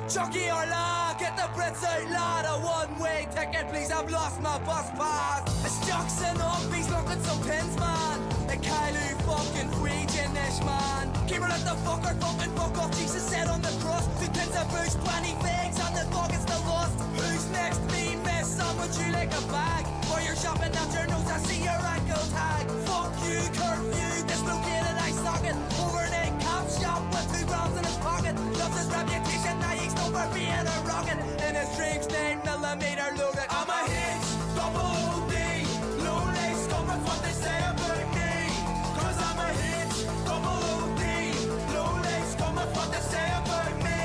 Chucky or law, get the Brits out, lad. A one-way ticket, please, I've lost my bus pass. It's Jackson up, he's looking some pins, man. The Kylu fucking Freegenish, man. Keep her at the fucker, fucking fuck off. Jesus said on the cross, 2 pins of booze, 20 figs, and the fog is the lost. Who's next? Me, miss, some would you like a bag? While you're shopping out your nose, I see your ankle tag. Fuck you, curfew, dislocated eye socket. Overnight cop shop with 2 grams in his pocket. Loves his reputation, now he's known for being a rocket. In his dreams, 9mm loaded. I'm a hitch, double OD. Low lace, come with what they say about me. Cause I'm a hitch, double OD. Low lace, come with what they say about me.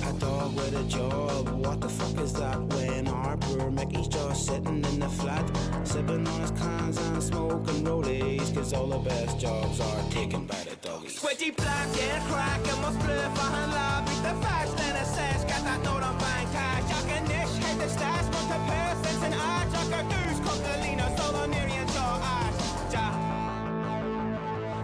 A dog with a job, what the fuck is that? When our brewer Mickey's just sitting in the flat, sipping on his cans and smoking rollies. Cause all the best jobs are taken by the doggies. Squidgy black, yeah, crack, and my split for hand lab. Beat the fast, then a sash, got that note on bank cash. Jack and Nish, hit the stash, want to pass, it's an eye. Jack or goose, Coquelino, solo Nerian, Joe Ash. Ja.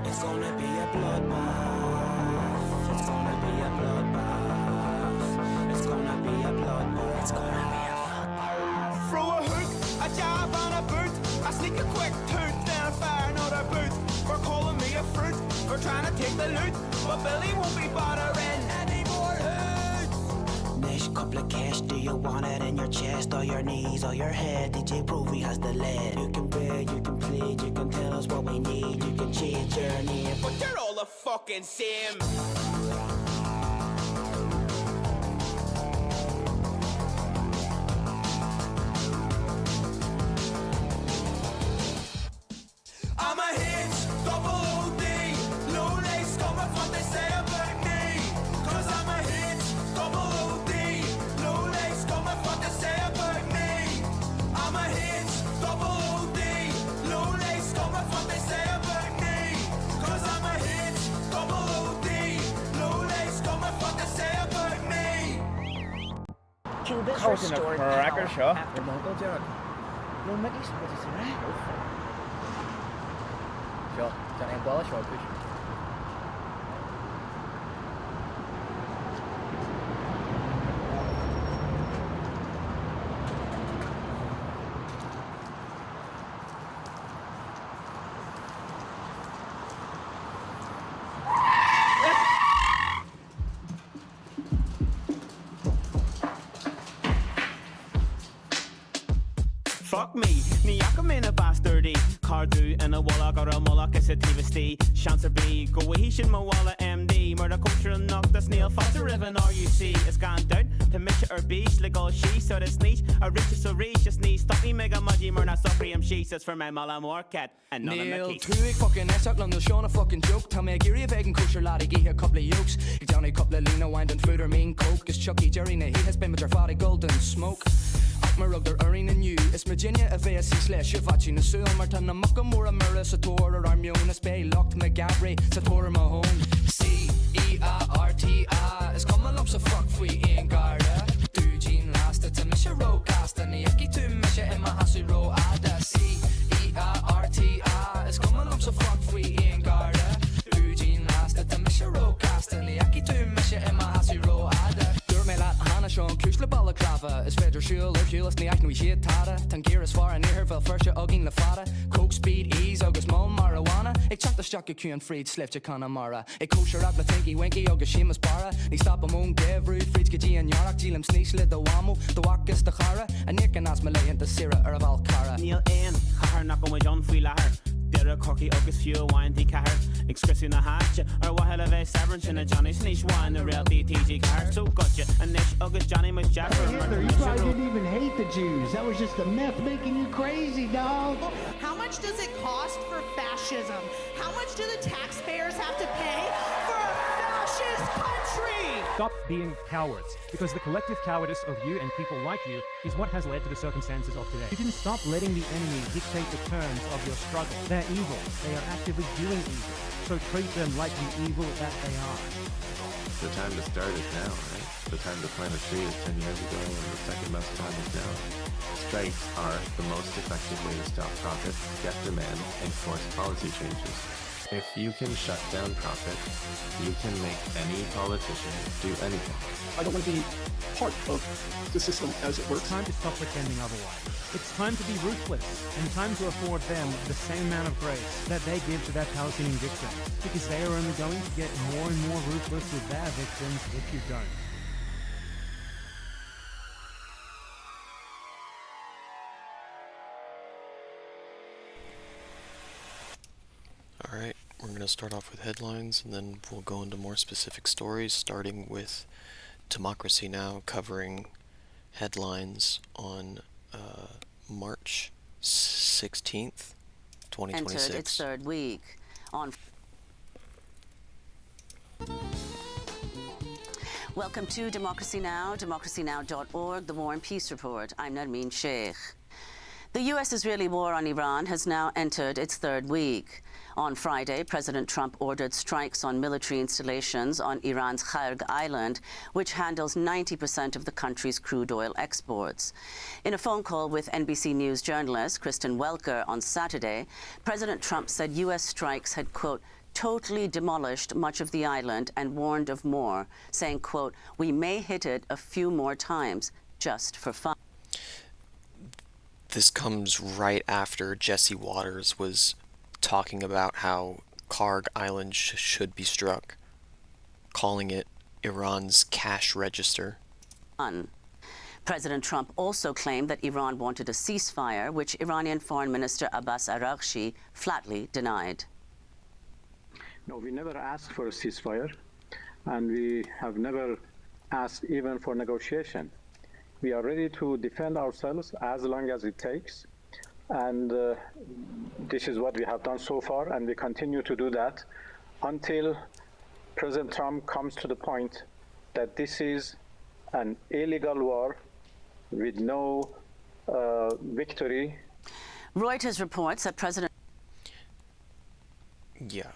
It's gonna be a bloodbath. It's gonna be a bloodbath. It's gonna be a bloodbath. It's gonna be a bloodbath. Throw a hook, a jab on a boot. I sneak a quick toot, then I fire another boot. For calling me a fruit, for trying to take the loot. But Billy won't be bothering any more hoots. Nish, couple of cash, do you want it in your chest or your knees or your head? DJ Provey has the lead. You can beg, you can plead, you can tell us what we need. You can change your name, But you're all the fucking same. I'm a hitch, double OD. Low lace, come with what they say about me. Cause I'm a hitch, double OD. Low lace, come with what they say about me. I'm a hitch, double OD. Low lace, come with what they say about me. Cause I'm a hitch, double OD. Low lace, come with what they say about me. Cuba's 構成の restored クラッカー power でしょ after もうじゃあ No Mickey's what is it? Sure, dan heb ik wel eens wat dus. Fuck me, ni jag kom in a bastardy. Cardu and a walla got a mollak as a TVST. Chancer B, go we shin ma walla MD. Murder culture and knock the snail faster riven RUC. It's gone down to Misha or beach, like all she so the sneeze. A rich so reach, just need stop me mega mudgy murder suffering she says for my mala more cat and none Neil, of the two fucking Essex, London, Sean a fucking joke. Tell me a geary bag and kosher laddie, give a couple of yokes. Get down a couple of Lena, wine and food or mean coke. Cause Chucky Jerry, he has been with your fatty golden smoke. My rug they're earning and you. It's Virginia a VSC slash Shivachi na Sul Martin na Muckamora Mura Sator or Armiona Spay locked McGabry Sator Mahone CERTI is coming up so fuck we ain't Garda Do Jean last it's a Misha Row cast and the Yaki to Misha in my Hasu Row Ada CERTI is coming up so fuck we ain't Garda Do Jean last it's a Misha Row cast and the Yaki to Misha in my Hasu Row Ada me laat Hanna Sean Kusle ballenkrava is verder shul of jules nie nu shit tada Tangier is far and near veel first ogin lafada Coke speed ease agus mol marijuana Ik chat the stuck Q and freed sleft Connemara Ik kosher up the tinky winky agus shimas bara Ni stop a moon devru freed gji and yarak jilim sneesle the wamu the wakas the chara and nick and as malay and the sira or of alcara Neil N, Chahar knock on with John Fuilar. Dere corky agus fuel wine the car Excursion na hatch or what hell of a severance in a Johnny Sneesh wine the real DTG car so gotcha and Nish agus Johnny was Jack Hitler, you probably didn't even hate the Jews. That was just the meth making you crazy, dog. How much does it cost for fascism? How much do the taxpayers have to pay for a fascist country? Stop being cowards, because the collective cowardice of you and people like you is what has led to the circumstances of today. You didn't stop letting the enemy dictate the terms of your struggle. They're evil. They are actively doing evil. So treat them like the evil that they are. The time to start is now, right? The time to plant a tree is 10 years ago, and the second best time is now. Strikes are the most effective way to stop profit, get demand, and force policy changes. If you can shut down profit, you can make any politician do anything. I don't want to be part of the system as it works. It's time to stop pretending otherwise. It's time to be ruthless and time to afford them the same amount of grace that they give to their Palestinian victims, because they are only going to get more and more ruthless with their victims if you don't. Alright, we're going to start off with headlines and then we'll go into more specific stories, starting with Democracy Now! Covering headlines on March 16th, 2026. Entered its third week. Welcome to Democracy Now!, democracynow.org, the War and Peace Report. I'm Narmeen Sheikh. The U.S.-Israeli war on Iran has now entered its third week. On Friday, President Trump ordered strikes on military installations on Iran's Kharg Island, which handles 90% of the country's crude oil exports. In a phone call with NBC News journalist Kristen Welker on Saturday, President Trump said U.S. strikes had, quote, totally demolished much of the island and warned of more, saying, quote, we may hit it a few more times just for fun. This comes right after Jesse Waters was talking about how Kharg Island should be struck, calling it Iran's cash register. President Trump also claimed that Iran wanted a ceasefire, which Iranian Foreign Minister Abbas Araghchi flatly denied. No, we never asked for a ceasefire, and we have never asked even for negotiation. We are ready to defend ourselves as long as it takes. And this is what we have done so far, and we continue to do that until President Trump comes to the point that this is an illegal war with no victory. Reuters reports that President... Yeah,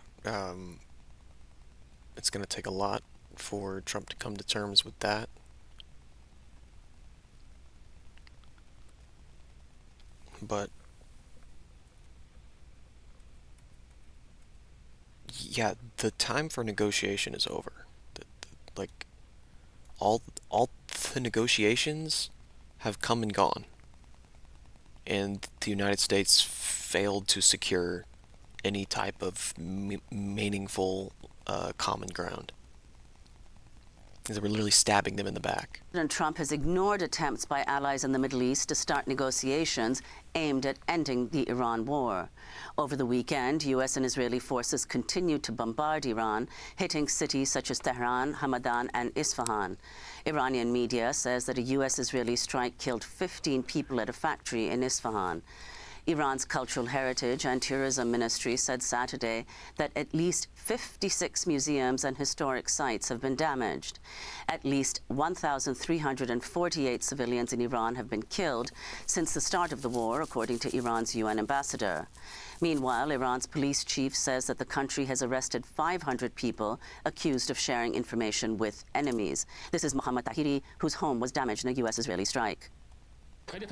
it's going to take a lot for Trump to come to terms with that. But yeah, the time for negotiation is over. Like all the negotiations have come and gone, and the United States failed to secure any type of meaningful common ground. They were literally stabbing them in the back. President Trump has ignored attempts by allies in the Middle East to start negotiations aimed at ending the Iran war. Over the weekend, U.S. and Israeli forces continued to bombard Iran, hitting cities such as Tehran, Hamadan, and Isfahan. Iranian media says that a U.S.-Israeli strike killed 15 people at a factory in Isfahan. Iran's Cultural Heritage and Tourism Ministry said Saturday that at least 56 museums and historic sites have been damaged. At least 1,348 civilians in Iran have been killed since the start of the war, according to Iran's UN ambassador. Meanwhile, Iran's police chief says that the country has arrested 500 people accused of sharing information with enemies. This is Mohammad Tahiri, whose home was damaged in a U.S.-Israeli strike. It's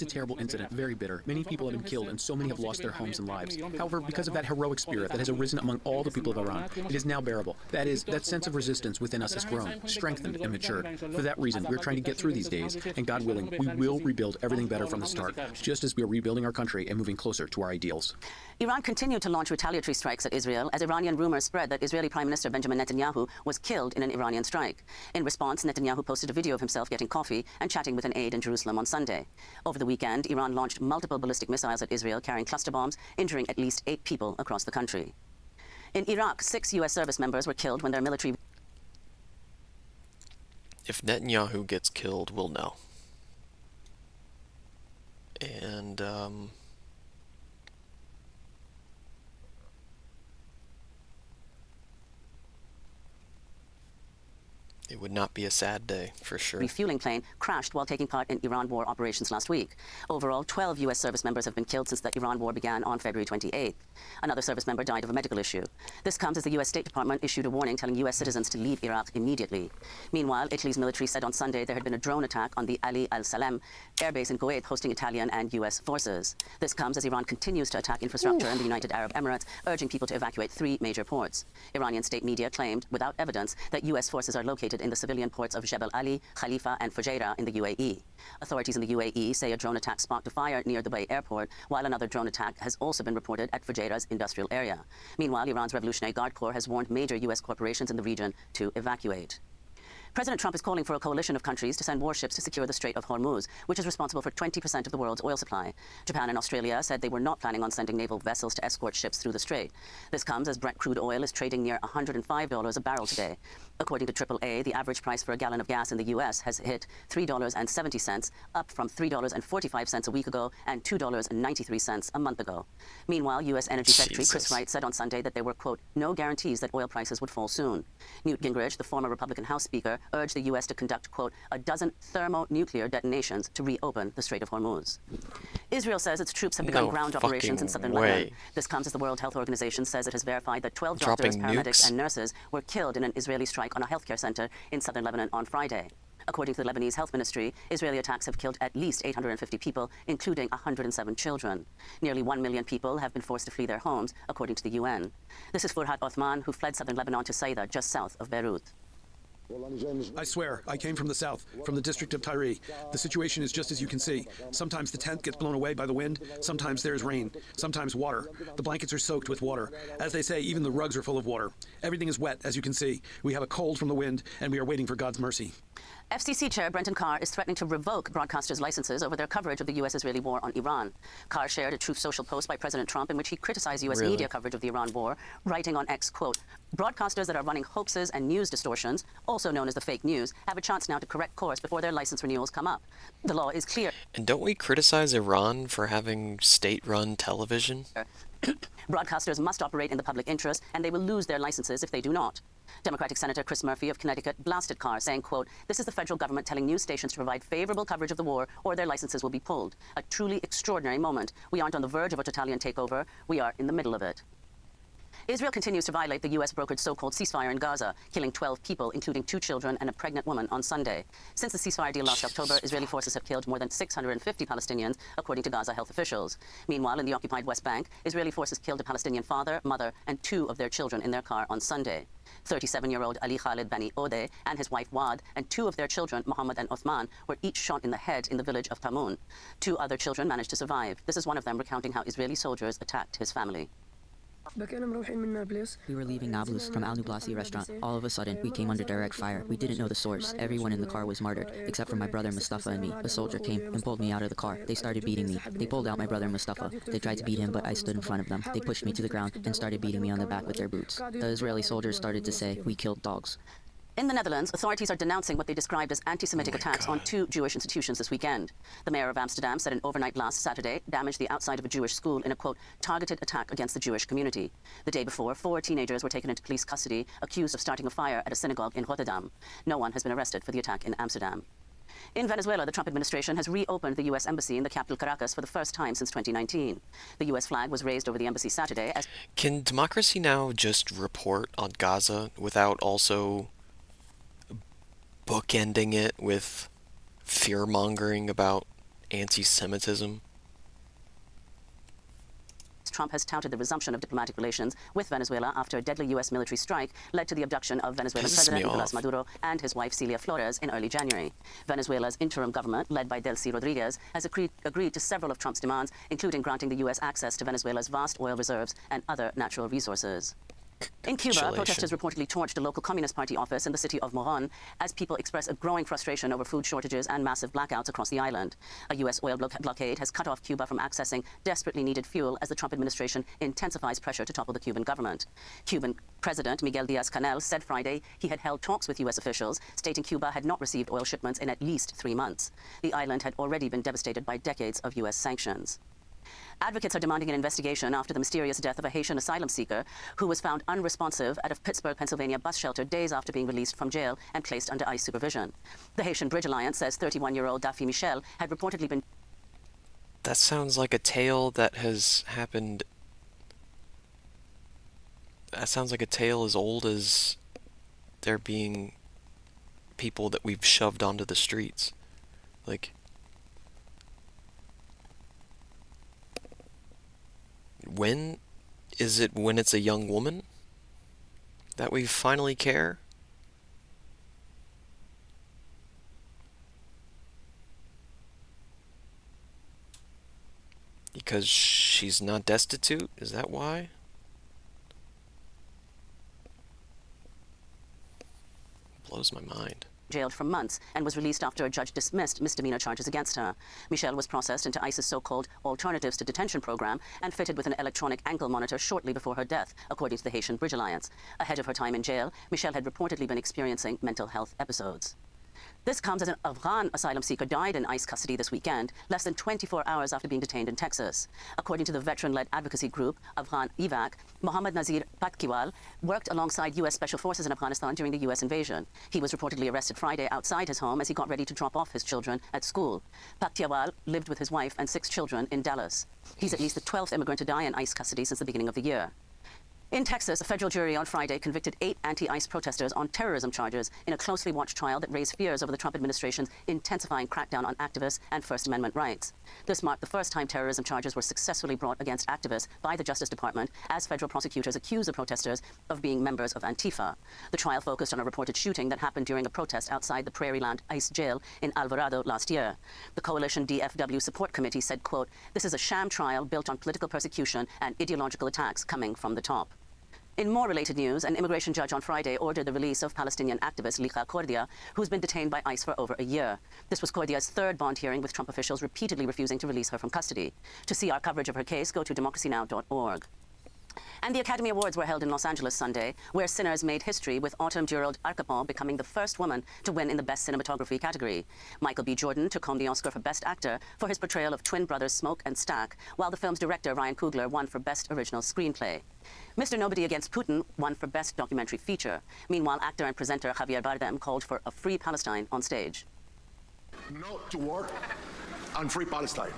a terrible incident, very bitter. Many people have been killed and so many have lost their homes and lives. However, because of that heroic spirit that has arisen among all the people of Iran, it is now bearable. That is, that sense of resistance within us has grown, strengthened, and matured. For that reason, we're trying to get through these days, and God willing, we will rebuild everything better from the start, just as we are rebuilding our country and moving closer to our ideals. Iran continued to launch retaliatory strikes at Israel as Iranian rumors spread that Israeli Prime Minister Benjamin Netanyahu was killed in an Iranian strike. In response, Netanyahu posted a video of himself getting coffee and chatting with an aide in Jerusalem on Sunday. Over the weekend, Iran launched multiple ballistic missiles at Israel carrying cluster bombs, injuring at least 8 people across the country. In Iraq, 6 U.S. service members were killed when their military... If Netanyahu gets killed, we'll know. And, It would not be a sad day, for sure. Refueling plane crashed while taking part in Iran war operations last week. Overall, 12 U.S. service members have been killed since the Iran war began on February 28th. Another service member died of a medical issue. This comes as the U.S. State Department issued a warning telling U.S. citizens to leave Iraq immediately. Meanwhile, Italy's military said on Sunday there had been a drone attack on the Ali al-Salem airbase in Kuwait hosting Italian and U.S. forces. This comes as Iran continues to attack infrastructure in the United Arab Emirates, urging people to evacuate 3 major ports. Iranian state media claimed, without evidence, that U.S. forces are located in the civilian ports of Jebel Ali, Khalifa, and Fujairah in the UAE. Authorities in the UAE say a drone attack sparked a fire near Dubai airport, while another drone attack has also been reported at Fujairah's industrial area. Meanwhile, Iran's Revolutionary Guard Corps has warned major U.S. corporations in the region to evacuate. President Trump is calling for a coalition of countries to send warships to secure the Strait of Hormuz, which is responsible for 20% of the world's oil supply. Japan and Australia said they were not planning on sending naval vessels to escort ships through the strait. This comes as Brent crude oil is trading near $105 a barrel today. According to AAA, the average price for a gallon of gas in the U.S. has hit $3.70, up from $3.45 a week ago and $2.93 a month ago. Meanwhile, U.S. Energy Secretary Chris Wright said on Sunday that there were, quote, no guarantees that oil prices would fall soon. Newt Gingrich, the former Republican House Speaker, urged the U.S. to conduct, quote, a dozen thermonuclear detonations to reopen the Strait of Hormuz. Israel says its troops have begun ground operations in southern Lebanon. This comes as the World Health Organization says it has verified that 12 doctors, paramedics, and nurses were killed in an Israeli strike on a healthcare center in southern Lebanon on Friday. According to the Lebanese Health Ministry, Israeli attacks have killed at least 850 people, including 107 children. Nearly 1 million people have been forced to flee their homes, according to the UN. This is Furhat Othman, who fled southern Lebanon to Saida, just south of Beirut. I swear, I came from the south, from the district of Tyre. The situation is just as you can see. Sometimes the tent gets blown away by the wind, sometimes there's rain, sometimes water. The blankets are soaked with water. As they say, even the rugs are full of water. Everything is wet, as you can see. We have a cold from the wind, and we are waiting for God's mercy. FCC Chair Brenton Carr is threatening to revoke broadcasters' licenses over their coverage of the U.S.-Israeli war on Iran. Carr shared a Truth Social post by President Trump in which he criticized U.S. media coverage of the Iran war, writing on X, quote, broadcasters that are running hoaxes and news distortions, also known as the fake news, have a chance now to correct course before their license renewals come up. The law is clear. And don't we criticize Iran for having state-run television? Broadcasters must operate in the public interest, and they will lose their licenses if they do not. Democratic Senator Chris Murphy of Connecticut blasted Carr, saying, quote, this is the federal government telling news stations to provide favorable coverage of the war or their licenses will be pulled. A truly extraordinary moment. We aren't on the verge of a totalitarian takeover. We are in the middle of it. Israel continues to violate the U.S.-brokered so-called ceasefire in Gaza, killing 12 people, including 2 children and a pregnant woman, on Sunday. Since the ceasefire deal last October, Israeli forces have killed more than 650 Palestinians, according to Gaza health officials. Meanwhile, in the occupied West Bank, Israeli forces killed a Palestinian father, mother, and 2 of their children in their car on Sunday. 37-year-old Ali Khalid Bani Odeh and his wife Wad and 2 of their children, Mohammed and Othman, were each shot in the head in the village of Tamun. 2 other children managed to survive. This is one of them recounting how Israeli soldiers attacked his family. We were leaving Nablus from Al Nublasi restaurant. All of a sudden, we came under direct fire. We didn't know the source. Everyone in the car was martyred, except for my brother Mustafa and me. A soldier came and pulled me out of the car. They started beating me. They pulled out my brother Mustafa. They tried to beat him, but I stood in front of them. They pushed me to the ground and started beating me on the back with their boots. The Israeli soldiers started to say, we killed dogs. In the Netherlands, authorities are denouncing what they described as anti-Semitic attacks on 2 Jewish institutions this weekend. The mayor of Amsterdam said an overnight blast Saturday damaged the outside of a Jewish school in a, quote, targeted attack against the Jewish community. The day before, 4 teenagers were taken into police custody, accused of starting a fire at a synagogue in Rotterdam. No one has been arrested for the attack in Amsterdam. In Venezuela, the Trump administration has reopened the U.S. embassy in the capital Caracas for the first time since 2019. The U.S. flag was raised over the embassy Saturday as... Can Democracy Now! Just report on Gaza without also bookending it with fear-mongering about anti-Semitism? Trump has touted the resumption of diplomatic relations with Venezuela after a deadly U.S. military strike led to the abduction of Venezuelan President Nicolas Maduro and his wife Celia Flores in early January. Venezuela's interim government, led by Delcy Rodriguez, has agreed to several of Trump's demands, including granting the U.S. access to Venezuela's vast oil reserves and other natural resources. In Cuba, protesters reportedly torched a local Communist Party office in the city of Moron as people express a growing frustration over food shortages and massive blackouts across the island. A U.S. oil blockade has cut off Cuba from accessing desperately needed fuel as the Trump administration intensifies pressure to topple the Cuban government. Cuban President Miguel Diaz-Canel said Friday he had held talks with U.S. officials, stating Cuba had not received oil shipments in at least 3 months. The island had already been devastated by decades of U.S. sanctions. Advocates are demanding an investigation after the mysterious death of a Haitian asylum seeker who was found unresponsive at a Pittsburgh, Pennsylvania bus shelter days after being released from jail and placed under ICE supervision. The Haitian Bridge Alliance says 31-year-old Daffy Michel had reportedly been... That sounds like a tale that has happened... That sounds like a tale as old as there being people that we've shoved onto the streets. Like... When is it when it's a young woman that we finally care? Because she's not destitute? Is that why? Blows my mind. Jailed for months and was released after a judge dismissed misdemeanor charges against her. Michelle was processed into ICE's so-called Alternatives to Detention program and fitted with an electronic ankle monitor shortly before her death, according to the Haitian Bridge Alliance. Ahead of her time in jail, Michelle had reportedly been experiencing mental health episodes. This comes as an Afghan asylum seeker died in ICE custody this weekend, less than 24 hours after being detained in Texas. According to the veteran-led advocacy group Afghan EVAC, Mohammad Nazir Paktiwal worked alongside U.S. Special Forces in Afghanistan during the U.S. invasion. He was reportedly arrested Friday outside his home as he got ready to drop off his children at school. Paktiwal lived with his wife and 6 children in Dallas. He's at least the 12th immigrant to die in ICE custody since the beginning of the year. In Texas, a federal jury on Friday convicted 8 anti-ICE protesters on terrorism charges in a closely watched trial that raised fears over the Trump administration's intensifying crackdown on activists and First Amendment rights. This marked the first time terrorism charges were successfully brought against activists by the Justice Department as federal prosecutors accused the protesters of being members of Antifa. The trial focused on a reported shooting that happened during a protest outside the Prairieland ICE jail in Alvarado last year. The Coalition DFW Support Committee said, quote, "This is a sham trial built on political persecution and ideological attacks coming from the top." In more related news, an immigration judge on Friday ordered the release of Palestinian activist Licha Kordia, who's been detained by ICE for over a year. This was Kordia's 3rd bond hearing, with Trump officials repeatedly refusing to release her from custody. To see our coverage of her case, go to democracynow.org. And the Academy Awards were held in Los Angeles Sunday, where Sinners made history, with Autumn Durald Arcapon becoming the first woman to win in the Best Cinematography category. Michael B. Jordan took home the Oscar for Best Actor for his portrayal of twin brothers Smoke and Stack, while the film's director, Ryan Coogler, won for Best Original Screenplay. Mr. Nobody Against Putin won for Best Documentary Feature. Meanwhile, actor and presenter Javier Bardem called for a free Palestine on stage. No to war and free Palestine.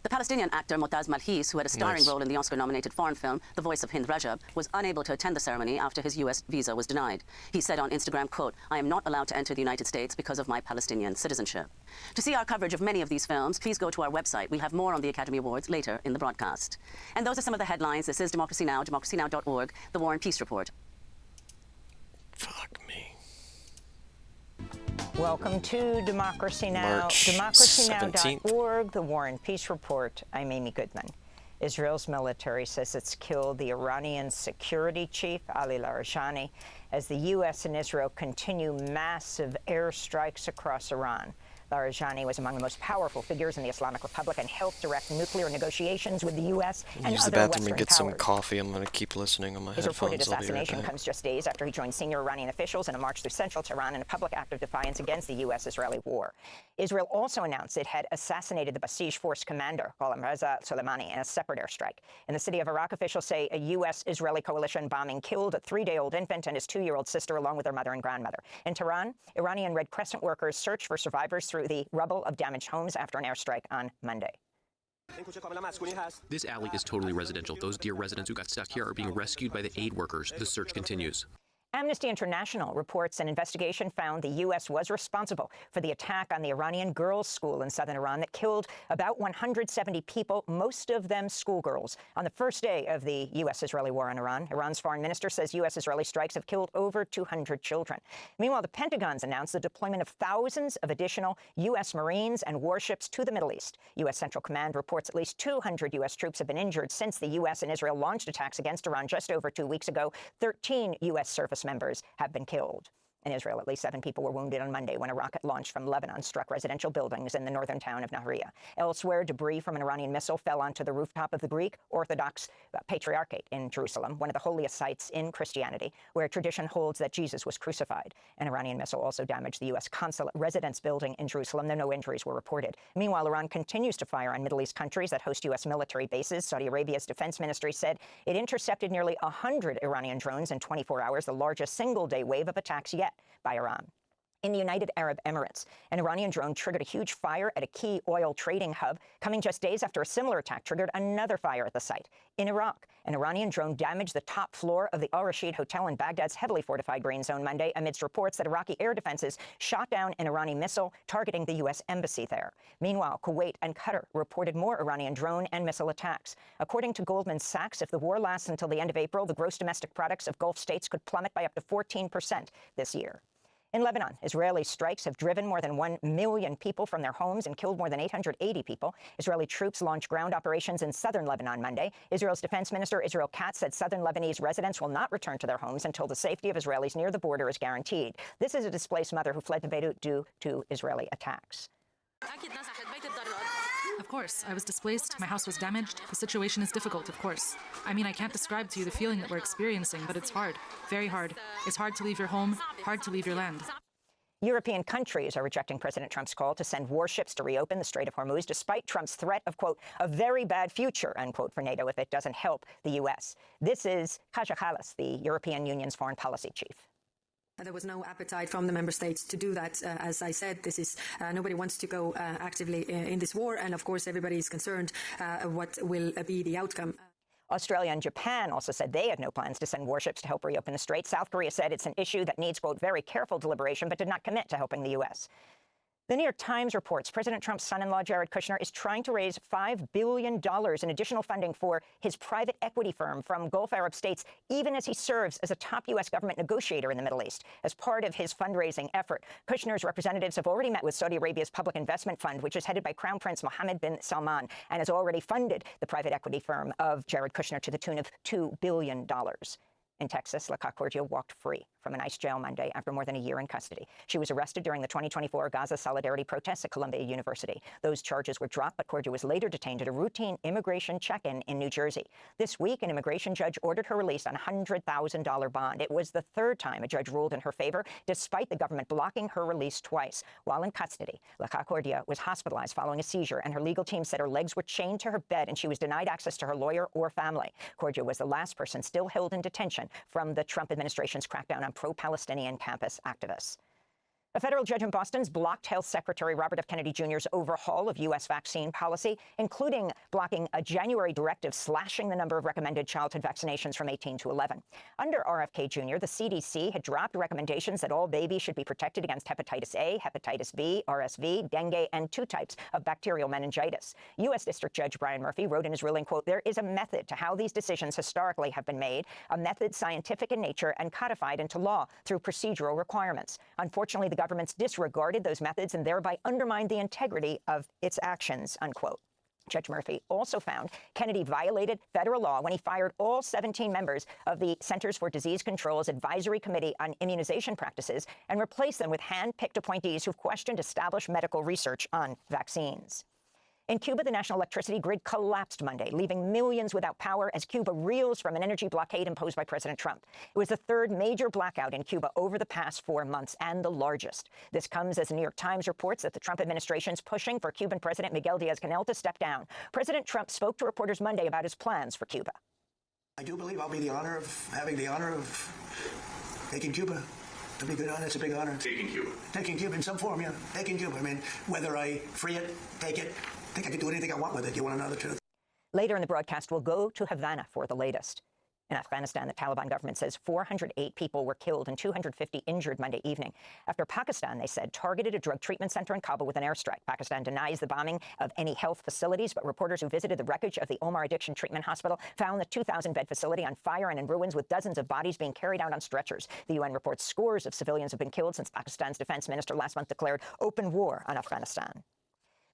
The Palestinian actor Motaz Malhis, who had a starring role in the Oscar-nominated foreign film The Voice of Hind Rajab, was unable to attend the ceremony after his U.S. visa was denied. He said on Instagram, quote, "I am not allowed to enter the United States because of my Palestinian citizenship." To see our coverage of many of these films, please go to our website. We'll have more on the Academy Awards later in the broadcast. And those are some of the headlines. This is Democracy Now!, democracynow.org, The War and Peace Report. Fuck me. Welcome to Democracy Now!, March democracynow.org, The War and Peace Report. I'm Amy Goodman. Israel's military says it's killed the Iranian security chief, Ali Larijani, as the U.S. and Israel continue massive airstrikes across Iran. Larijani was among the most powerful figures in the Islamic Republic and helped direct nuclear negotiations with the U.S. and Use the other bathroom Western and get powers. some coffee. I'm going to keep listening on my His headphones. reported I'll be right assassination back. comes just days after he joined senior Iranian officials in a march through central Tehran in a public act of defiance against the U.S.-Israeli war. Israel also announced it had assassinated the Basij force commander, Gholam Reza Soleimani, in a separate airstrike. In the city of Iraq, officials say a U.S.-Israeli coalition bombing killed a 3-day-old infant and his 2-year-old sister, along with their mother and grandmother. In Tehran, Iranian Red Crescent workers searched for survivors through the rubble of damaged homes after an airstrike on Monday. This alley is totally residential. Those dear residents who got stuck here are being rescued by the aid workers. The search continues. Amnesty International reports an investigation found the U.S. was responsible for the attack on the Iranian girls' school in southern Iran that killed about 170 people, most of them schoolgirls, on the first day of the U.S.-Israeli war on Iran. Iran's foreign minister says U.S.-Israeli strikes have killed over 200 children. Meanwhile, the Pentagon's announced the deployment of thousands of additional U.S. Marines and warships to the Middle East. U.S. Central Command reports at least 200 U.S. troops have been injured since the U.S. and Israel launched attacks against Iran just over 2 weeks ago. 13 U.S. service members have been killed. In Israel, at least 7 people were wounded on Monday when a rocket launched from Lebanon struck residential buildings in the northern town of Nahariya. Elsewhere, debris from an Iranian missile fell onto the rooftop of the Greek Orthodox Patriarchate in Jerusalem, one of the holiest sites in Christianity, where tradition holds that Jesus was crucified. An Iranian missile also damaged the U.S. consulate residence building in Jerusalem, though no injuries were reported. Meanwhile, Iran continues to fire on Middle East countries that host U.S. military bases. Saudi Arabia's defense ministry said it intercepted nearly 100 Iranian drones in 24 hours, the largest single-day wave of attacks yet by Iran. In the United Arab Emirates, an Iranian drone triggered a huge fire at a key oil trading hub, coming just days after a similar attack triggered another fire at the site. In Iraq, an Iranian drone damaged the top floor of the Al Rashid Hotel in Baghdad's heavily fortified green zone Monday, amidst reports that Iraqi air defenses shot down an Iranian missile targeting the U.S. embassy there. Meanwhile, Kuwait and Qatar reported more Iranian drone and missile attacks. According to Goldman Sachs, if the war lasts until the end of April, the gross domestic products of Gulf states could plummet by up to 14% this year. In Lebanon, Israeli strikes have driven more than 1 million people from their homes and killed more than 880 people. Israeli troops launched ground operations in southern Lebanon Monday. Israel's defense minister, Israel Katz, said southern Lebanese residents will not return to their homes until the safety of Israelis near the border is guaranteed. This is a displaced mother who fled to Beirut due to Israeli attacks. Of course, I was displaced, my house was damaged, the situation is difficult, of course. I mean, I can't describe to you the feeling that we're experiencing, but it's hard, very hard. It's hard to leave your home, hard to leave your land. European countries are rejecting President Trump's call to send warships to reopen the Strait of Hormuz, despite Trump's threat of, quote, a very bad future, unquote, for NATO if it doesn't help the U.S. This is Kaja Kallas, the European Union's foreign policy chief. There was no appetite from the member states to do that. As I said, this is nobody wants to go actively in this war, and of course everybody is concerned what will be the outcome. Australia and Japan also said they had no plans to send warships to help reopen the strait. South Korea said it's an issue that needs, quote, very careful deliberation, but did not commit to helping the U.S. The New York Times reports President Trump's son-in-law, Jared Kushner, is trying to raise $5 billion in additional funding for his private equity firm from Gulf Arab states, even as he serves as a top U.S. government negotiator in the Middle East. As part of his fundraising effort, Kushner's representatives have already met with Saudi Arabia's Public Investment Fund, which is headed by Crown Prince Mohammed bin Salman, and has already funded the private equity firm of Jared Kushner to the tune of $2 billion. In Texas, LaCock Cordia walked free from an ICE jail Monday after more than a year in custody. She was arrested during the 2024 Gaza Solidarity protests at Columbia University. Those charges were dropped, but Cordia was later detained at a routine immigration check-in in New Jersey. This week, an immigration judge ordered her release on a $100,000 bond. It was the third time a judge ruled in her favor, despite the government blocking her release twice. While in custody, LaCock Cordia was hospitalized following a seizure, and her legal team said her legs were chained to her bed and she was denied access to her lawyer or family. Cordia was the last person still held in detention from the Trump administration's crackdown on pro-Palestinian campus activists. A federal judge in Boston's blocked Health Secretary Robert F. Kennedy Jr.'s overhaul of U.S. vaccine policy, including blocking a January directive slashing the number of recommended childhood vaccinations from 18 to 11. Under RFK Jr., the CDC had dropped recommendations that all babies should be protected against hepatitis A, hepatitis B, RSV, dengue, and 2 types of bacterial meningitis. U.S. District Judge Brian Murphy wrote in his ruling, quote, there is a method to how these decisions historically have been made, a method scientific in nature and codified into law through procedural requirements. Unfortunately, the government's disregarded those methods and thereby undermined the integrity of its actions, unquote. Judge Murphy also found Kennedy violated federal law when he fired all 17 members of the Centers for Disease Control's Advisory Committee on Immunization Practices and replaced them with hand-picked appointees who've questioned established medical research on vaccines. In Cuba, the national electricity grid collapsed Monday, leaving millions without power as Cuba reels from an energy blockade imposed by President Trump. It was the third major blackout in Cuba over the past 4 months and the largest. This comes as the New York Times reports that the Trump administration is pushing for Cuban President Miguel Diaz-Canel to step down. President Trump spoke to reporters Monday about his plans for Cuba. I do believe I'll be having the honor of taking Cuba. To be good honor, it's a big honor. Taking Cuba. Taking Cuba in some form, yeah. Taking Cuba. I mean, whether I free it, take it, I think I can do anything I want with it. You want to know the truth? Later in the broadcast, we'll go to Havana for the latest. In Afghanistan, the Taliban government says 408 people were killed and 250 injured Monday evening after Pakistan, they said, targeted a drug treatment center in Kabul with an airstrike. Pakistan denies the bombing of any health facilities, but reporters who visited the wreckage of the Omar Addiction Treatment Hospital found the 2,000-bed facility on fire and in ruins with dozens of bodies being carried out on stretchers. The UN reports scores of civilians have been killed since Pakistan's defense minister last month declared open war on Afghanistan.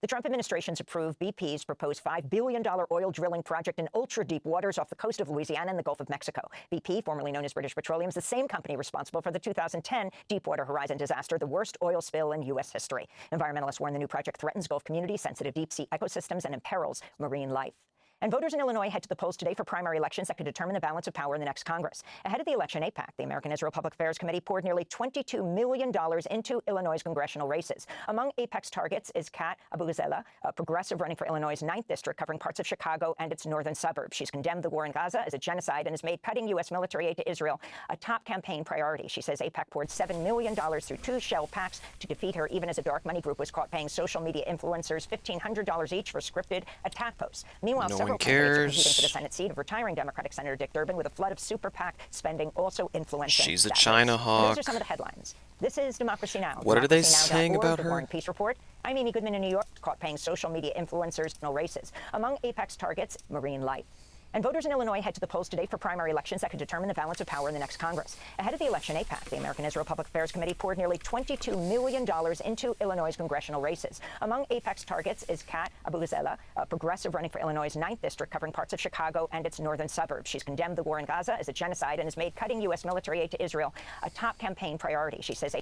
The Trump administration's approved BP's proposed $5 billion oil drilling project in ultra-deep waters off the coast of Louisiana and the Gulf of Mexico. BP, formerly known as British Petroleum, is the same company responsible for the 2010 Deepwater Horizon disaster, the worst oil spill in U.S. history. Environmentalists warn the new project threatens Gulf communities, sensitive deep-sea ecosystems, and imperils marine life. And voters in Illinois head to the polls today for primary elections that could determine the balance of power in the next Congress. Ahead of the election, AIPAC, the American Israel Public Affairs Committee, poured nearly $22 million into Illinois' congressional races. Among AIPAC's targets is Kat Abou-Gazella, a progressive running for Illinois' 9th district, covering parts of Chicago and its northern suburbs. She's condemned the war in Gaza as a genocide and has made cutting U.S. military aid to Israel a top campaign priority. She says AIPAC poured $7 million through 2 shell PACs to defeat her, even as a dark money group was caught paying social media influencers $1,500 each for scripted attack posts. Meanwhile, several candidates are competing for the Senate seat of retiring Democratic Senator Dick Durbin, with a flood of super PAC spending also influencing. She's a China hawk. Those are some of the headlines. This is Democracy Now! What are they saying about the her? War and Peace Report. I'm Amy Goodman in New York, caught paying social media influencers in races. Among AIPAC's targets, marine life. And voters in Illinois head to the polls today for primary elections that could determine the balance of power in the next Congress. Ahead of the election, AIPAC, the American Israel Public Affairs Committee, poured nearly $22 million into Illinois' congressional races. Among AIPAC's targets is Kat Abou-Gazella, a progressive running for Illinois' 9th district, covering parts of Chicago and its northern suburbs. She's condemned the war in Gaza as a genocide and has made cutting U.S. military aid to Israel a top campaign priority. She says,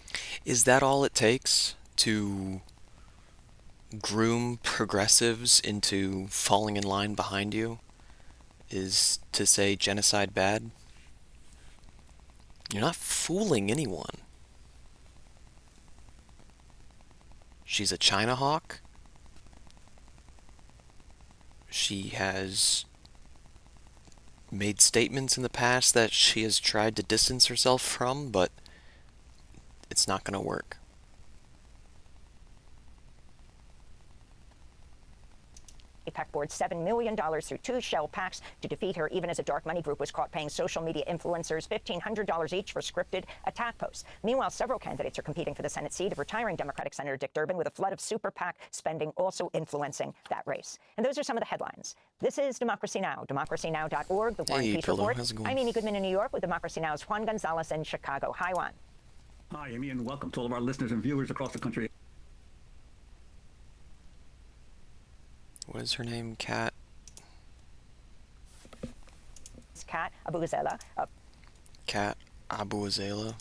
is that all it takes to groom progressives into falling in line behind you? Is to say genocide bad? You're not fooling anyone. She's a China hawk. She has made statements in the past that she has tried to distance herself from, but it's not going to work. AIPAC poured $7 million through 2 shell PACs to defeat her, even as a dark money group was caught paying social media influencers $1,500 each for scripted attack posts. Meanwhile, several candidates are competing for the Senate seat of retiring Democratic Senator Dick Durbin, with a flood of super PAC spending also influencing that race. And those are some of the headlines. This is Democracy Now!, democracynow.org, the War and Peace Report. I'm Amy Goodman in New York with Democracy Now!'s Juan Gonzalez in Chicago. Hi, Juan. Hi, Amy, and welcome to all of our listeners and viewers across the country. What is her name? Kat? It's Kat Abou-Gazella. Kat Abou-Gazella.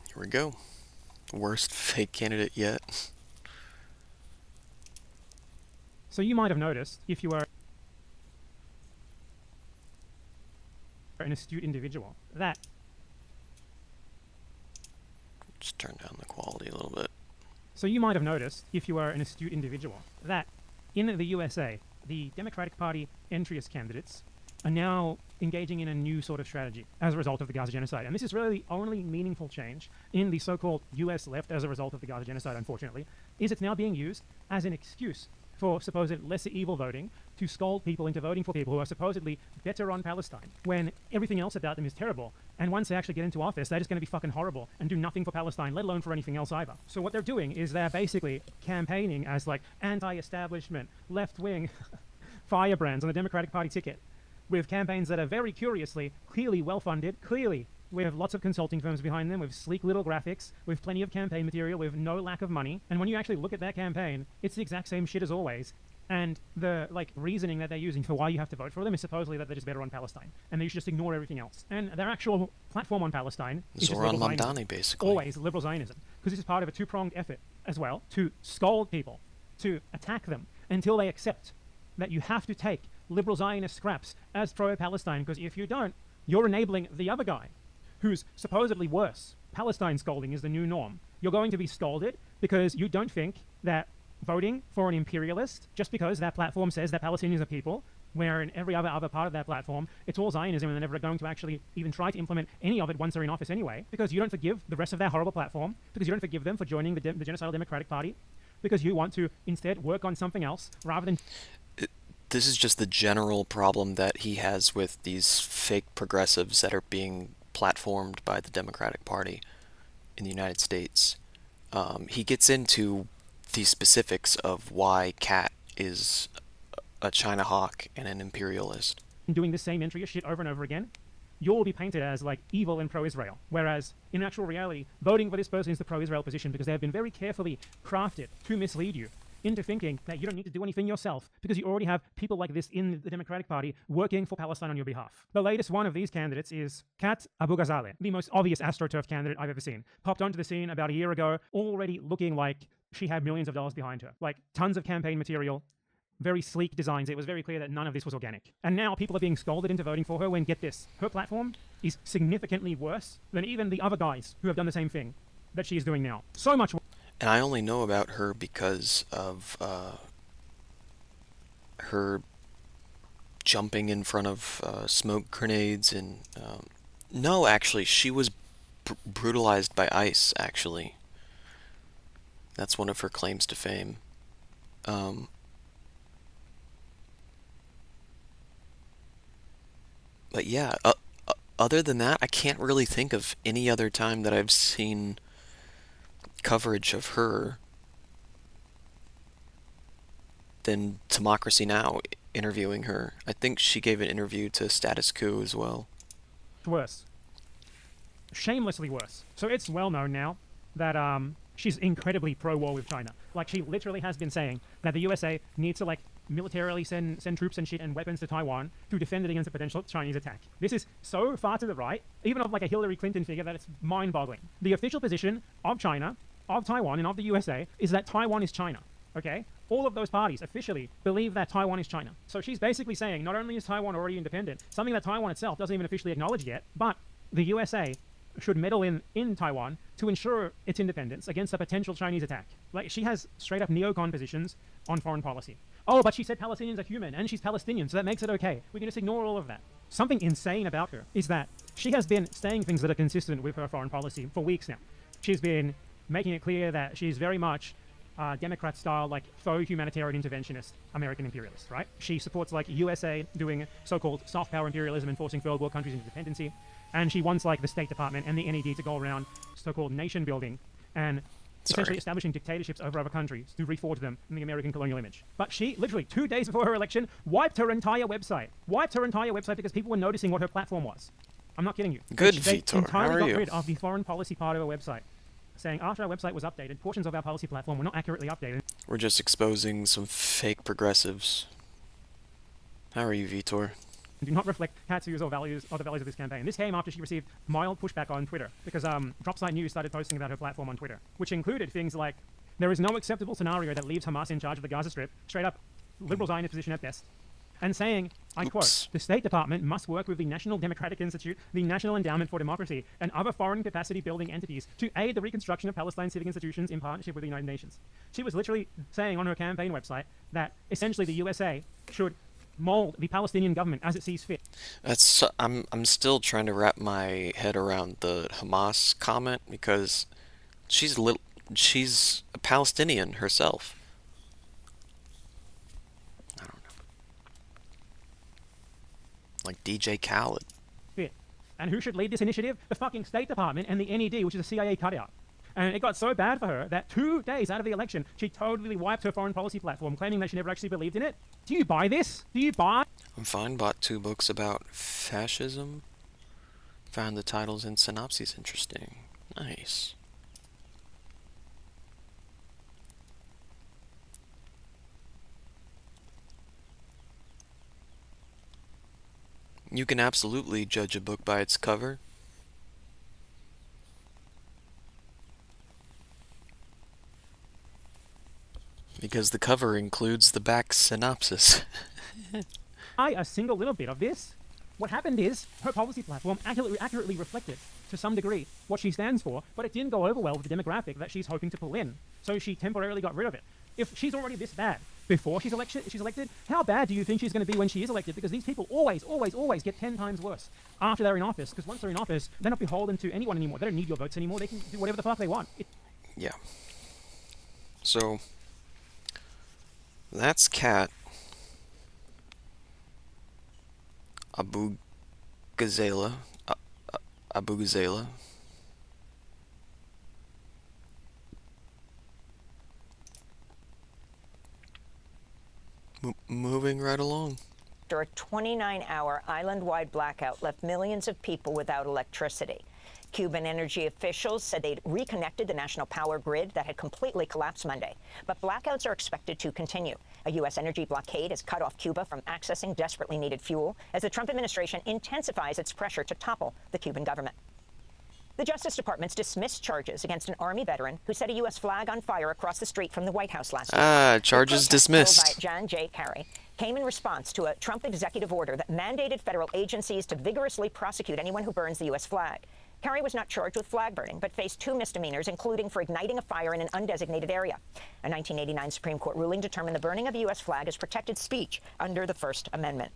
Here we go. Worst fake candidate yet. So you might have noticed, if you are an astute individual, that... Just turn down the quality a little bit. So you might have noticed, if you are an astute individual, that in the USA, the Democratic Party entryist candidates are now engaging in a new sort of strategy as a result of the Gaza genocide. And this is really the only meaningful change in the so-called US left as a result of the Gaza genocide, unfortunately, is it's now being used as an excuse for supposed lesser evil voting to scold people into voting for people who are supposedly better on Palestine, when everything else about them is terrible. And once they actually get into office, they're just going to be fucking horrible and do nothing for Palestine, let alone for anything else either. So what they're doing is they're basically campaigning as like anti-establishment, left-wing firebrands on the Democratic Party ticket, with campaigns that are very curiously, clearly well-funded, clearly with lots of consulting firms behind them, with sleek little graphics, with plenty of campaign material, with no lack of money. And when you actually look at their campaign, it's the exact same shit as always. And the reasoning that they're using for why you have to vote for them is supposedly that they're just better on Palestine, and they should just ignore everything else. And their actual platform on Palestine is just liberal Zionism. Basically. Always liberal Zionism, because this is part of a two-pronged effort as well to scold people, to attack them until they accept that you have to take liberal Zionist scraps as pro-Palestine, because if you don't, you're enabling the other guy, who's supposedly worse. Palestine scolding is the new norm. You're going to be scolded because you don't think that voting for an imperialist, just because that platform says that Palestinians are people, where in every other part of that platform, it's all Zionism, and they're never going to actually even try to implement any of it once they're in office anyway, because you don't forgive the rest of their horrible platform, because you don't forgive them for joining the genocidal Democratic Party, because you want to instead work on something else rather than... This is just the general problem that he has with these fake progressives that are being platformed by the Democratic Party in the United States. He gets into the specifics of why Kat is a China hawk and an imperialist. Doing the same entry of shit over and over again, you'll be painted as like evil and pro-Israel. Whereas in actual reality, voting for this person is the pro-Israel position because they have been very carefully crafted to mislead you into thinking that you don't need to do anything yourself because you already have people like this in the Democratic Party working for Palestine on your behalf. The latest one of these candidates is Kat Abu Ghazaleh, the most obvious AstroTurf candidate I've ever seen. Popped onto the scene about a year ago, already looking like she had millions of dollars behind her. Like tons of campaign material, very sleek designs. It was very clear that none of this was organic. And now people are being scolded into voting for her when, get this, her platform is significantly worse than even the other guys who have done the same thing that she is doing now. So much worse. And I only know about her because of her jumping in front of smoke grenades and... no, actually, she was brutalized by ICE, actually. That's one of her claims to fame. But yeah, other than that, I can't really think of any other time that I've seen coverage of her than Democracy Now! Interviewing her. I think she gave an interview to Status Quo as well. Worse. Shamelessly worse. So it's well known now that she's incredibly pro-war with China. Like, she literally has been saying that the USA needs to, like, militarily send troops and shit and weapons to Taiwan to defend it against a potential Chinese attack. This is so far to the right, even of like a Hillary Clinton figure, that it's mind-boggling. The official position of China, of Taiwan, and of the USA is that Taiwan is China, okay? All of those parties officially believe that Taiwan is China. So she's basically saying not only is Taiwan already independent, something that Taiwan itself doesn't even officially acknowledge yet, but the USA should meddle in Taiwan to ensure its independence against a potential Chinese attack. Like, she has straight-up neocon positions on foreign policy. Oh, but she said Palestinians are human, and she's Palestinian, so that makes it okay. We can just ignore all of that. Something insane about her is that she has been saying things that are consistent with her foreign policy for weeks now. She's been making it clear that she's very much Democrat-style, like, faux humanitarian interventionist American imperialist, right? She supports, like, USA doing so-called soft power imperialism and forcing third world countries into dependency. And she wants, like, the State Department and the NED to go around so-called nation building and essentially establishing dictatorships over other countries to reforge them in the American colonial image. But she, literally 2 days before her election, wiped her entire website. Wiped her entire website because people were noticing what her platform was. I'm not kidding you. Good, They Vitor. How entirely are got you? rid of the foreign policy part of her website, saying after our website was updated, portions of our policy platform were not accurately updated. We're just exposing some fake progressives. How are you, Vitor? Do not reflect Kat's views or values or the values of this campaign. This came after she received mild pushback on Twitter because Dropsite News started posting about her platform on Twitter, which included things like, there is no acceptable scenario that leaves Hamas in charge of the Gaza Strip, straight up liberal Zionist position at best, and saying, I quote, the State Department must work with the National Democratic Institute, the National Endowment for Democracy, and other foreign capacity building entities to aid the reconstruction of Palestine civic institutions in partnership with the United Nations. She was literally saying on her campaign website that essentially the USA should mold the Palestinian government as it sees fit. That's I'm still trying to wrap my head around the Hamas comment because she's a Palestinian herself. I don't know. Like DJ Khaled. Fit. And who should lead this initiative? The fucking State Department and the NED, which is a CIA cutout. And it got so bad for her that 2 days out of the election, she totally wiped her foreign policy platform, claiming that she never actually believed in it. Do you buy this? Do you buy? I'm fine. Bought 2 books about fascism. Found the titles and synopses interesting. Nice. You can absolutely judge a book by its cover. Because the cover includes the back synopsis. A single little bit of this. What happened is her policy platform accurately reflected, to some degree, what she stands for, but it didn't go over well with the demographic that she's hoping to pull in. So she temporarily got rid of it. If she's already this bad before she's elected, how bad do you think she's going to be when she is elected? Because these people always get 10 times worse after they're in office. Because once they're in office, they're not beholden to anyone anymore. They don't need your votes anymore. They can do whatever the fuck they want. Yeah. So that's Kat Abu Ghazaleh. Abu Ghazaleh. Moving right along. After a 29-hour island-wide blackout left millions of people without electricity. Cuban energy officials said they'd reconnected the national power grid that had completely collapsed Monday. But blackouts are expected to continue. A U.S. energy blockade has cut off Cuba from accessing desperately needed fuel as the Trump administration intensifies its pressure to topple the Cuban government. The Justice Department's dismissed charges against an Army veteran who set a U.S. flag on fire across the street from the White House last week. Charges dismissed. By John J. Kerry came in response to a Trump executive order that mandated federal agencies to vigorously prosecute anyone who burns the U.S. flag. Kerry was not charged with flag burning, but faced 2 misdemeanors, including for igniting a fire in an undesignated area. A 1989 Supreme Court ruling determined the burning of the U.S. flag as protected speech under the First Amendment.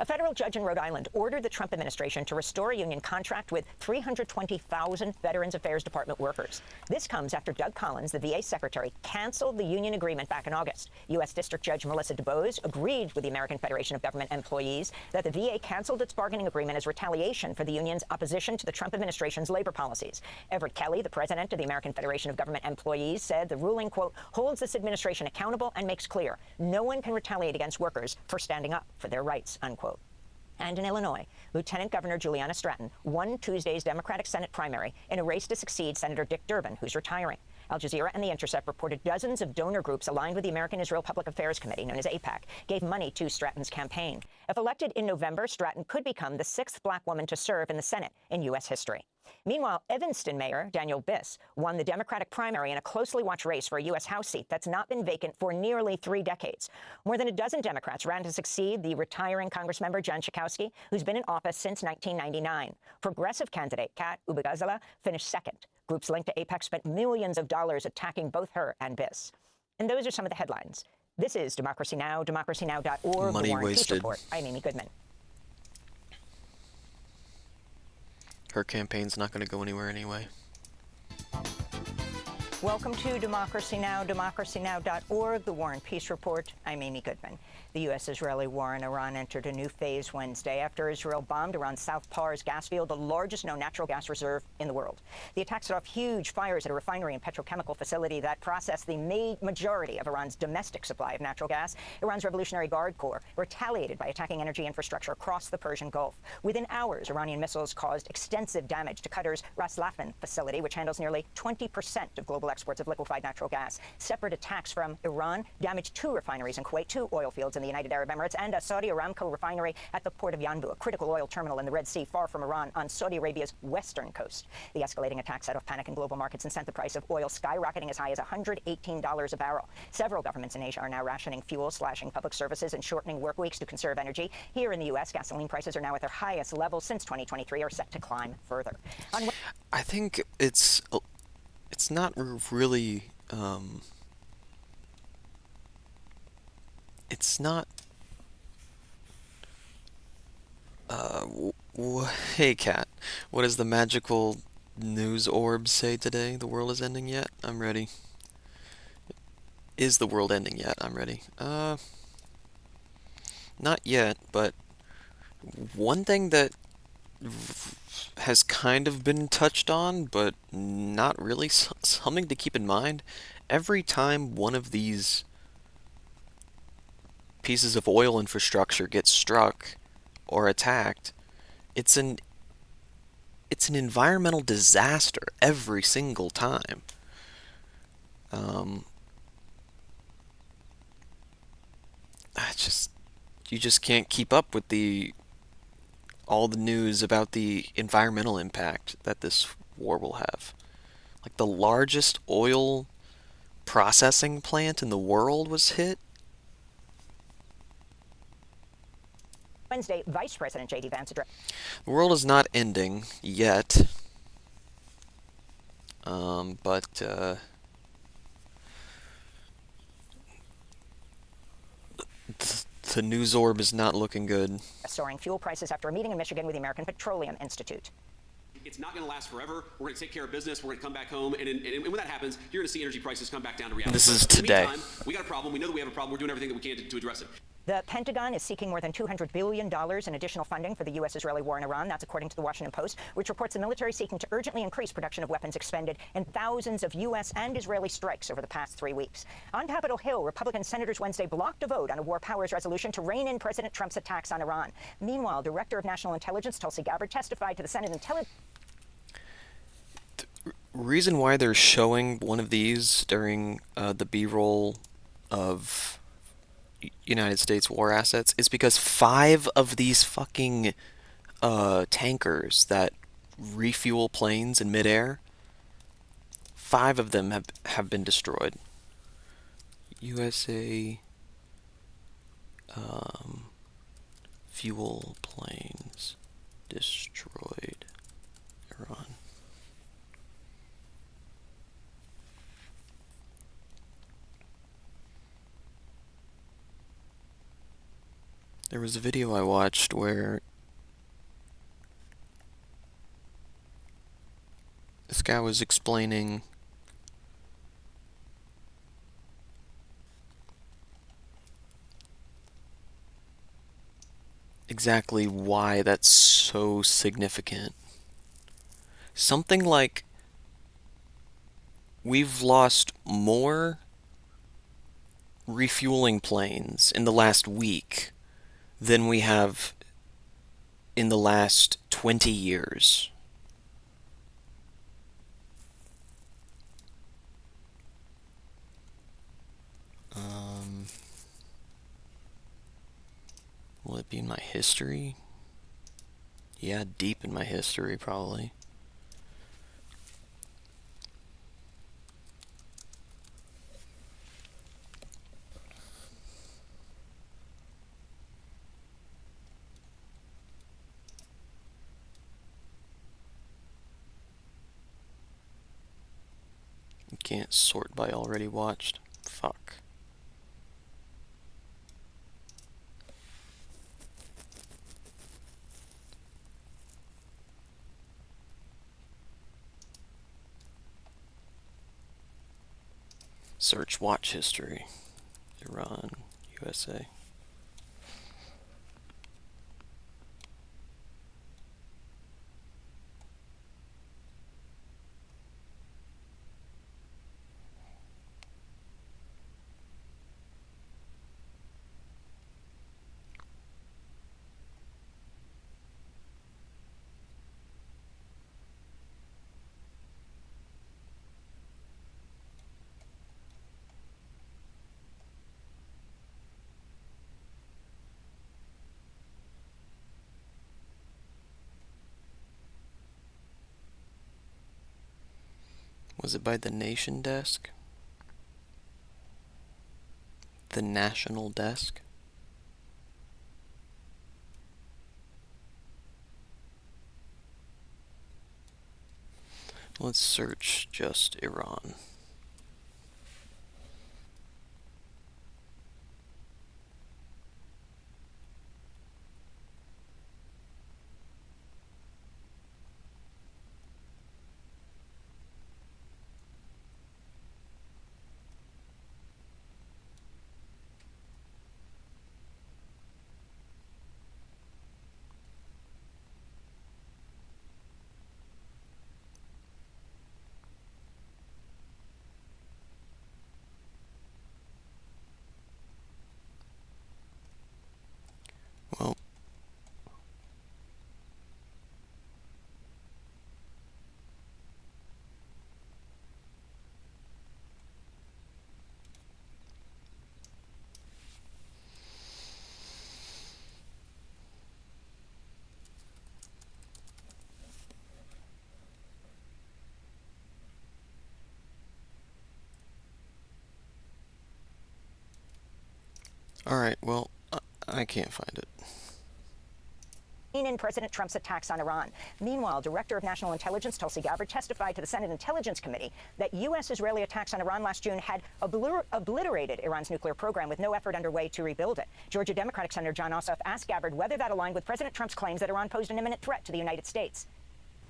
A federal judge in Rhode Island ordered the Trump administration to restore a union contract with 320,000 Veterans Affairs Department workers. This comes after Doug Collins, the VA secretary, canceled the union agreement back in August. U.S. District Judge Melissa DuBose agreed with the American Federation of Government Employees that the VA canceled its bargaining agreement as retaliation for the union's opposition to the Trump administration's labor policies. Everett Kelly, the president of the American Federation of Government Employees, said the ruling, quote, holds this administration accountable and makes clear no one can retaliate against workers for standing up for their rights, unquote. And in Illinois, Lieutenant Governor Juliana Stratton won Tuesday's Democratic Senate primary in a race to succeed Senator Dick Durbin, who's retiring. Al Jazeera and The Intercept reported dozens of donor groups aligned with the American Israel Public Affairs Committee, known as AIPAC, gave money to Stratton's campaign. If elected in November, Stratton could become the 6th black woman to serve in the Senate in U.S. history. Meanwhile, Evanston Mayor Daniel Biss won the Democratic primary in a closely watched race for a U.S. House seat that's not been vacant for nearly 3 decades. More than a dozen Democrats ran to succeed the retiring Congressmember John Schakowsky, who's been in office since 1999. Progressive candidate Kat Ubagazala finished 2nd. Groups linked to AIPAC spent millions of dollars attacking both her and Biss. And those are some of the headlines. This is Democracy Now!, democracynow.org, Money The War and Peace wasted. Report. I'm Amy Goodman. Her campaign's not going to go anywhere anyway. Welcome to Democracy Now!, democracynow.org, The War and Peace Report. I'm Amy Goodman. The U.S.-Israeli war in Iran entered a new phase Wednesday after Israel bombed Iran's South Pars gas field, the largest known natural gas reserve in the world. The attack set off huge fires at a refinery and petrochemical facility that processed the majority of Iran's domestic supply of natural gas. Iran's Revolutionary Guard Corps retaliated by attacking energy infrastructure across the Persian Gulf. Within hours, Iranian missiles caused extensive damage to Qatar's Ras Laffan facility, which handles nearly 20% of global exports of liquefied natural gas. Separate attacks from Iran damaged 2 refineries in Kuwait, 2 oil fields in the United Arab Emirates, and a Saudi Aramco refinery at the port of Yanbu, a critical oil terminal in the Red Sea far from Iran on Saudi Arabia's western coast. The escalating attack set off panic in global markets and sent the price of oil skyrocketing as high as $118 a barrel. Several governments in Asia are now rationing fuel, slashing public services, and shortening work weeks to conserve energy. Here in the U.S., gasoline prices are now at their highest level since 2023, are set to climb further. I think it's not really, it's not, hey Kat, what does the magical news orb say today? The world is ending yet? I'm ready. Is the world ending yet? I'm ready. Not yet, but one thing that has kind of been touched on, but not really, something to keep in mind. Every time one of these pieces of oil infrastructure gets struck or attacked, it's an environmental disaster every single time. You just can't keep up with all the news about the environmental impact that this war will have. Like, the largest oil processing plant in the world was hit. Wednesday, Vice President J.D. Vance addressed. The world is not ending yet. But the news orb is not looking good. Soaring fuel prices after a meeting in Michigan with the American Petroleum Institute. It's not going to last forever. We're going to take care of business. We're going to come back home. And when that happens, you're going to see energy prices come back down to reality. This is today. In the meantime, we got a problem. We know that we have a problem. We're doing everything that we can to address it. The Pentagon is seeking more than $200 billion in additional funding for the U.S.-Israeli war in Iran. That's according to the Washington Post, which reports the military seeking to urgently increase production of weapons expended in thousands of U.S. and Israeli strikes over the past 3 weeks. On Capitol Hill, Republican senators Wednesday blocked a vote on a war powers resolution to rein in President Trump's attacks on Iran. Meanwhile, Director of National Intelligence Tulsi Gabbard testified to the Senate Intelligence. Reason why they're showing one of these during the B-roll of United States war assets is because 5 of these fucking tankers that refuel planes in midair, 5 of them have been destroyed. USA fuel planes destroyed Iran. There was a video I watched where this guy was explaining exactly why that's so significant. Something like we've lost more refueling planes in the last week than we have in the last 20 years. Will it be in my history? Yeah, deep in my history, probably. You can't sort by already watched. Fuck. Search watch history. Iran, USA. Was it by the Nation Desk? The National Desk? Let's search just Iran. Well, alright, well, I can't find it. In President Trump's attacks on Iran. Meanwhile, Director of National Intelligence Tulsi Gabbard testified to the Senate Intelligence Committee that U.S.-Israeli attacks on Iran last June had obliterated Iran's nuclear program with no effort underway to rebuild it. Georgia Democratic Senator John Ossoff asked Gabbard whether that aligned with President Trump's claims that Iran posed an imminent threat to the United States.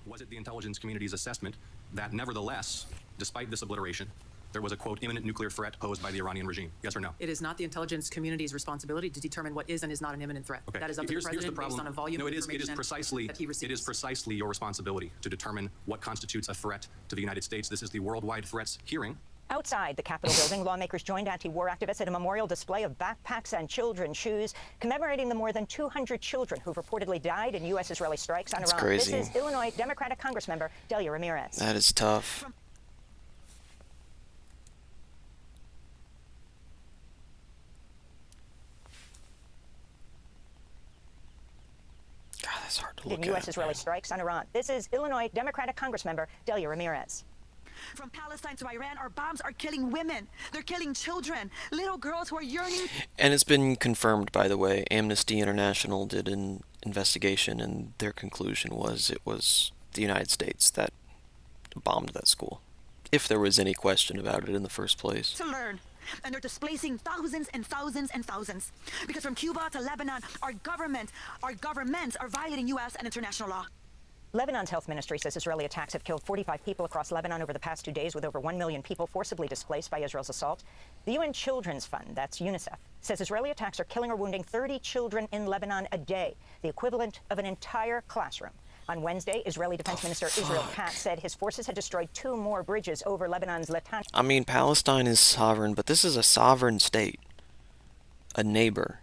Was it the intelligence community's assessment that nevertheless, despite this obliteration, there was a, quote, imminent nuclear threat posed by the Iranian regime? Yes or no? It is not the intelligence community's responsibility to determine what is and is not an imminent threat. Okay. That is up to the president based on a volume of information that he receives. It is precisely your responsibility to determine what constitutes a threat to the United States. This is the worldwide threats hearing. Outside the Capitol building, lawmakers joined anti-war activists at a memorial display of backpacks and children's shoes, commemorating the more than 200 children who've reportedly died in U.S.-Israeli strikes on That's Iran. crazy. This is Illinois Democratic Congressmember Delia Ramirez. That is tough. God, that's hard to look in U.S.-Israeli strikes on Iran. This is Illinois Democratic Congressmember Delia Ramirez. From Palestine to Iran, our bombs are killing women. They're killing children, little girls who are yearning. And it's been confirmed, by the way. Amnesty International did an investigation, and their conclusion was it was the United States that bombed that school, if there was any question about it in the first place. To learn. And they're displacing thousands and thousands and thousands. Because from Cuba to Lebanon, our governments are violating U.S. and international law. Lebanon's health ministry says Israeli attacks have killed 45 people across Lebanon over the past 2 days, with over 1 million people forcibly displaced by Israel's assault. The UN Children's Fund, that's UNICEF, says Israeli attacks are killing or wounding 30 children in Lebanon a day, the equivalent of an entire classroom. On Wednesday, Israeli Defense Minister Israel Katz said his forces had destroyed 2 more bridges over Lebanon's Litani. I mean, Palestine is sovereign, but this is a sovereign state. A neighbor.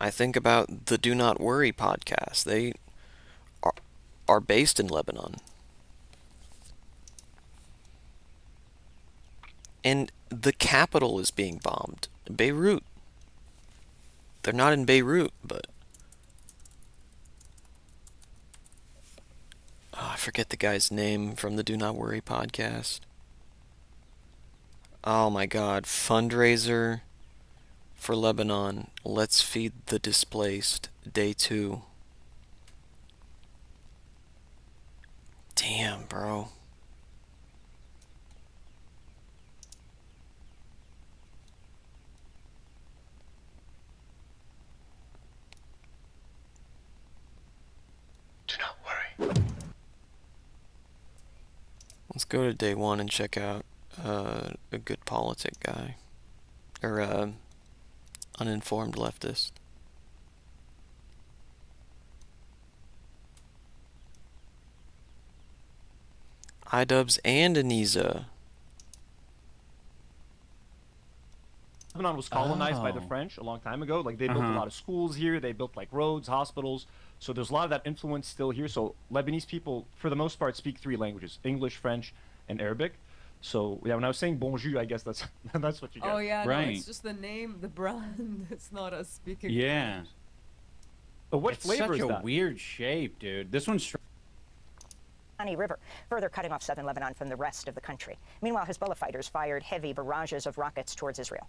I think about the Do Not Worry podcast. They are based in Lebanon. And the capital is being bombed. Beirut. They're not in Beirut, but... Oh, I forget the guy's name from the Do Not Worry podcast. Oh my god. Fundraiser for Lebanon. Let's feed the displaced. Day 2. Damn, bro. Do not worry. Let's go to day 1 and check out a good politic guy. Or uninformed leftist. iDubbbz and Aniza. Lebanon was colonized by the French a long time ago. Like, they built a lot of schools here. They built, like, roads, hospitals. So there's a lot of that influence still here. So Lebanese people, for the most part, speak 3 languages: English, French, and Arabic. So, yeah, when I was saying bonjour, I guess that's that's what you get. Oh, yeah, right. No, it's just the name, the brand. It's not us speaking. Yeah. But what flavor is that? It's such a weird shape, dude. This one's... River, further cutting off southern Lebanon from the rest of the country. Meanwhile, Hezbollah fighters fired heavy barrages of rockets towards Israel.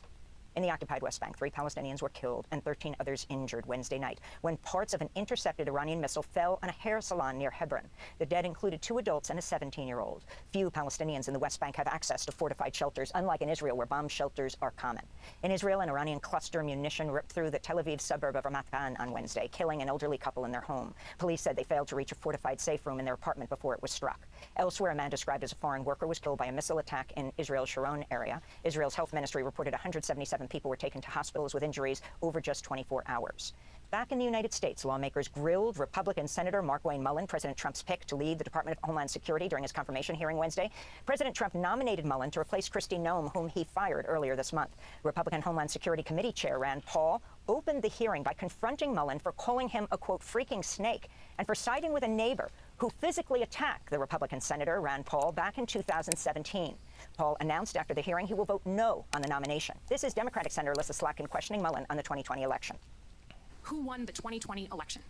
In the occupied West Bank, 3 Palestinians were killed and 13 others injured Wednesday night when parts of an intercepted Iranian missile fell on a hair salon near Hebron. The dead included 2 adults and a 17-year-old. Few Palestinians in the West Bank have access to fortified shelters, unlike in Israel, where bomb shelters are common. In Israel, an Iranian cluster munition ripped through the Tel Aviv suburb of Ramat Gan on Wednesday, killing an elderly couple in their home. Police said they failed to reach a fortified safe room in their apartment before it was struck. Elsewhere, a man described as a foreign worker was killed by a missile attack in Israel's Sharon area. Israel's health ministry reported 177 people were taken to hospitals with injuries over just 24 hours. Back in the United States, lawmakers grilled Republican Senator Markwayne Mullin, President Trump's pick to lead the Department of Homeland Security, during his confirmation hearing Wednesday. President Trump nominated Mullin to replace Kristi Noem, whom he fired earlier this month. Republican Homeland Security Committee Chair Rand Paul opened the hearing by confronting Mullin for calling him a, quote, freaking snake, and for siding with a neighbor who physically attacked the Republican Senator, Rand Paul, back in 2017. Paul announced after the hearing he will vote no on the nomination. This is Democratic Senator Alyssa Slotkin questioning Mullin on the 2020 election. Who won the 2020 election?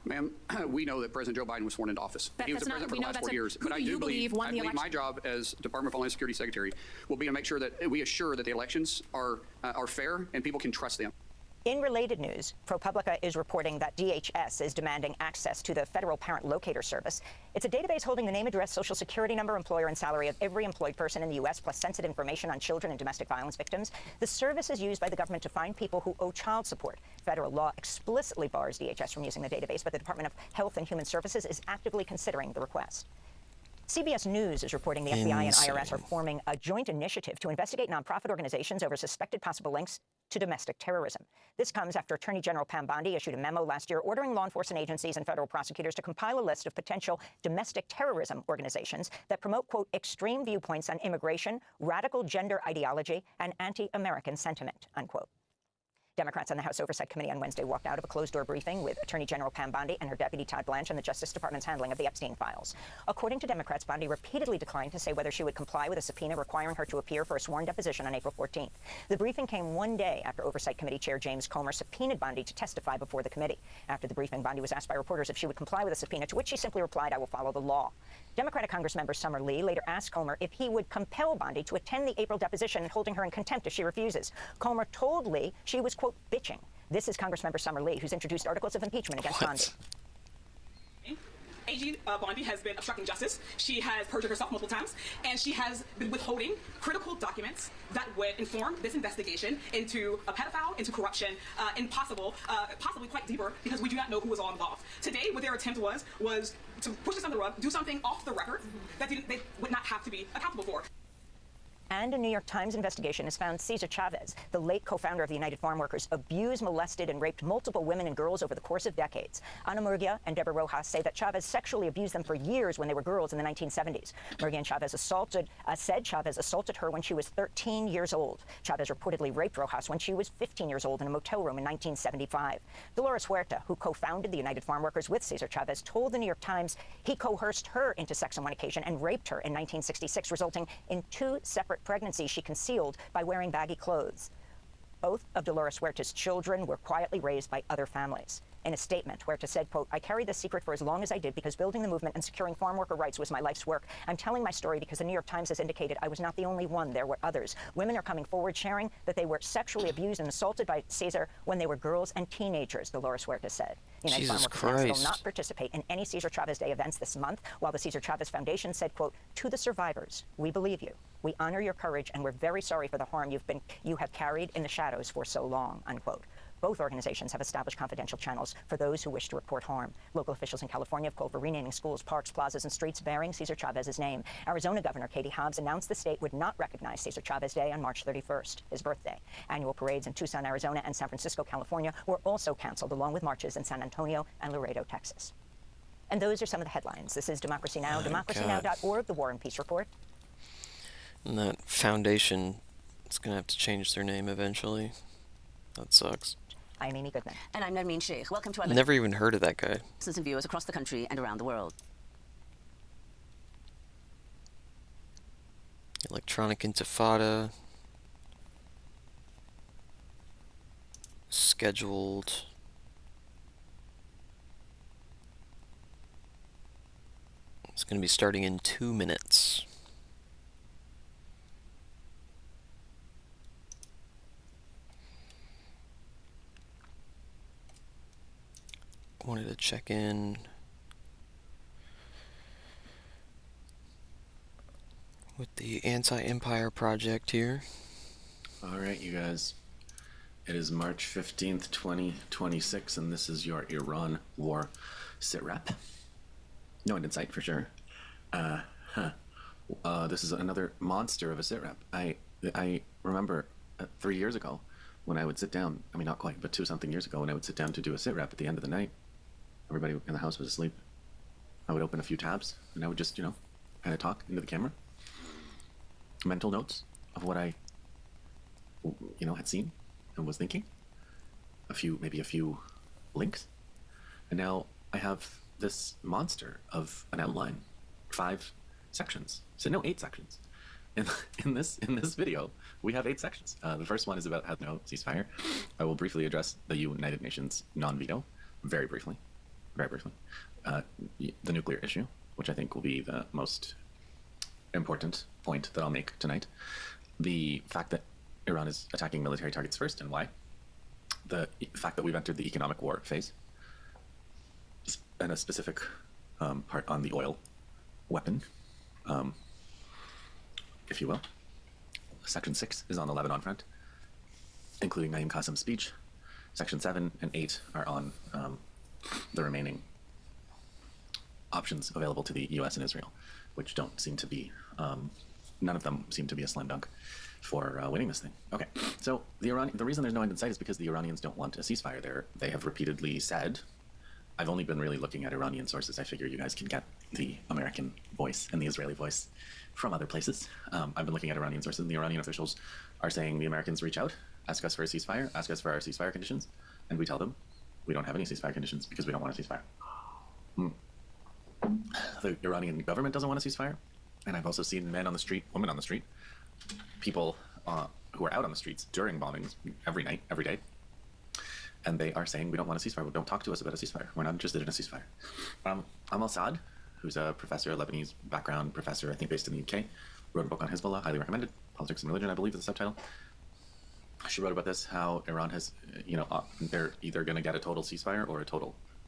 Ma'am, we know that President Joe Biden was sworn into office. He was the president for the last 4 years. But I do believe my job as Department of Homeland Security Secretary will be to make sure that we assure that the elections are fair and people can trust them. In related news, ProPublica is reporting that DHS is demanding access to the Federal Parent Locator Service. It's a database holding the name, address, social security number, employer, and salary of every employed person in the U.S., plus sensitive information on children and domestic violence victims. The service is used by the government to find people who owe child support. Federal law explicitly bars DHS from using the database, but the Department of Health and Human Services is actively considering the request. CBS News is reporting the FBI and IRS are forming a joint initiative to investigate nonprofit organizations over suspected possible links to domestic terrorism. This comes after Attorney General Pam Bondi issued a memo last year ordering law enforcement agencies and federal prosecutors to compile a list of potential domestic terrorism organizations that promote, quote, extreme viewpoints on immigration, radical gender ideology, and anti-American sentiment, unquote. Democrats on the House Oversight Committee on Wednesday walked out of a closed-door briefing with Attorney General Pam Bondi and her deputy Todd Blanche on the Justice Department's handling of the Epstein files. According to Democrats, Bondi repeatedly declined to say whether she would comply with a subpoena requiring her to appear for a sworn deposition on April 14th. The briefing came one day after Oversight Committee Chair James Comer subpoenaed Bondi to testify before the committee. After the briefing, Bondi was asked by reporters if she would comply with a subpoena, to which she simply replied, "I will follow the law." Democratic Congressmember Summer Lee later asked Comer if he would compel Bondi to attend the April deposition, holding her in contempt if she refuses. Comer told Lee she was, quote, bitching. This is Congressmember Summer Lee, who's introduced articles of impeachment against Bondi. AG Bondi has been obstructing justice. She has perjured herself multiple times, and she has been withholding critical documents that would inform this investigation into a pedophile, into corruption, and possibly quite deeper, because we do not know who was all involved. Today, what their attempt was to push this under the rug, do something off the record that they would not have to be accountable for. And a New York Times investigation has found Cesar Chavez, the late co-founder of the United Farm Workers, abused, molested, and raped multiple women and girls over the course of decades. Ana Murguia and Deborah Rojas say that Chavez sexually abused them for years when they were girls in the 1970s. Murguia and Chavez said Chavez assaulted her when she was 13 years old. Chavez reportedly raped Rojas when she was 15 years old in a motel room in 1975. Dolores Huerta, who co-founded the United Farm Workers with Cesar Chavez, told the New York Times he coerced her into sex on one occasion and raped her in 1966, resulting in 2 separate pregnancies she concealed by wearing baggy clothes. Both of Dolores Huerta's children were quietly raised by other families. In a statement, Huerta said, quote, "I carried this secret for as long as I did because building the movement and securing farm worker rights was my life's work. I'm telling my story because the New York Times has indicated I was not the only one. There were others. Women are coming forward sharing that they were sexually abused and assaulted by Cesar when they were girls and teenagers," Dolores Huerta said. United Farm Workers Council will not participate in any Cesar Chavez Day events this month, while the Cesar Chavez Foundation said, quote, "To the survivors, we believe you. We honor your courage, and we're very sorry for the harm you have carried in the shadows for so long," unquote. Both organizations have established confidential channels for those who wish to report harm. Local officials in California have called for renaming schools, parks, plazas, and streets bearing Cesar Chavez's name. Arizona Governor Katie Hobbs announced the state would not recognize Cesar Chavez Day on March 31st, his birthday. Annual parades in Tucson, Arizona, and San Francisco, California, were also canceled, along with marches in San Antonio and Laredo, Texas. And those are some of the headlines. This is Democracy Now!, democracynow.org, the War and Peace Report. And that foundation is going to have to change their name eventually. That sucks. I'm Amy Goodman. And I'm Nermeen Sheikh. Welcome to our Never even heard of that guy. listeners and viewers across the country and around the world. Electronic Intifada. Scheduled. It's going to be starting in 2 minutes. Wanted to check in with the Anti-Empire Project here. All right, you guys. It is March 15th, 2026, and this is your Iran war sitrep. No end in sight for sure. This is another monster of a sitrep. I remember 3 years ago when I would sit down, I mean not quite, but 2-something years ago when I would sit down to do a sitrep at the end of the night. Everybody in the house was asleep. I would open a few tabs and I would just, kind of talk into the camera. Mental notes of what I, had seen and was thinking. Maybe a few links. And now I have this monster of an outline. 5 sections. So no, 8 sections. In this video, we have 8 sections. The first one is about how no ceasefire. I will briefly address the United Nations non-veto, very briefly. The nuclear issue, which I think will be the most important point that I'll make tonight. The fact that Iran is attacking military targets first and why. The fact that we've entered the economic war phase. And a specific part on the oil weapon, if you will. Section 6 is on the Lebanon front, including Naim Qasim's speech. Section 7 and 8 are on the remaining options available to the U.S. and Israel, which don't seem to be, none of them seem to be a slam dunk for winning this thing. Okay, so the reason there's no end in sight is because the Iranians don't want a ceasefire. They have repeatedly said, I've only been really looking at Iranian sources. I figure you guys can get the American voice and the Israeli voice from other places. I've been looking at Iranian sources, and the Iranian officials are saying the Americans reach out, ask us for a ceasefire, ask us for our ceasefire conditions, and we tell them we don't have any ceasefire conditions because we don't want a ceasefire. The Iranian government doesn't want a ceasefire, and I've also seen men on the street, women on the street, people who are out on the streets during bombings every night, every day, and they are saying we don't want a ceasefire. Don't talk to us about a ceasefire. We're not interested in a ceasefire. Amal Saad, who's a professor, a Lebanese background professor, I think based in the UK, wrote a book on Hezbollah, highly recommended. Politics and Religion, I believe, is the subtitle. She wrote about this, how Iran has, they're either going to get a total ceasefire or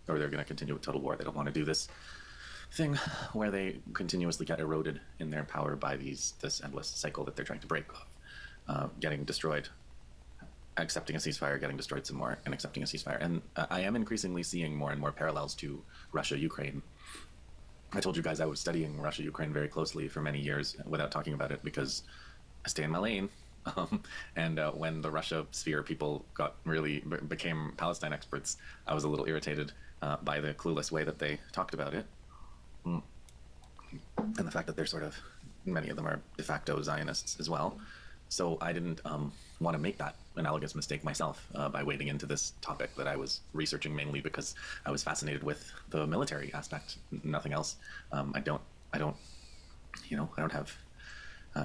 they're going to continue with total war. They don't want to do this thing where they continuously get eroded in their power by this endless cycle that they're trying to break of getting destroyed, accepting a ceasefire, getting destroyed some more, and accepting a ceasefire. And I am increasingly seeing more and more parallels to Russia-Ukraine. I told you guys I was studying Russia-Ukraine very closely for many years without talking about it because I stay in my lane. And when the Russia sphere people became Palestine experts, I was a little irritated by the clueless way that they talked about it. And the fact that many of them are de facto Zionists as well. So I didn't want to make that analogous mistake myself by wading into this topic that I was researching mainly because I was fascinated with the military aspect, nothing else. I don't have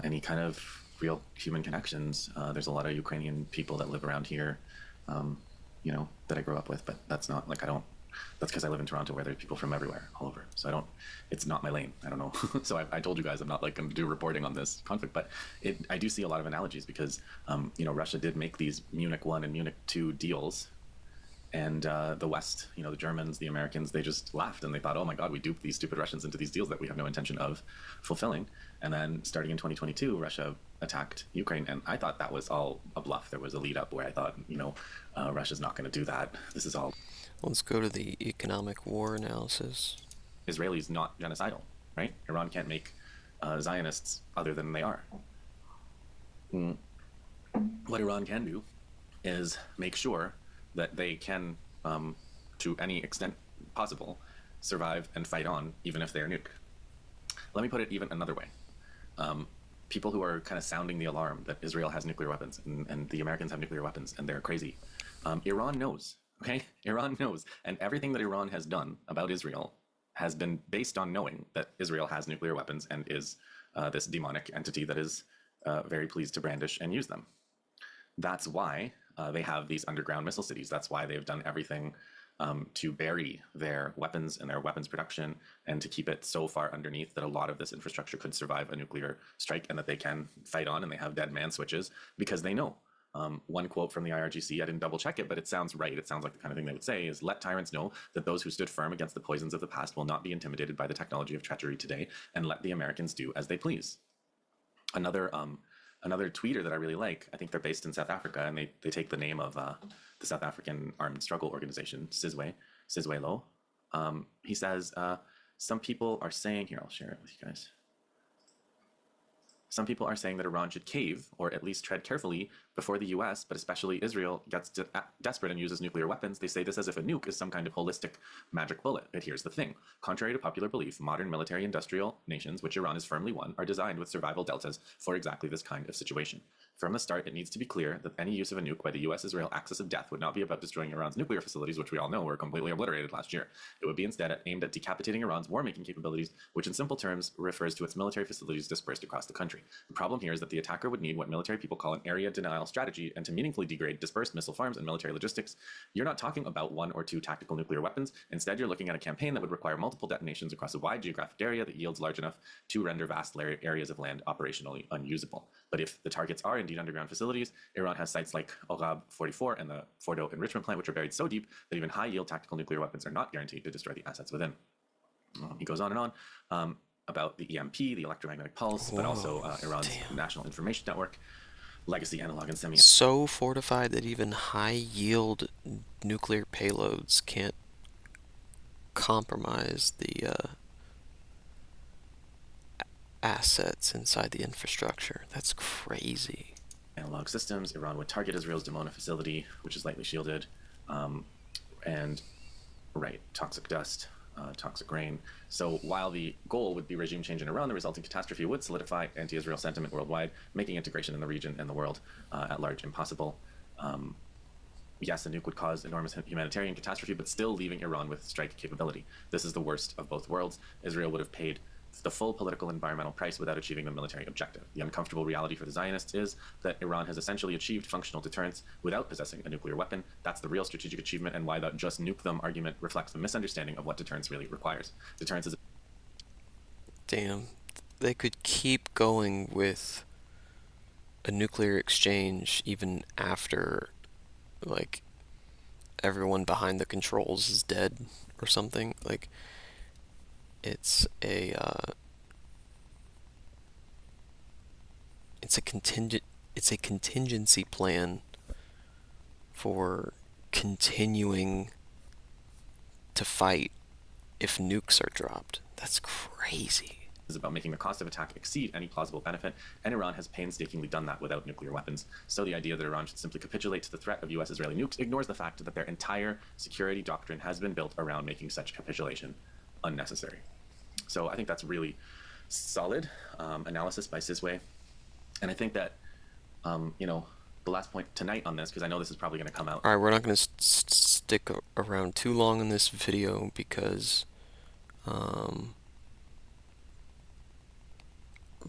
any kind of real human connections. There's a lot of Ukrainian people that live around here, that I grew up with, but that's not that's because I live in Toronto where there's people from everywhere, all over. So it's not my lane. I don't know. So I told you guys I'm not going to do reporting on this conflict, but I do see a lot of analogies because, Russia did make these Munich 1 and Munich 2 deals, and the West, the Germans, the Americans, they just laughed and they thought, oh my God, we duped these stupid Russians into these deals that we have no intention of fulfilling. And then starting in 2022, Russia attacked Ukraine, and I thought that was all a bluff. There was a lead up where I thought, Russia's not going to do that. This is all. Let's go to the economic war analysis. Israelis not genocidal, right? Iran can't make Zionists other than they are. What Iran can do is make sure that they can, to any extent possible, survive and fight on, even if they're nuked. Let me put it even another way. People who are kind of sounding the alarm that Israel has nuclear weapons and the Americans have nuclear weapons and they're crazy. Iran knows. Okay, Iran knows, and everything that Iran has done about Israel has been based on knowing that Israel has nuclear weapons and is this demonic entity that is very pleased to brandish and use them. That's why they have these underground missile cities. That's why they've done everything to bury their weapons and their weapons production and to keep it so far underneath that a lot of this infrastructure could survive a nuclear strike and that they can fight on, and they have dead man switches because they know. One quote from the IRGC, I didn't double check it, but it sounds right. It sounds like the kind of thing they would say is, let tyrants know that those who stood firm against the poisons of the past will not be intimidated by the technology of treachery today, and let the Americans do as they please. Another tweeter that I really like, I think they're based in South Africa, and they take the name of the South African Armed Struggle Organization, Sizwe Lo. He says, some people are saying, here, I'll share it with you guys. Some people are saying that Iran should cave, or at least tread carefully, before the US, but especially Israel, gets desperate and uses nuclear weapons. They say this as if a nuke is some kind of holistic magic bullet. But here's the thing. Contrary to popular belief, modern military-industrial nations, which Iran is firmly one, are designed with survival deltas for exactly this kind of situation. From the start, it needs to be clear that any use of a nuke by the US-Israel axis of death would not be about destroying Iran's nuclear facilities, which we all know were completely obliterated last year. It would be instead aimed at decapitating Iran's war-making capabilities, which in simple terms refers to its military facilities dispersed across the country. The problem here is that the attacker would need what military people call an area denial strategy, and to meaningfully degrade dispersed missile farms and military logistics, you're not talking about 1 or 2 tactical nuclear weapons. Instead, you're looking at a campaign that would require multiple detonations across a wide geographic area that yields large enough to render vast areas of land operationally unusable. But if the targets are indeed underground facilities, Iran has sites like Orab 44 and the Fordo enrichment plant, which are buried so deep that even high-yield tactical nuclear weapons are not guaranteed to destroy the assets within. He goes on and on about the EMP, the electromagnetic pulse, but also Iran's National Information Network, legacy analog and semi. So fortified that even high-yield nuclear payloads can't compromise the assets inside the infrastructure. That's crazy. Analog systems. Iran would target Israel's Dimona facility, which is lightly shielded, and toxic dust, toxic rain. So while the goal would be regime change in Iran, the resulting catastrophe would solidify anti-Israel sentiment worldwide, making integration in the region and the world at large impossible. Yes, a nuke would cause enormous humanitarian catastrophe, but still leaving Iran with strike capability. This is the worst of both worlds. Israel would have paid the full political and environmental price without achieving the military objective. The uncomfortable reality for the Zionists is that Iran has essentially achieved functional deterrence without possessing a nuclear weapon. That's the real strategic achievement, and why that just nuke them argument reflects the misunderstanding of what deterrence really requires. Deterrence is... Damn. They could keep going with a nuclear exchange even after, like, everyone behind the controls is dead or something. Like, it's a contingency plan for continuing to fight if nukes are dropped. That's crazy. Is about making the cost of attack exceed any plausible benefit, and Iran has painstakingly done that without nuclear weapons. So the idea that Iran should simply capitulate to the threat of US-Israeli nukes ignores the fact that their entire security doctrine has been built around making such capitulation unnecessary. So I think that's really solid analysis by Sizwe. And I think that, the last point tonight on this, because I know this is probably going to come out. Alright, we're not going to stick around too long in this video because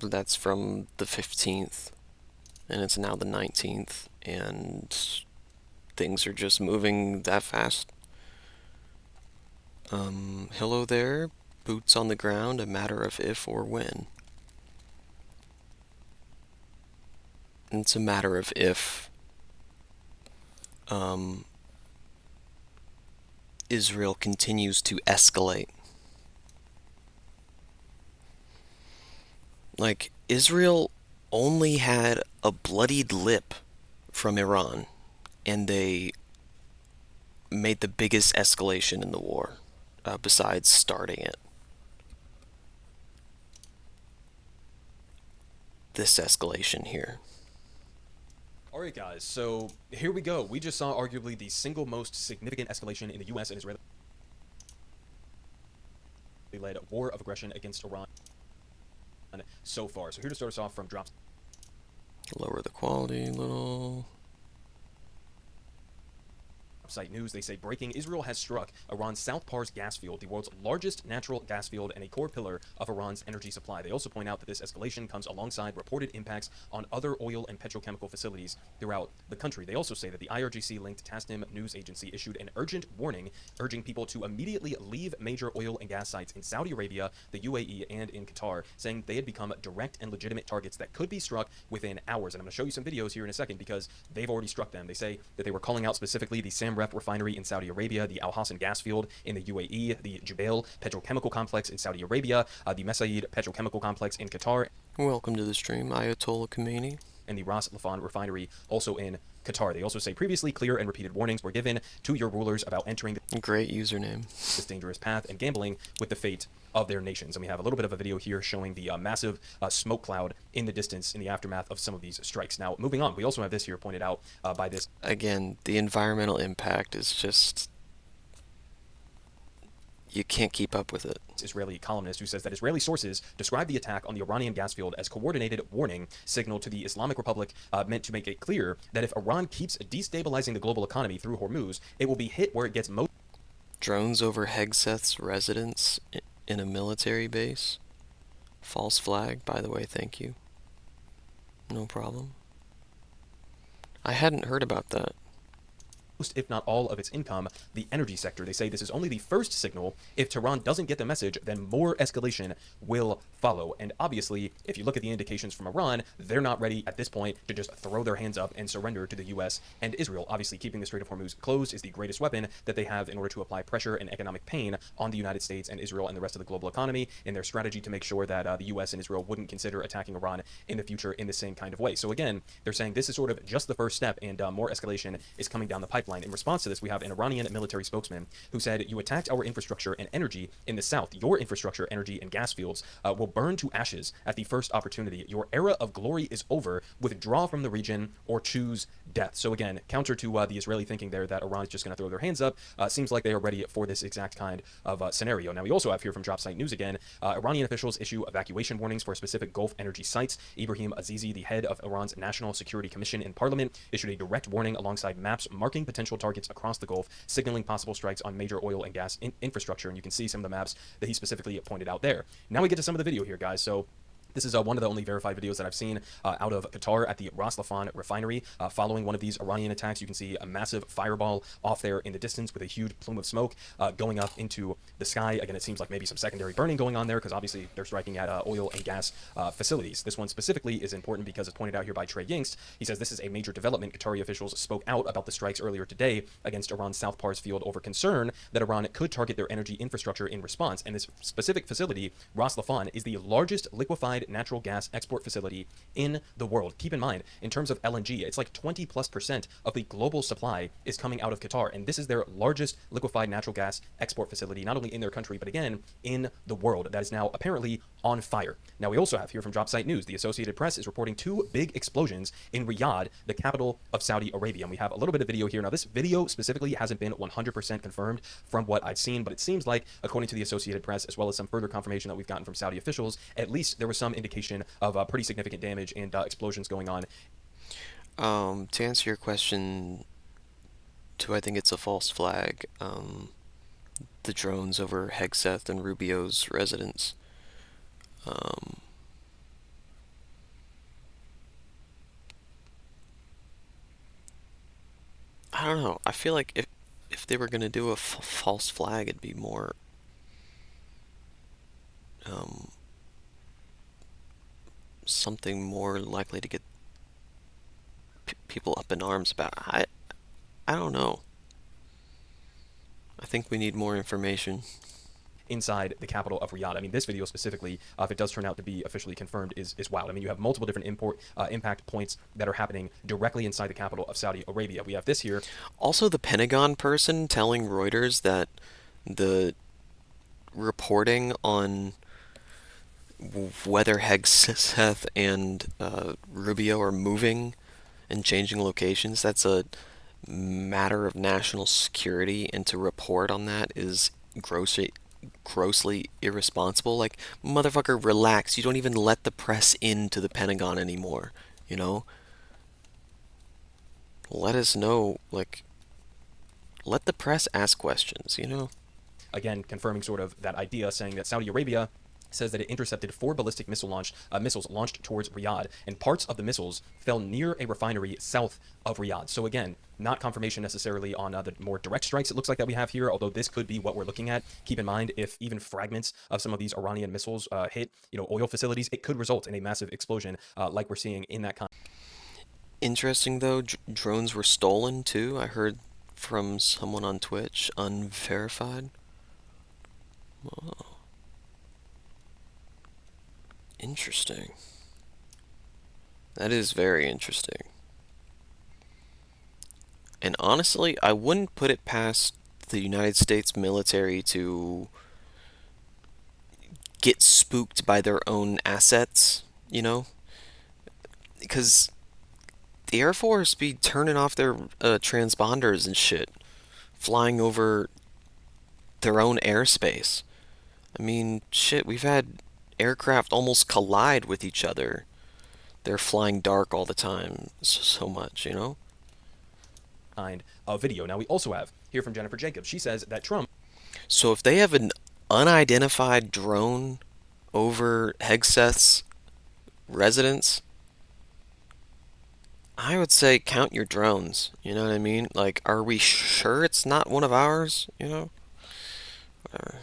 that's from the 15th, and it's now the 19th, and things are just moving that fast. Hello there, boots on the ground, a matter of if or when. It's a matter of if Israel continues to escalate. Like, Israel only had a bloodied lip from Iran, and they made the biggest escalation in the war, besides starting it. This escalation here. Alright guys, so here we go. We just saw arguably the single most significant escalation in the US and Israeli-led war of aggression against Iran so far. So here to start us off from drops. Lower the quality a little. Site news, they say breaking: Israel has struck Iran's South Pars gas field, the world's largest natural gas field and a core pillar of Iran's energy supply. They also point out that this escalation comes alongside reported impacts on other oil and petrochemical facilities throughout the country. They also say that the IRGC-linked Tasnim news agency issued an urgent warning urging people to immediately leave major oil and gas sites in Saudi Arabia, the UAE, and in Qatar, saying they had become direct and legitimate targets that could be struck within hours. And I'm going to show you some videos here in a second because they've already struck them. They say that they were calling out specifically the Samref refinery in Saudi Arabia, the Al Hassan gas field in the UAE, the Jubail petrochemical complex in Saudi Arabia, the Mesaid petrochemical complex in Qatar. Welcome to the stream, Ayatollah Khomeini. And the Ras Laffan refinery also in Qatar. They also say previously clear and repeated warnings were given to your rulers about entering great username this dangerous path and gambling with the fate of their nations. And we have a little bit of a video here showing the massive smoke cloud in the distance in the aftermath of some of these strikes. Now, moving on, we also have this here pointed out by this. Again, the environmental impact is just... you can't keep up with it. Israeli columnist who says that Israeli sources describe the attack on the Iranian gas field as coordinated warning signal to the Islamic Republic, meant to make it clear that if Iran keeps destabilizing the global economy through Hormuz, it will be hit where it gets most. Drones over Hegseth's residence in a military base. False flag, by the way, thank you. No problem. I hadn't heard about that. If not all of its income, the energy sector. They say this is only the first signal. If Tehran doesn't get the message, then more escalation will follow. And obviously, if you look at the indications from Iran, they're not ready at this point to just throw their hands up and surrender to the US and Israel. Obviously, keeping the Strait of Hormuz closed is the greatest weapon that they have in order to apply pressure and economic pain on the United States and Israel and the rest of the global economy in their strategy to make sure that the US and Israel wouldn't consider attacking Iran in the future in the same kind of way. So again, they're saying this is sort of just the first step, and more escalation is coming down the pipeline. pipeline. In response to this, we have an Iranian military spokesman who said, "You attacked our infrastructure and energy in the south. Your infrastructure, energy, and gas fields will burn to ashes at the first opportunity. Your era of glory is over. Withdraw from the region or choose death." So again, counter to the Israeli thinking there that Iran is just going to throw their hands up, seems like they are ready for this exact kind of scenario. Now, we also have here from Dropsite News again, Iranian officials issue evacuation warnings for specific Gulf energy sites. Ibrahim Azizi, the head of Iran's National Security Commission in parliament, issued a direct warning alongside maps marking potential targets across the Gulf, signaling possible strikes on major oil and gas infrastructure. And you can see some of the maps that he specifically pointed out there. Now we get to some of the video here, guys. So this is one of the only verified videos that I've seen out of Qatar at the Ras Laffan refinery. Following one of these Iranian attacks, you can see a massive fireball off there in the distance with a huge plume of smoke going up into the sky. Again, it seems like maybe some secondary burning going on there because obviously they're striking at oil and gas facilities. This one specifically is important because it's pointed out here by Trey Yingst. He says this is a major development. Qatari officials spoke out about the strikes earlier today against Iran's South Pars field over concern that Iran could target their energy infrastructure in response. And this specific facility, Ras Laffan, is the largest liquefied natural gas export facility in the world. Keep in mind, in terms of LNG, it's like 20+% of the global supply is coming out of Qatar, and this is their largest liquefied natural gas export facility, not only in their country, but again, in the world. That is now apparently on fire. Now, we also have here from Dropsite News, the Associated Press is reporting 2 big explosions in Riyadh, the capital of Saudi Arabia. And we have a little bit of video here. Now, this video specifically hasn't been 100% confirmed from what I've seen, but it seems like, according to the Associated Press, as well as some further confirmation that we've gotten from Saudi officials, at least there was some indication of pretty significant damage and explosions going on. To answer your question, do I think it's a false flag? The drones over Hegseth and Rubio's residence. I don't know. I feel like if they were gonna do a false flag, it'd be more something more likely to get people up in arms about. I don't know. I think we need more information. Inside the capital of Riyadh. I mean, this video specifically, if it does turn out to be officially confirmed, is wild. I mean, you have multiple different impact points that are happening directly inside the capital of Saudi Arabia. We have this here. Also, the Pentagon person telling Reuters that the reporting on whether Hegseth and Rubio are moving and changing locations, that's a matter of national security, and to report on that is grossly irresponsible. Like, motherfucker, relax. You don't even let the press into the Pentagon anymore, you know? Let us know, like, let the press ask questions, you know? Again, confirming sort of that idea, saying that Saudi Arabia says that it intercepted 4 ballistic missiles launched towards Riyadh, and parts of the missiles fell near a refinery south of Riyadh. So again, not confirmation necessarily on the more direct strikes it looks like that we have here, although this could be what we're looking at. Keep in mind, if even fragments of some of these Iranian missiles hit, oil facilities, it could result in a massive explosion like we're seeing in that kind. Interesting though, drones were stolen too. I heard from someone on Twitch, unverified. Whoa. Interesting. That is very interesting. And honestly, I wouldn't put it past the United States military to get spooked by their own assets, you know? Because the Air Force be turning off their transponders and shit, flying over their own airspace. I mean, shit, we've had aircraft almost collide with each other. They're flying dark all the time, so much, you know? Kind of video. Now, we also have here from Jennifer Jacobs. She says that Trump... So if they have an unidentified drone over Hegseth's residence, I would say count your drones, you know what I mean? Like, are we sure it's not one of ours, you know? Whatever.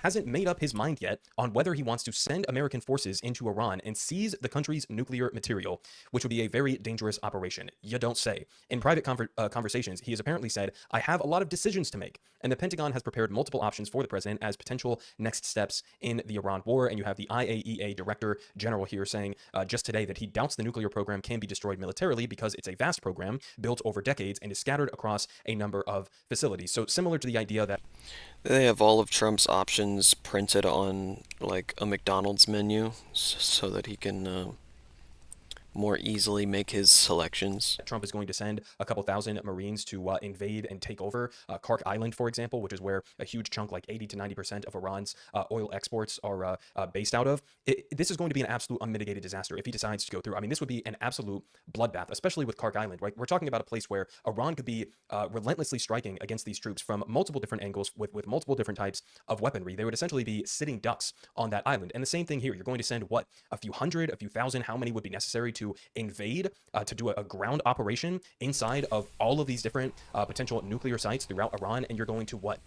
hasn't made up his mind yet on whether he wants to send American forces into Iran and seize the country's nuclear material, which would be a very dangerous operation. You don't say. In private conversations, he has apparently said, "I have a lot of decisions to make." And the Pentagon has prepared multiple options for the president as potential next steps in the Iran war. And you have the IAEA Director General here saying just today that he doubts the nuclear program can be destroyed militarily because it's a vast program built over decades and is scattered across a number of facilities. So similar to the idea that they have all of Trump's options printed on like a McDonald's menu so that he can more easily make his selections. Trump is going to send a couple thousand Marines to invade and take over Kark Island, for example, which is where a huge chunk, like 80 to 90% of Iran's oil exports are based out of. This is going to be an absolute unmitigated disaster if he decides to go through. I mean, this would be an absolute bloodbath, especially with Kark Island, right? We're talking about a place where Iran could be relentlessly striking against these troops from multiple different angles with multiple different types of weaponry. They would essentially be sitting ducks on that island. And the same thing here. You're going to send, what, a few hundred, a few thousand? How many would be necessary to invade, to do a ground operation inside of all of these different potential nuclear sites throughout Iran? And you're going to, what,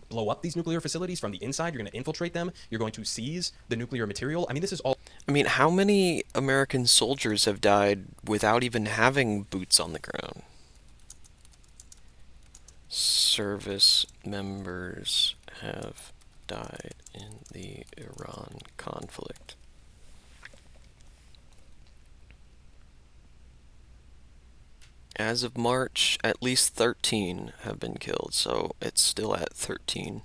blow up these nuclear facilities from the inside? You're going to infiltrate them? You're going to seize the nuclear material? I mean, this is all... I mean, how many American soldiers have died without even having boots on the ground? Service members have died in the Iran conflict. As of March, at least 13 have been killed, so it's still at 13.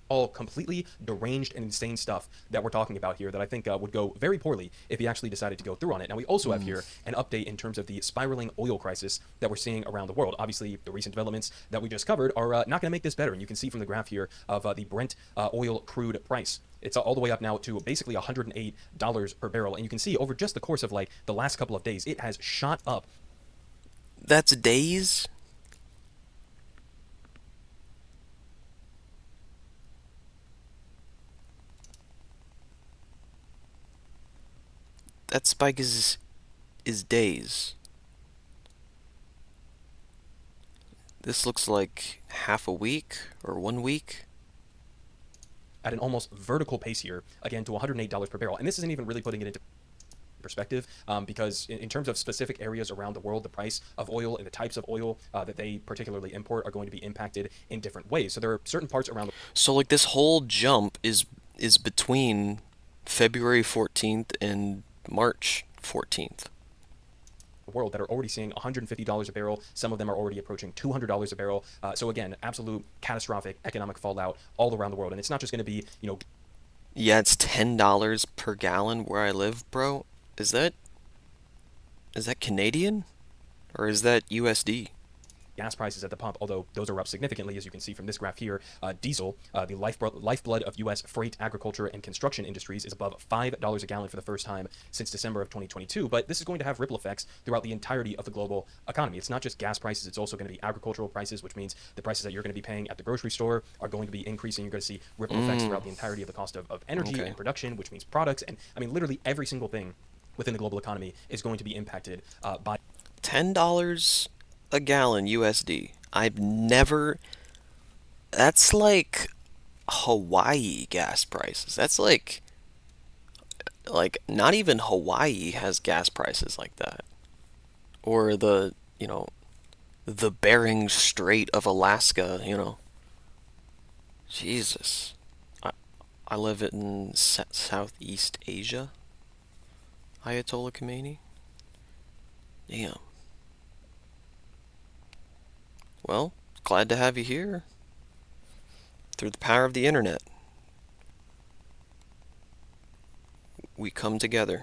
All completely deranged and insane stuff that we're talking about here that I think would go very poorly if he actually decided to go through on it. Now, we also have here an update in terms of the spiraling oil crisis that we're seeing around the world. Obviously, the recent developments that we just covered are not going to make this better, and you can see from the graph here of the Brent oil crude price. It's all the way up now to basically $108 per barrel, and you can see over just the course of like the last couple of days, it has shot up. That's days? That spike is days. This looks like half a week or 1 week. At an almost vertical pace here, again to $108 per barrel. And this isn't even really putting it into perspective, because in terms of specific areas around the world, the price of oil and the types of oil that they particularly import are going to be impacted in different ways. So there are certain parts around the... So like this whole jump is between February 14th and March 14th. World that are already seeing $150 a barrel. Some of them are already approaching $200 a barrel. So again, absolute catastrophic economic fallout all around the world. And it's not just going to be, you know... Yeah, it's $10 per gallon where I live, bro. Is that Canadian? Or is that USD? Gas prices at the pump, although those are up significantly, as you can see from this graph here. Diesel, the lifeblood of U.S. freight, agriculture, and construction industries, is above $5 a gallon for the first time since December of 2022. But this is going to have ripple effects throughout the entirety of the global economy. It's not just gas prices, it's also going to be agricultural prices, which means the prices that you're going to be paying at the grocery store are going to be increasing. You're going to see ripple effects throughout the entirety of the cost of energy and production, which means products. And I mean, literally every single thing within the global economy is going to be impacted by... $10 a gallon USD. I've never... That's like Hawaii gas prices. That's like not even Hawaii has gas prices like that. Or the, you know, the Bering Strait of Alaska, you know. Jesus. I live in Southeast Asia. Ayatollah Khomeini. Damn. Well, glad to have you here. Through the power of the internet, we come together.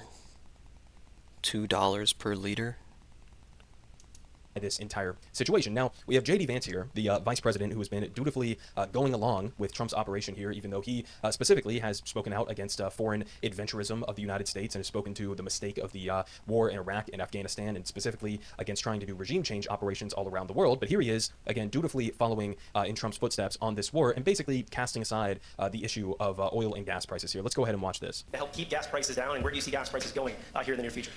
$2 per liter. This entire situation. Now, we have J.D. Vance here, the vice president who has been dutifully going along with Trump's operation here, even though he specifically has spoken out against foreign adventurism of the United States and has spoken to the mistake of the war in Iraq and Afghanistan, and specifically against trying to do regime change operations all around the world. But here he is, again, dutifully following in Trump's footsteps on this war and basically casting aside the issue of oil and gas prices here. Let's go ahead and watch this. To help keep gas prices down, and where do you see gas prices going here in the near future?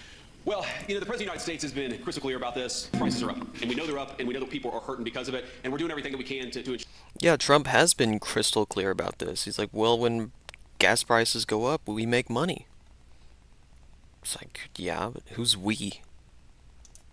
Well, the President of the United States has been crystal clear about this. Prices are up, and we know they're up, and we know that people are hurting because of it, and we're doing everything that we can to ensure. Yeah, Trump has been crystal clear about this. He's like, well, when gas prices go up, we make money. It's like, yeah, but who's we?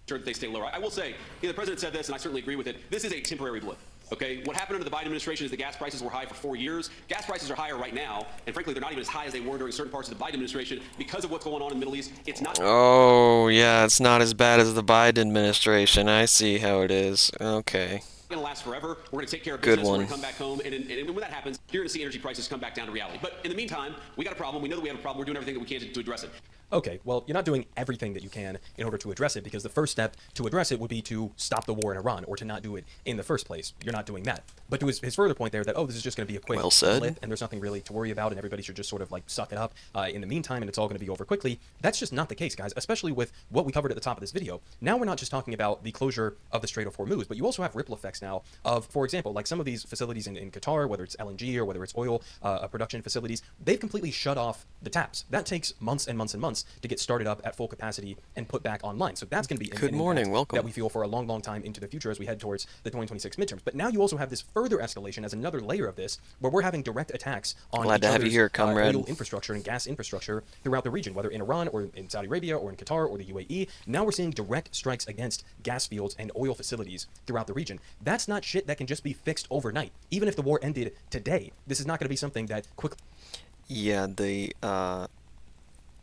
Sure that they stay lower. I will say, the President said this, and I certainly agree with it. This is a temporary blip. Okay, what happened under the Biden administration is the gas prices were high for 4 years. Gas prices are higher right now, and frankly, they're not even as high as they were during certain parts of the Biden administration because of what's going on in the Middle East. It's not. Oh, yeah, it's not as bad as the Biden administration. I see how it is. Okay. Going to last forever. We're going to take care of Good business. We're one. going to come back home, and when that happens, you're going to see energy prices come back down to reality. But in the meantime, we got a problem. We know that we have a problem. We're doing everything that we can to address it. Okay, well, you're not doing everything that you can in order to address it, because the first step to address it would be to stop the war in Iran, or to not do it in the first place. You're not doing that. But to his further point there that, oh, this is just going to be a quick Well said. blip, and there's nothing really to worry about, and everybody should just sort of like suck it up in the meantime, and it's all going to be over quickly. That's just not the case, guys, especially with what we covered at the top of this video. Now we're not just talking about the closure of the Strait of Hormuz, but you also have ripple effects now of, for example, like some of these facilities in Qatar, whether it's LNG or whether it's oil production facilities, they've completely shut off the taps. That takes months and months and months to get started up at full capacity and put back online. So that's going to be Good morning, impact welcome. that we feel for a long, long time into the future as we head towards the 2026 midterms. But now you also have this further escalation as another layer of this, where we're having direct attacks on Glad each to have you other's here, comrade. oil infrastructure and gas infrastructure throughout the region, whether in Iran or in Saudi Arabia or in Qatar or the UAE. Now we're seeing direct strikes against gas fields and oil facilities throughout the region. That's not shit that can just be fixed overnight. Even if the war ended today, this is not going to be something that quickly. Yeah, the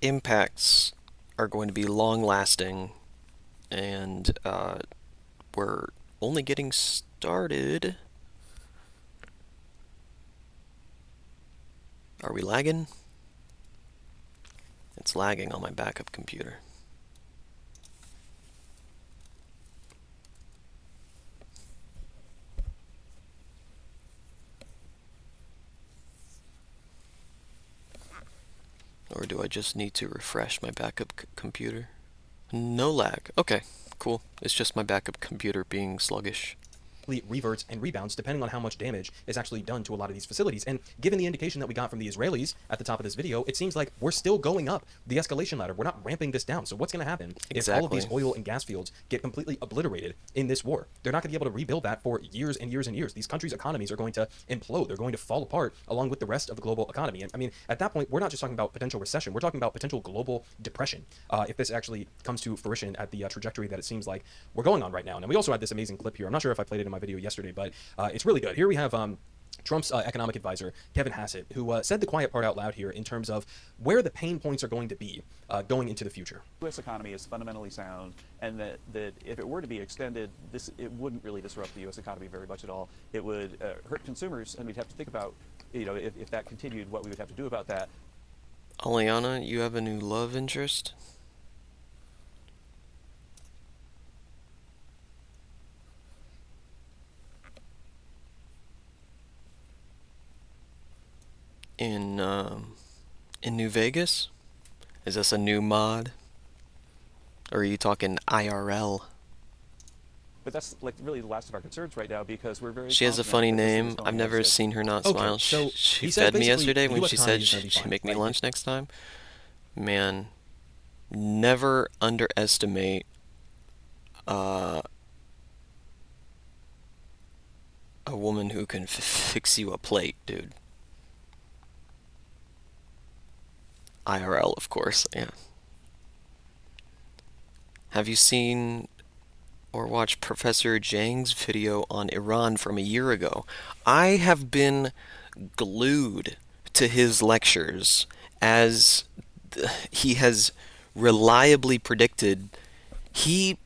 impacts are going to be long-lasting, and we're only getting started. Are we lagging? It's lagging on my backup computer. Or do I just need to refresh my backup computer? No lag. Okay, cool. It's just my backup computer being sluggish. Reverts and rebounds depending on how much damage is actually done to a lot of these facilities. And given the indication that we got from the Israelis at the top of this video, it seems like we're still going up the escalation ladder. We're not ramping this down. So what's going to happen if all of these oil and gas fields get completely obliterated in this war? They're not going to be able to rebuild that for years and years and years. These countries' economies are going to implode. They're going to fall apart along with the rest of the global economy. And I mean, at that point, we're not just talking about potential recession. We're talking about potential global depression if this actually comes to fruition at the trajectory that it seems like we're going on right now. And we also had this amazing clip here. I'm not sure if I played it in my video yesterday, but it's really good. Here we have Trump's economic advisor, Kevin Hassett, who said the quiet part out loud here in terms of where the pain points are going to be going into the future. The U.S. economy is fundamentally sound, and that if it were to be extended, it wouldn't really disrupt the U.S. economy very much at all. It would hurt consumers, and we'd have to think about, if that continued, what we would have to do about that. Aliana, you have a new love interest? In New Vegas? Is this a new mod? Or are you talking IRL? But that's like really the last of our concerns right now, because we're very. She has a funny name. I've never seen her not smile. So she fed me yesterday when she said she'd make me lunch next time. Man, never underestimate a woman who can fix you a plate, dude. IRL, of course, yeah. Have you seen or watched Professor Zhang's video on Iran from a year ago? I have been glued to his lectures, as he has reliably predicted. He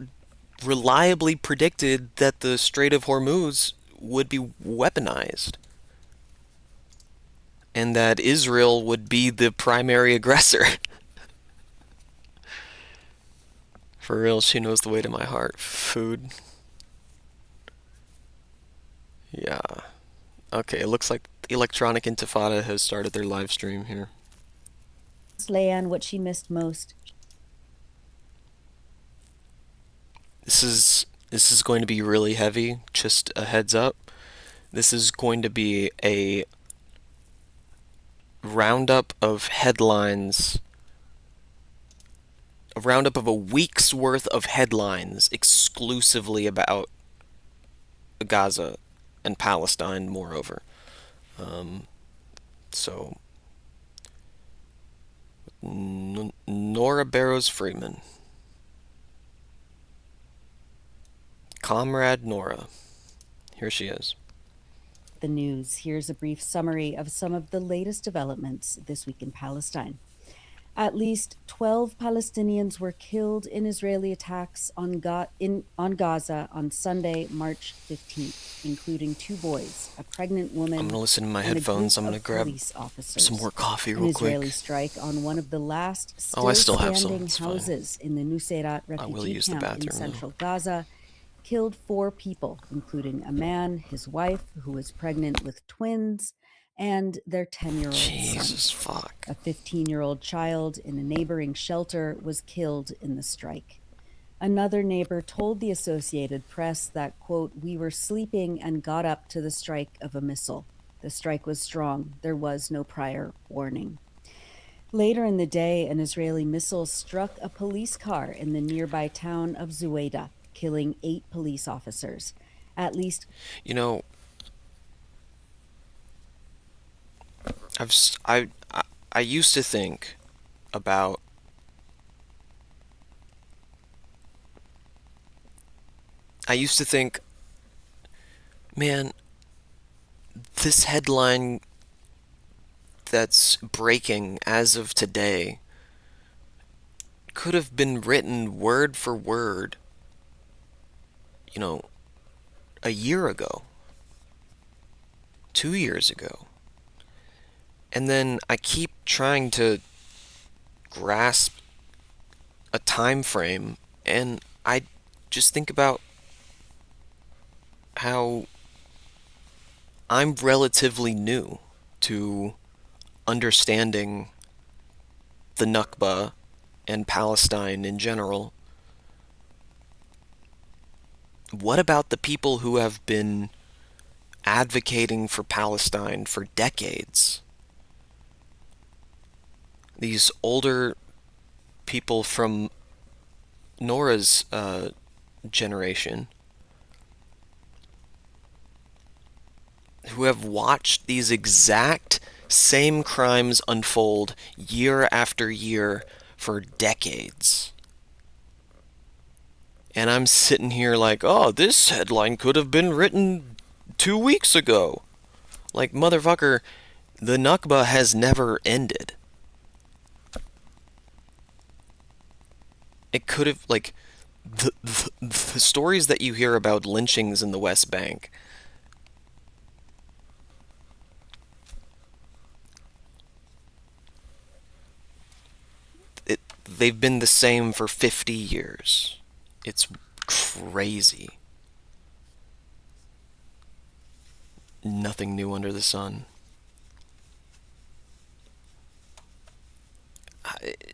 reliably predicted that the Strait of Hormuz would be weaponized, and that Israel would be the primary aggressor. For real, she knows the way to my heart. Food. Yeah. Okay, it looks like Electronic Intifada has started their live stream here. Leanne, what she missed most. This is going to be really heavy, just a heads up. This is going to be a roundup of headlines a roundup of a week's worth of headlines exclusively about Gaza and Palestine, moreover. So, Nora Barrows Freeman. Comrade Nora. Here she is. The news. Here's a brief summary of some of the latest developments this week in Palestine. At least 12 Palestinians were killed in Israeli attacks on Gaza on Sunday, March 15th, including 2 boys, a pregnant woman. I'm going to listen to my and a headphones. I'm group going to of grab police officers. some more coffee real An quick. Israeli strike on one of the last I still have some. standing It's fine. houses in the Nuseirat I will refugee use the camp in bathroom, central Gaza killed 4 people, including a man, his wife, who was pregnant with twins, and their 10-year-old Jesus, son. fuck. A 15-year-old child in a neighboring shelter was killed in the strike. Another neighbor told the Associated Press that, quote, "We were sleeping and got up to the strike of a missile. The strike was strong. There was no prior warning." Later in the day, an Israeli missile struck a police car in the nearby town of Zuweda, killing 8 police officers. At least, You know, I used to think about man, this headline that's breaking as of today could have been written word for word, a year ago, 2 years ago. And then I keep trying to grasp a time frame, and I just think about how I'm relatively new to understanding the Nakba and Palestine in general. What about the people who have been advocating for Palestine for decades? These older people from Nora's generation who have watched these exact same crimes unfold year after year for decades. And I'm sitting here like, oh, this headline could have been written 2 weeks ago. Like, motherfucker, the Nakba has never ended. It could have, like, the stories that you hear about lynchings in the West Bank, they've been the same for 50 years. It's crazy. Nothing new under the sun.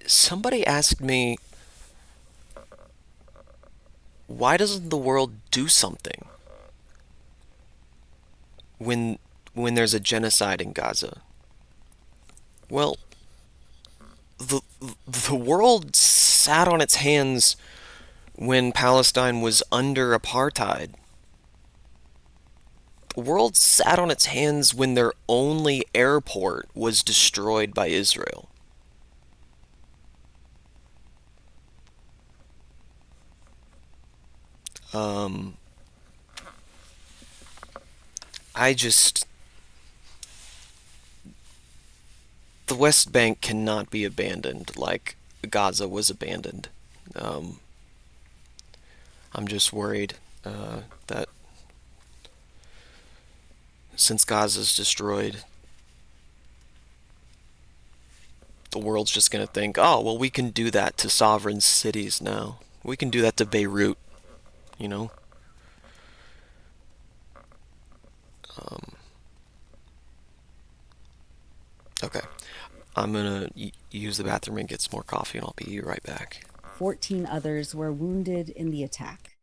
Somebody asked me, why doesn't the world do something when there's a genocide in Gaza? Well, the world sat on its hands when Palestine was under apartheid. The world sat on its hands when their only airport was destroyed by Israel. The West Bank cannot be abandoned like Gaza was abandoned. I'm just worried that since Gaza's destroyed, the world's just going to think, oh, well, we can do that to sovereign cities now. We can do that to Beirut, you know? Okay. I'm going to use the bathroom and get some more coffee, and I'll be right back. 14 others were wounded in the attack.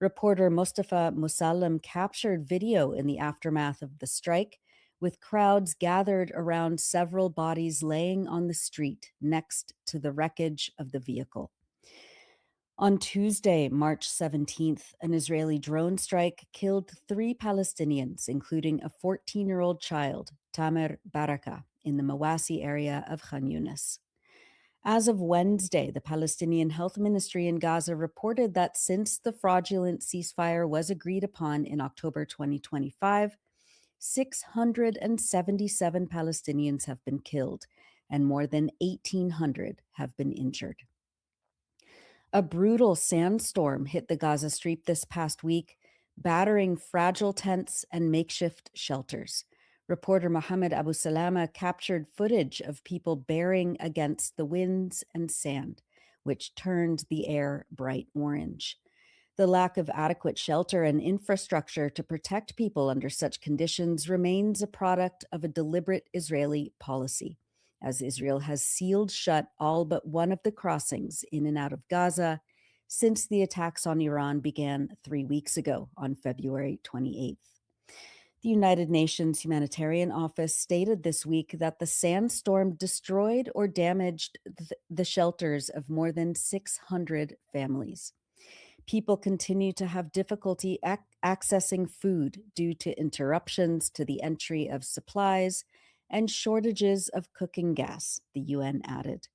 Reporter Mustafa Musallam captured video in the aftermath of the strike, with crowds gathered around several bodies laying on the street next to the wreckage of the vehicle. On Tuesday, March 17th, an Israeli drone strike killed 3 Palestinians, including a 14-year-old child, Tamer Baraka, in the Mawasi area of Khan Yunis. As of Wednesday, the Palestinian Health Ministry in Gaza reported that since the fraudulent ceasefire was agreed upon in October 2025, 677 Palestinians have been killed and more than 1,800 have been injured. A brutal sandstorm hit the Gaza Strip this past week, battering fragile tents and makeshift shelters. Reporter Mohammed Abu Salama captured footage of people bearing against the winds and sand, which turned the air bright orange. The lack of adequate shelter and infrastructure to protect people under such conditions remains a product of a deliberate Israeli policy, as Israel has sealed shut all but one of the crossings in and out of Gaza since the attacks on Iran began 3 weeks ago on February 28th. The United Nations Humanitarian Office stated this week that the sandstorm destroyed or damaged the shelters of more than 600 families. People continue to have difficulty accessing food due to interruptions to the entry of supplies and shortages of cooking gas, the UN added.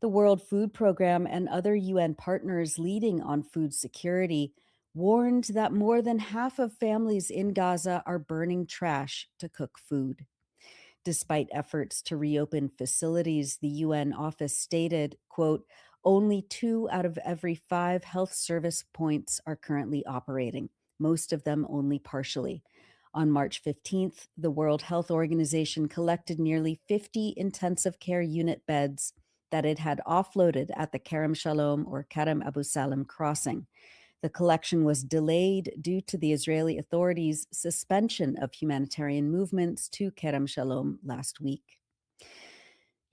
The World Food Programme and other UN partners leading on food security warned that more than half of families in Gaza are burning trash to cook food. Despite efforts to reopen facilities, the UN office stated, quote, only 2 out of every 5 health service points are currently operating, most of them only partially. On March 15th, the World Health Organization collected nearly 50 intensive care unit beds that it had offloaded at the Kerem Shalom or Kerem Abu Salam crossing. The collection was delayed due to the Israeli authorities' suspension of humanitarian movements to Kerem Shalom last week.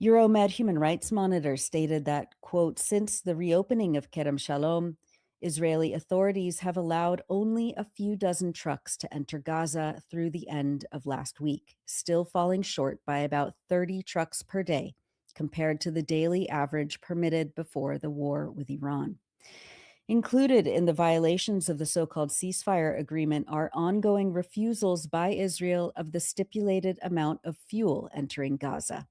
Euromed Human Rights Monitor stated that, quote, since the reopening of Kerem Shalom, Israeli authorities have allowed only a few dozen trucks to enter Gaza through the end of last week, still falling short by about 30 trucks per day compared to the daily average permitted before the war with Iran. Included in the violations of the so-called ceasefire agreement are ongoing refusals by Israel of the stipulated amount of fuel entering Gaza.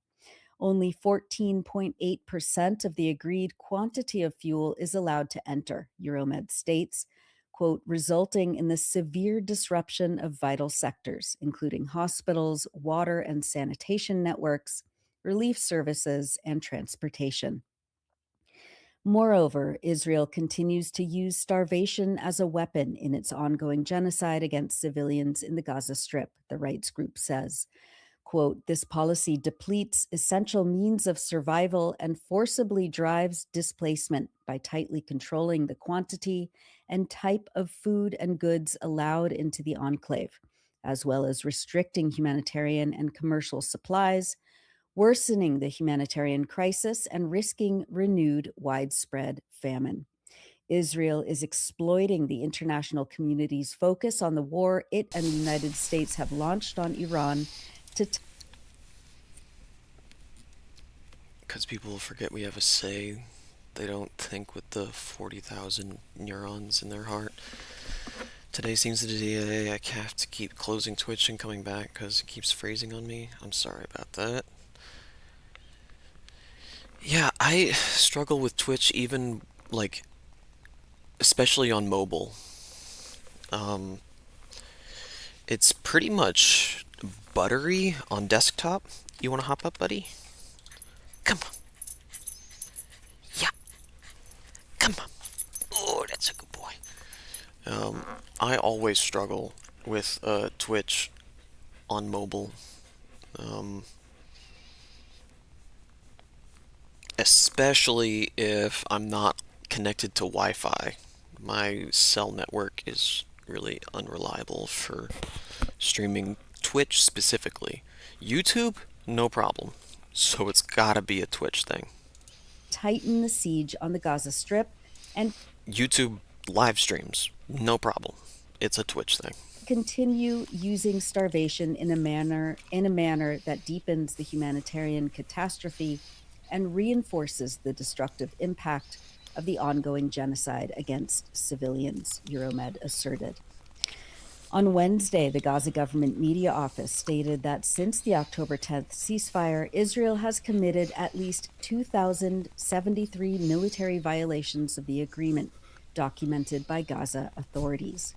Only 14.8% of the agreed quantity of fuel is allowed to enter, Euromed states, quote, resulting in the severe disruption of vital sectors, including hospitals, water and sanitation networks, relief services, and transportation. Moreover, Israel continues to use starvation as a weapon in its ongoing genocide against civilians in the Gaza Strip, the rights group says. Quote, this policy depletes essential means of survival and forcibly drives displacement by tightly controlling the quantity and type of food and goods allowed into the enclave, as well as restricting humanitarian and commercial supplies, worsening the humanitarian crisis and risking renewed widespread famine. Israel is exploiting the international community's focus on the war it and the United States have launched on Iran because people forget we have a say. They don't think with the 40,000 neurons in their heart. Today seems the day I have to keep closing Twitch and coming back because it keeps freezing on me. I'm sorry about that. Yeah, I struggle with Twitch even, like, especially on mobile. It's pretty much buttery on desktop. You want to hop up, buddy? Come on. Yeah. Come on. Oh, that's a good boy. I always struggle with Twitch on mobile. Especially if I'm not connected to Wi-Fi. My cell network is really unreliable for streaming Twitch specifically. YouTube, no problem. So it's gotta be a Twitch thing. tighten the siege on the Gaza Strip and YouTube live streams, no problem. It's a Twitch thing. continue using starvation in a manner that deepens the humanitarian catastrophe and reinforces the destructive impact of the ongoing genocide against civilians, Euromed asserted. On Wednesday, the Gaza government media office stated that since the October 10th ceasefire, Israel has committed at least 2,073 military violations of the agreement, documented by Gaza authorities.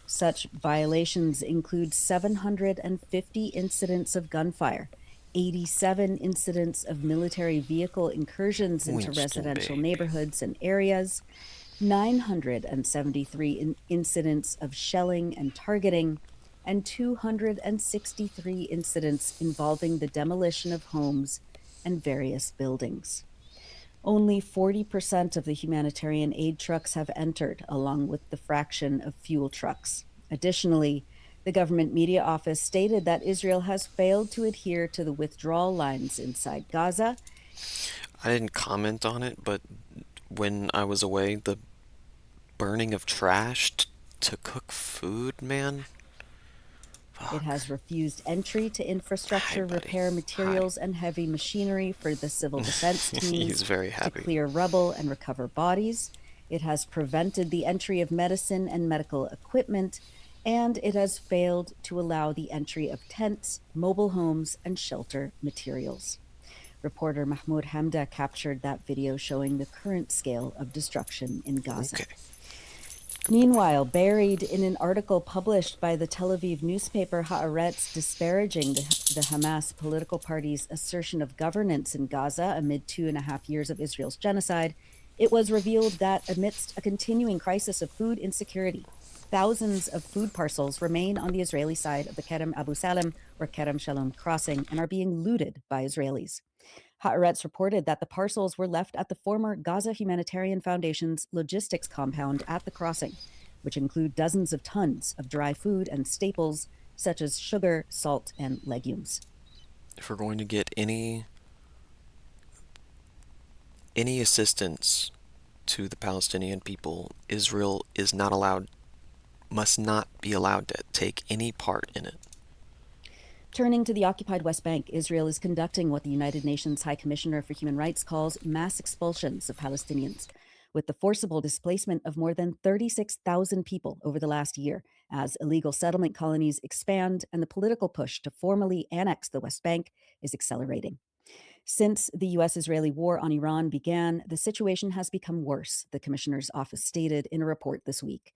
Such violations include 750 incidents of gunfire, 87 incidents of military vehicle incursions into residential neighborhoods and areas, 973 incidents of shelling and targeting, and 263 incidents involving the demolition of homes and various buildings. Only 40% of the humanitarian aid trucks have entered, along with the fraction of fuel trucks. Additionally, the government media office stated that Israel has failed to adhere to the withdrawal lines inside Gaza. I didn't comment on it, but when I was away, the burning of trash to cook food, man. It has refused entry to infrastructure, repair materials, and heavy machinery for the civil defense teams He's very happy. to clear rubble and recover bodies. It has prevented the entry of medicine and medical equipment, and it has failed to allow the entry of tents, mobile homes, and shelter materials. Reporter Mahmoud Hamda captured that video showing the current scale of destruction in Gaza. Meanwhile, buried in an article published by the Tel Aviv newspaper Haaretz disparaging the Hamas political party's assertion of governance in Gaza amid 2.5 years of Israel's genocide, it was revealed that amidst a continuing crisis of food insecurity, thousands of food parcels remain on the Israeli side of the Kerem Abu Salem or Kerem Shalom crossing and are being looted by Israelis. Haaretz reported that the parcels were left at the former Gaza Humanitarian Foundation's logistics compound at the crossing, which include dozens of tons of dry food and staples such as sugar, salt, and legumes. If we're going to get any assistance to the Palestinian people, Israel must not be allowed to take any part in it. Turning to the occupied West Bank, Israel is conducting what the United Nations High Commissioner for Human Rights calls mass expulsions of Palestinians, with the forcible displacement of more than 36,000 people over the last year, as illegal settlement colonies expand and the political push to formally annex the West Bank is accelerating. Since the U.S.-Israeli war on Iran began, the situation has become worse, the commissioner's office stated in a report this week.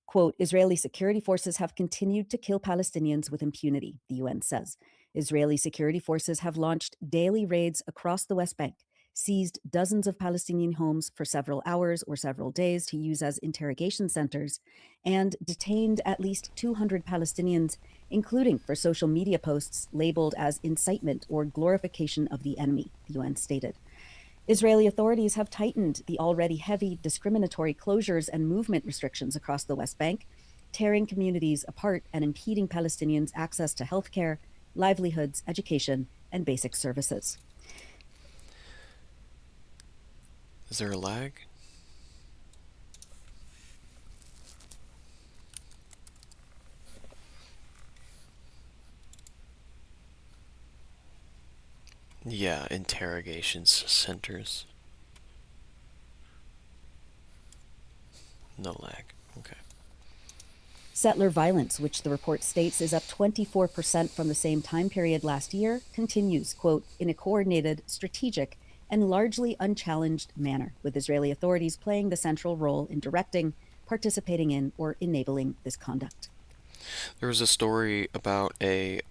Quote, Israeli security forces have continued to kill Palestinians with impunity, the UN says. Israeli security forces have launched daily raids across the West Bank, seized dozens of Palestinian homes for several hours or several days to use as interrogation centers, and detained at least 200 Palestinians, including for social media posts labeled as incitement or glorification of the enemy, the UN stated. Israeli authorities have tightened the already heavy discriminatory closures and movement restrictions across the West Bank, tearing communities apart and impeding Palestinians' access to healthcare, livelihoods, education, and basic services. Is there a lag? Yeah, interrogation centers. No lag. Okay. Settler violence, which the report states is up 24% from the same time period last year, continues, quote, in a coordinated, strategic, and largely unchallenged manner, with Israeli authorities playing the central role in directing, participating in, or enabling this conduct. There was a story about a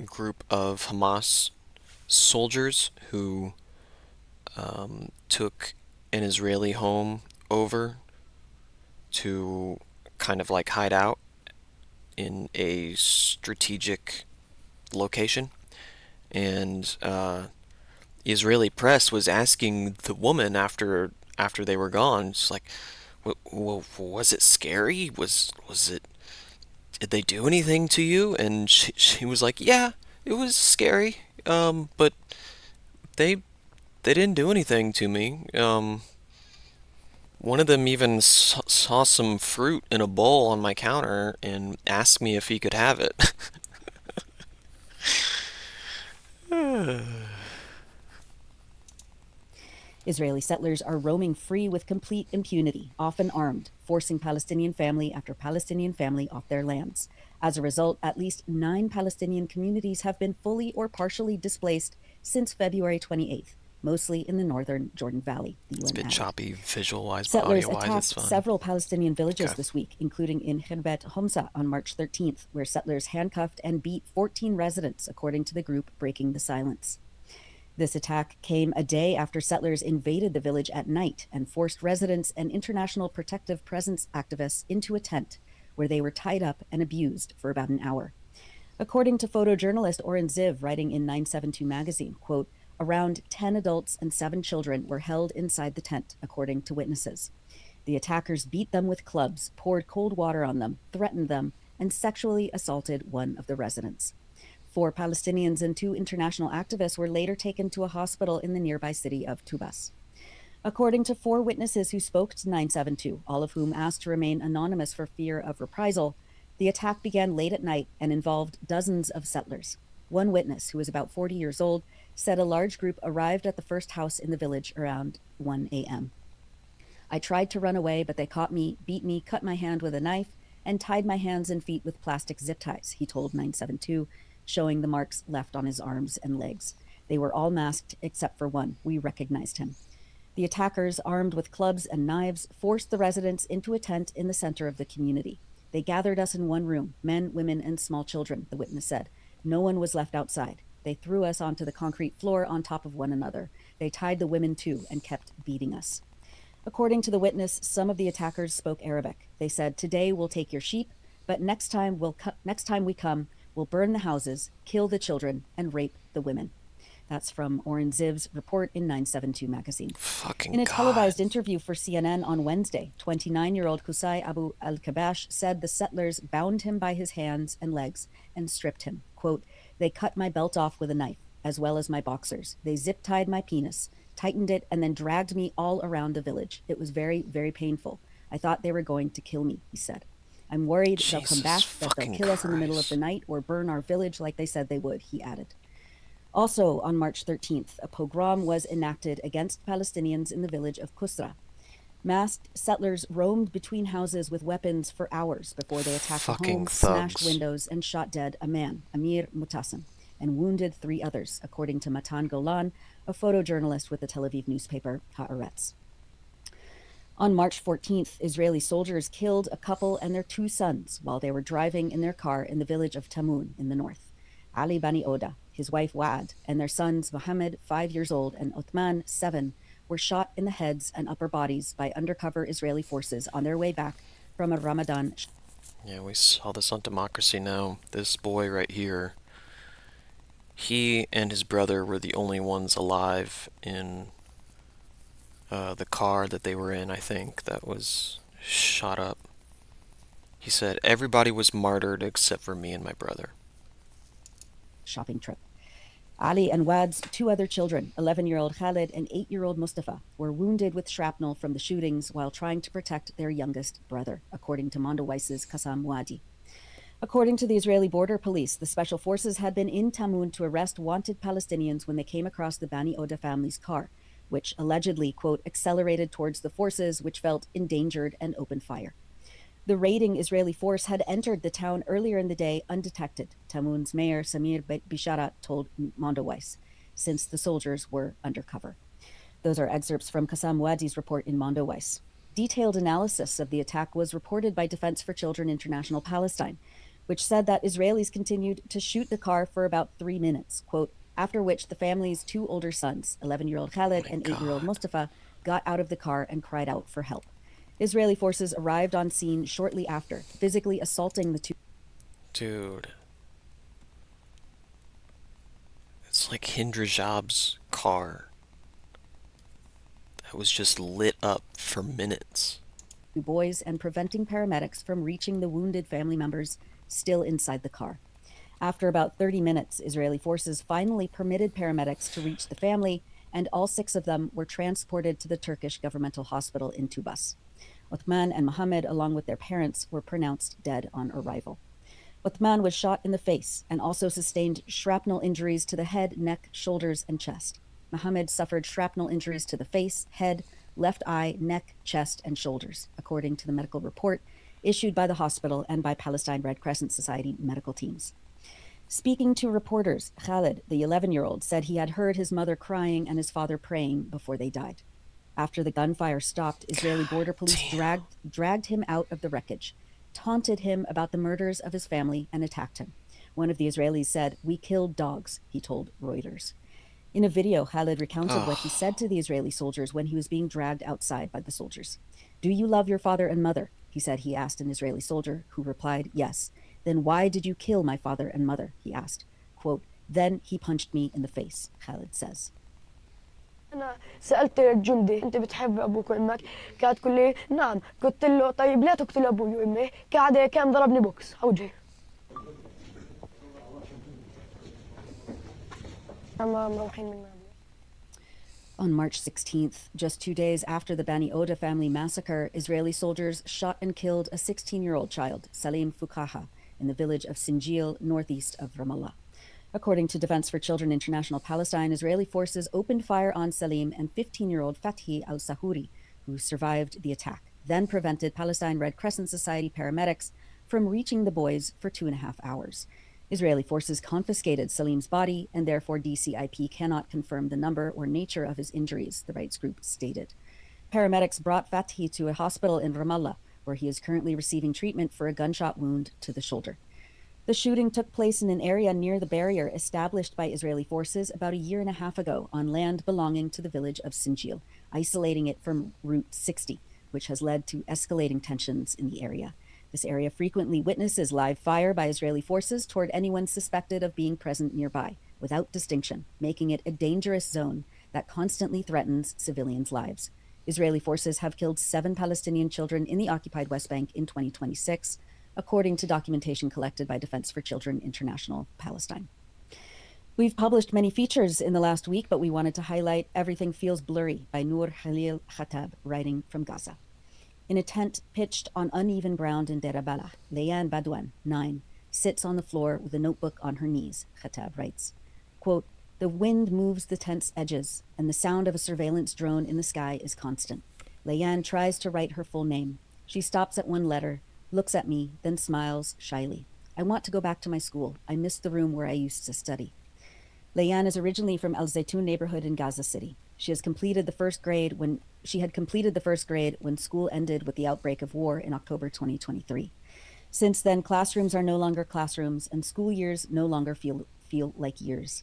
group of Hamas soldiers who took an Israeli home over to kind of like hide out in a strategic location, and Israeli press was asking the woman after they were gone, it's like, was it scary? Was it? Did they do anything to you? And she was like, yeah, it was scary, but they didn't do anything to me. One of them even saw some fruit in a bowl on my counter and asked me if he could have it. Israeli settlers are roaming free with complete impunity, often armed, forcing Palestinian family after Palestinian family off their lands. As a result, at least 9 Palestinian communities have been fully or partially displaced since February 28th, mostly in the northern Jordan Valley, the UN It's a bit added. choppy visual-wise, but Settlers audio-wise, attacked it's fine. several Palestinian villages Okay. this week, including in Khirbet Homsa on March 13th, where settlers handcuffed and beat 14 residents, according to the group Breaking the Silence. This attack came a day after settlers invaded the village at night and forced residents and International Protective Presence activists into a tent, where they were tied up and abused for about an hour. According to photojournalist Oren Ziv, writing in 972 magazine, quote, around 10 adults and 7 children were held inside the tent, according to witnesses. The attackers beat them with clubs, poured cold water on them, threatened them, and sexually assaulted one of the residents. 4 Palestinians and 2 international activists were later taken to a hospital in the nearby city of Tubas. According to 4 witnesses who spoke to 972, all of whom asked to remain anonymous for fear of reprisal, the attack began late at night and involved dozens of settlers. One witness, who was about 40 years old, said a large group arrived at the first house in the village around 1 a.m. I tried to run away, but they caught me, beat me, cut my hand with a knife, and tied my hands and feet with plastic zip ties, he told 972, showing the marks left on his arms and legs. They were all masked except for one. We recognized him. The attackers, armed with clubs and knives, forced the residents into a tent in the center of the community. They gathered us in one room, men, women, and small children, the witness said. No one was left outside. They threw us onto the concrete floor on top of one another. They tied the women too and kept beating us. According to the witness, some of the attackers spoke Arabic. They said, today we'll take your sheep, but next time we come, we'll burn the houses, kill the children, and rape the women. That's from Oren Ziv's report in 972 magazine. In a televised interview for CNN on Wednesday, 29-year-old Qusay Abu al-Kabash said the settlers bound him by his hands and legs and stripped him. Quote, they cut my belt off with a knife, as well as my boxers. They zip-tied my penis, tightened it, and then dragged me all around the village. It was very, very painful. I thought they were going to kill me, he said. I'm worried they'll come back, that they'll kill us in the middle of the night or burn our village like they said they would, he added. Also, on March 13th, a pogrom was enacted against Palestinians in the village of Kusra. Masked settlers roamed between houses with weapons for hours before they attacked a home, smashed windows, and shot dead a man, Amir Mutassim, and wounded 3 others, according to Matan Golan, a photojournalist with the Tel Aviv newspaper Haaretz. On March 14th, Israeli soldiers killed a couple and their 2 sons while they were driving in their car in the village of Tamun in the north. Ali Bani Oda, his wife Waad, and their sons Mohammed, 5 years old, and Uthman, 7, were shot in the heads and upper bodies by undercover Israeli forces on their way back from a Ramadan. Yeah, we saw this on Democracy Now! This boy right here, he and his brother were the only ones alive in the car that they were in, I think, that was shot up. He said, everybody was martyred except for me and my brother. Shopping trip. Ali and Waad's 2 other children, 11-year-old Khalid and 8-year-old Mustafa, were wounded with shrapnel from the shootings while trying to protect their youngest brother, according to Mondowice's Qassam Muadi. According to the Israeli border police, the special forces had been in Tamun to arrest wanted Palestinians when they came across the Bani Oda family's car, which allegedly, quote, accelerated towards the forces, which felt endangered and opened fire. The raiding Israeli force had entered the town earlier in the day undetected, Tamun's mayor Samir Bishara told Mondoweiss, since the soldiers were undercover. Those are excerpts from Qassam Muadi's report in Mondoweiss. Detailed analysis of the attack was reported by Defense for Children International Palestine, which said that Israelis continued to shoot the car for about 3 minutes, quote, after which the family's 2 older sons, 11-year-old Khalid and 8-year-old Mustafa, got out of the car and cried out for help. Israeli forces arrived on scene shortly after, physically assaulting the 2. Dude. It's like Hind Rajab's car that was just lit up for minutes. Boys and preventing paramedics from reaching the wounded family members still inside the car. After about 30 minutes, Israeli forces finally permitted paramedics to reach the family, and all 6 of them were transported to the Turkish governmental hospital in Tubas. Uthman and Mohammed, along with their parents, were pronounced dead on arrival. Uthman was shot in the face and also sustained shrapnel injuries to the head, neck, shoulders, and chest. Mohammed suffered shrapnel injuries to the face, head, left eye, neck, chest, and shoulders, according to the medical report issued by the hospital and by Palestine Red Crescent Society medical teams. Speaking to reporters, Khalid, the 11-year-old, said he had heard his mother crying and his father praying before they died. After the gunfire stopped, Israeli border police dragged him out of the wreckage, taunted him about the murders of his family, and attacked him. One of the Israelis said, "We killed dogs," he told Reuters. In a video, Khalid recounted what he said to the Israeli soldiers when he was being dragged outside by the soldiers. "Do you love your father and mother?" he asked an Israeli soldier, who replied, "Yes." "Then why did you kill my father and mother?" he asked. Quote, "Then he punched me in the face," Khalid says. أنا سألت الجندي أنت بتحب أبوك وأمك؟ قاعد تقول لي نعم. قلت له طيب لا تقتل أبوي وأمي؟ كان ضربني بوكس على وجهي. On March 16th, just 2 days after the Bani Oda family massacre, Israeli soldiers shot and killed a 16-year-old child, Salim Fukaha, in the village of Sinjil, northeast of Ramallah. According to Defense for Children International Palestine, Israeli forces opened fire on Salim and 15-year-old Fathi al-Sahuri, who survived the attack, then prevented Palestine Red Crescent Society paramedics from reaching the boys for 2.5 hours. Israeli forces confiscated Salim's body, and therefore DCIP cannot confirm the number or nature of his injuries, the rights group stated. Paramedics brought Fathi to a hospital in Ramallah, where he is currently receiving treatment for a gunshot wound to the shoulder. The shooting took place in an area near the barrier established by Israeli forces about 1.5 years ago on land belonging to the village of Sinjil, isolating it from Route 60, which has led to escalating tensions in the area. This area frequently witnesses live fire by Israeli forces toward anyone suspected of being present nearby, without distinction, making it a dangerous zone that constantly threatens civilians' lives. Israeli forces have killed 7 Palestinian children in the occupied West Bank in 2026, according to documentation collected by Defense for Children International Palestine. We've published many features in the last week, but we wanted to highlight Everything Feels Blurry by Noor Khalil Khatab, writing from Gaza. In a tent pitched on uneven ground in Deir Balah, Layan Badwan, 9, sits on the floor with a notebook on her knees, Khatab writes. Quote, "The wind moves the tent's edges, and the sound of a surveillance drone in the sky is constant. Layan tries to write her full name. She stops at one letter, looks at me, then smiles shyly. I want to go back to my school. I miss the room where I used to study." Layan is originally from Al Zaytun neighborhood in Gaza City. She had completed the first grade when school ended with the outbreak of war in October 2023. Since then, classrooms are no longer classrooms, and school years no longer feel like years.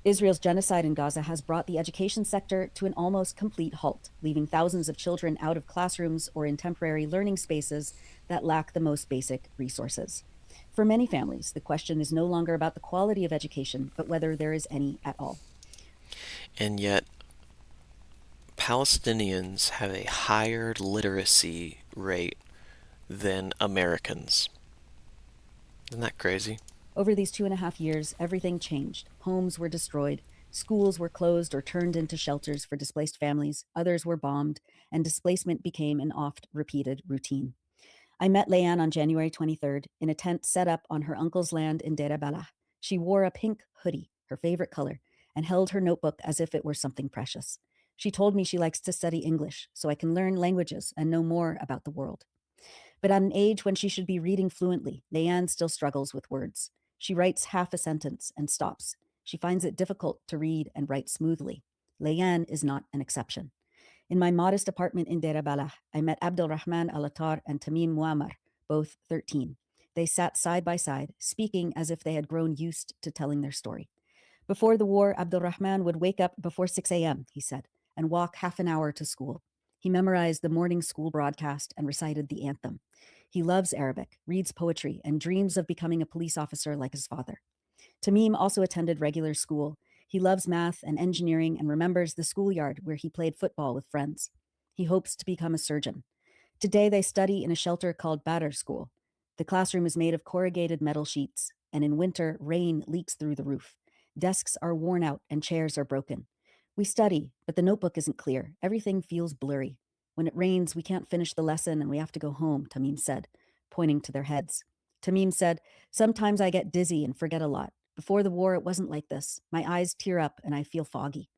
Israel's genocide in Gaza has brought the education sector to an almost complete halt, leaving thousands of children out of classrooms or in temporary learning spaces that lack the most basic resources. For many families, the question is no longer about the quality of education, but whether there is any at all. And yet, Palestinians have a higher literacy rate than Americans. Isn't that crazy? Over these 2.5 years, everything changed. Homes were destroyed, schools were closed or turned into shelters for displaced families, others were bombed, and displacement became an oft-repeated routine. I met Layan on January 23rd in a tent set up on her uncle's land in Deir Balah. She wore a pink hoodie, her favorite color, and held her notebook as if it were something precious. She told me she likes to study English so I can learn languages and know more about the world. But at an age when she should be reading fluently, Layan still struggles with words. She writes half a sentence and stops. She finds it difficult to read and write smoothly. Layan is not an exception. In my modest apartment in Deir Balah, I met Abdul Rahman Al-Attar and Tamim Muammar, both 13. They sat side by side, speaking as if they had grown used to telling their story. Before the war, Abdul Rahman would wake up before 6 a.m., he said, and walk half an hour to school. He memorized the morning school broadcast and recited the anthem. He loves Arabic, reads poetry, and dreams of becoming a police officer like his father. Tamim also attended regular school. He loves math and engineering and remembers the schoolyard where he played football with friends. He hopes to become a surgeon. Today they study in a shelter called Badr School. The classroom is made of corrugated metal sheets, and in winter, rain leaks through the roof. Desks are worn out and chairs are broken. We study, but the notebook isn't clear. Everything feels blurry. When it rains, we can't finish the lesson and we have to go home, Tamim said, pointing to their heads. Tamim said, "Sometimes I get dizzy and forget a lot. Before the war, it wasn't like this. My eyes tear up and I feel foggy."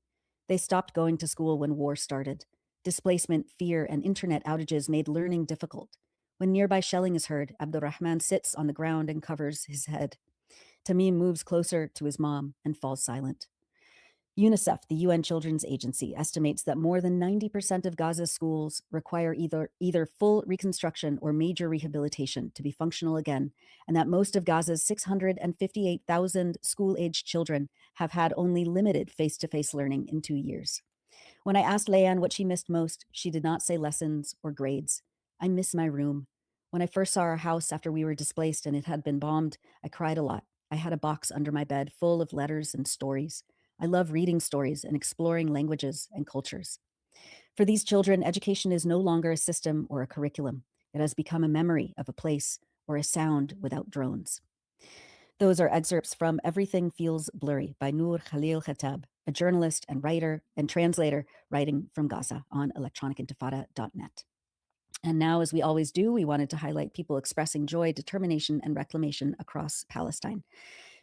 They stopped going to school when war started. Displacement, fear, and internet outages made learning difficult. When nearby shelling is heard, Abdurrahman sits on the ground and covers his head. Tamim moves closer to his mom and falls silent. UNICEF, the UN Children's Agency, estimates that more than 90% of Gaza's schools require either full reconstruction or major rehabilitation to be functional again, and that most of Gaza's 658,000 school-aged children have had only limited face-to-face learning in 2 years. When I asked Leanne what she missed most, she did not say lessons or grades. I miss my room. When I first saw our house after we were displaced and it had been bombed, I cried a lot. I had a box under my bed full of letters and stories. I love reading stories and exploring languages and cultures. For these children, education is no longer a system or a curriculum. It has become a memory of a place or a sound without drones. Those are excerpts from Everything Feels Blurry by Noor Khalil Khattab, a journalist and writer and translator writing from Gaza on electronicintifada.net. And now, as we always do, we wanted to highlight people expressing joy, determination, and reclamation across Palestine.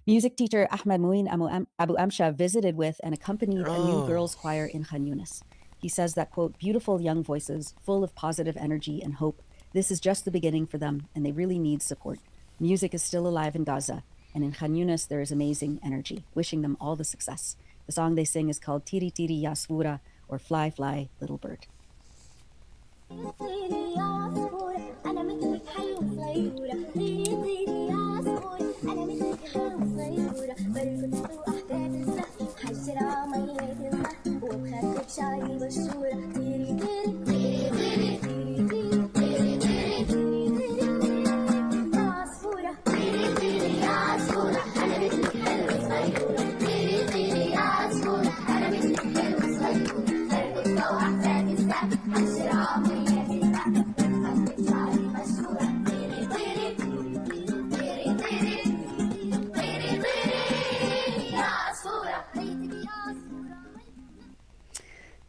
Music teacher Ahmed Mouin Abu Amsha visited with and accompanied a new girls' choir in Khan Yunis. He says that, quote, beautiful young voices, full of positive energy and hope. This is just the beginning for them, and they really need support. Music is still alive in Gaza, and in Khan Yunis there is amazing energy. Wishing them all the success. The song they sing is called Tiri Tiri Yasvura, or Fly Fly Little Bird.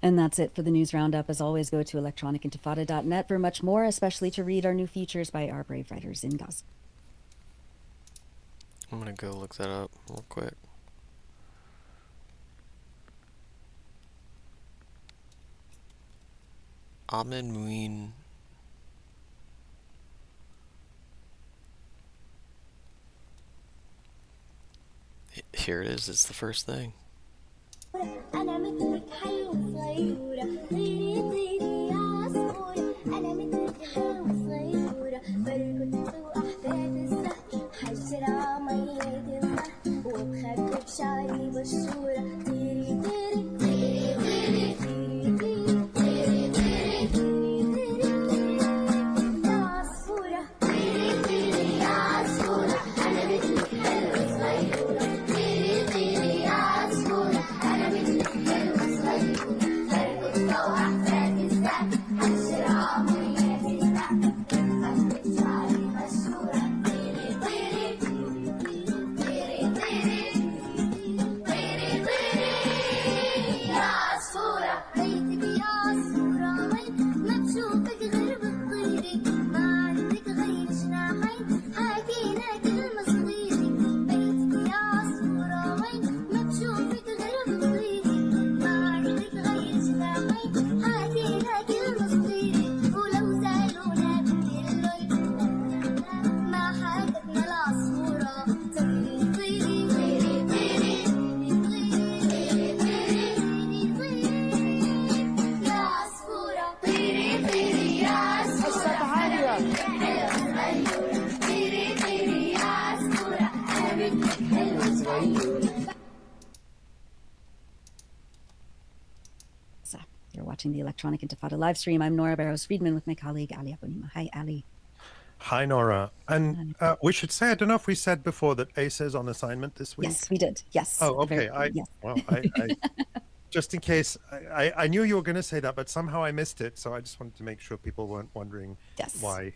And that's it for the news roundup. As always, go to electronicintifada.net for much more, especially to read our new features by our brave writers in Gaza. I'm gonna go look that up real quick. Ahmed Mouin. Here it is, it's the first thing. أنا مثلك حلوة صغيرة طيري طيري يا عصفورة أنا مثلك حلوة صغيرة بركض وأحفاد الزهر حجر عمية النهر وبخبي بشعري بشورة طيري طيري طيري طيري طيري طيري طيري طيري طيري يا عصفورة طيري طيري يا عصفورة أنا مثلك حلوة صغيرة طيري طيري يا عصفورة You're watching the Electronic Intifada live stream. I'm Nora Barrows-Friedman with my colleague Ali Abunimah. Hi, Ali. Hi, Nora. And we should say, I don't know if we said before that Asa is on assignment this week. Yes, we did. Yes. Oh, okay. Yes. Well, just in case, I knew you were going to say that, but somehow I missed it. So I just wanted to make sure people weren't wondering why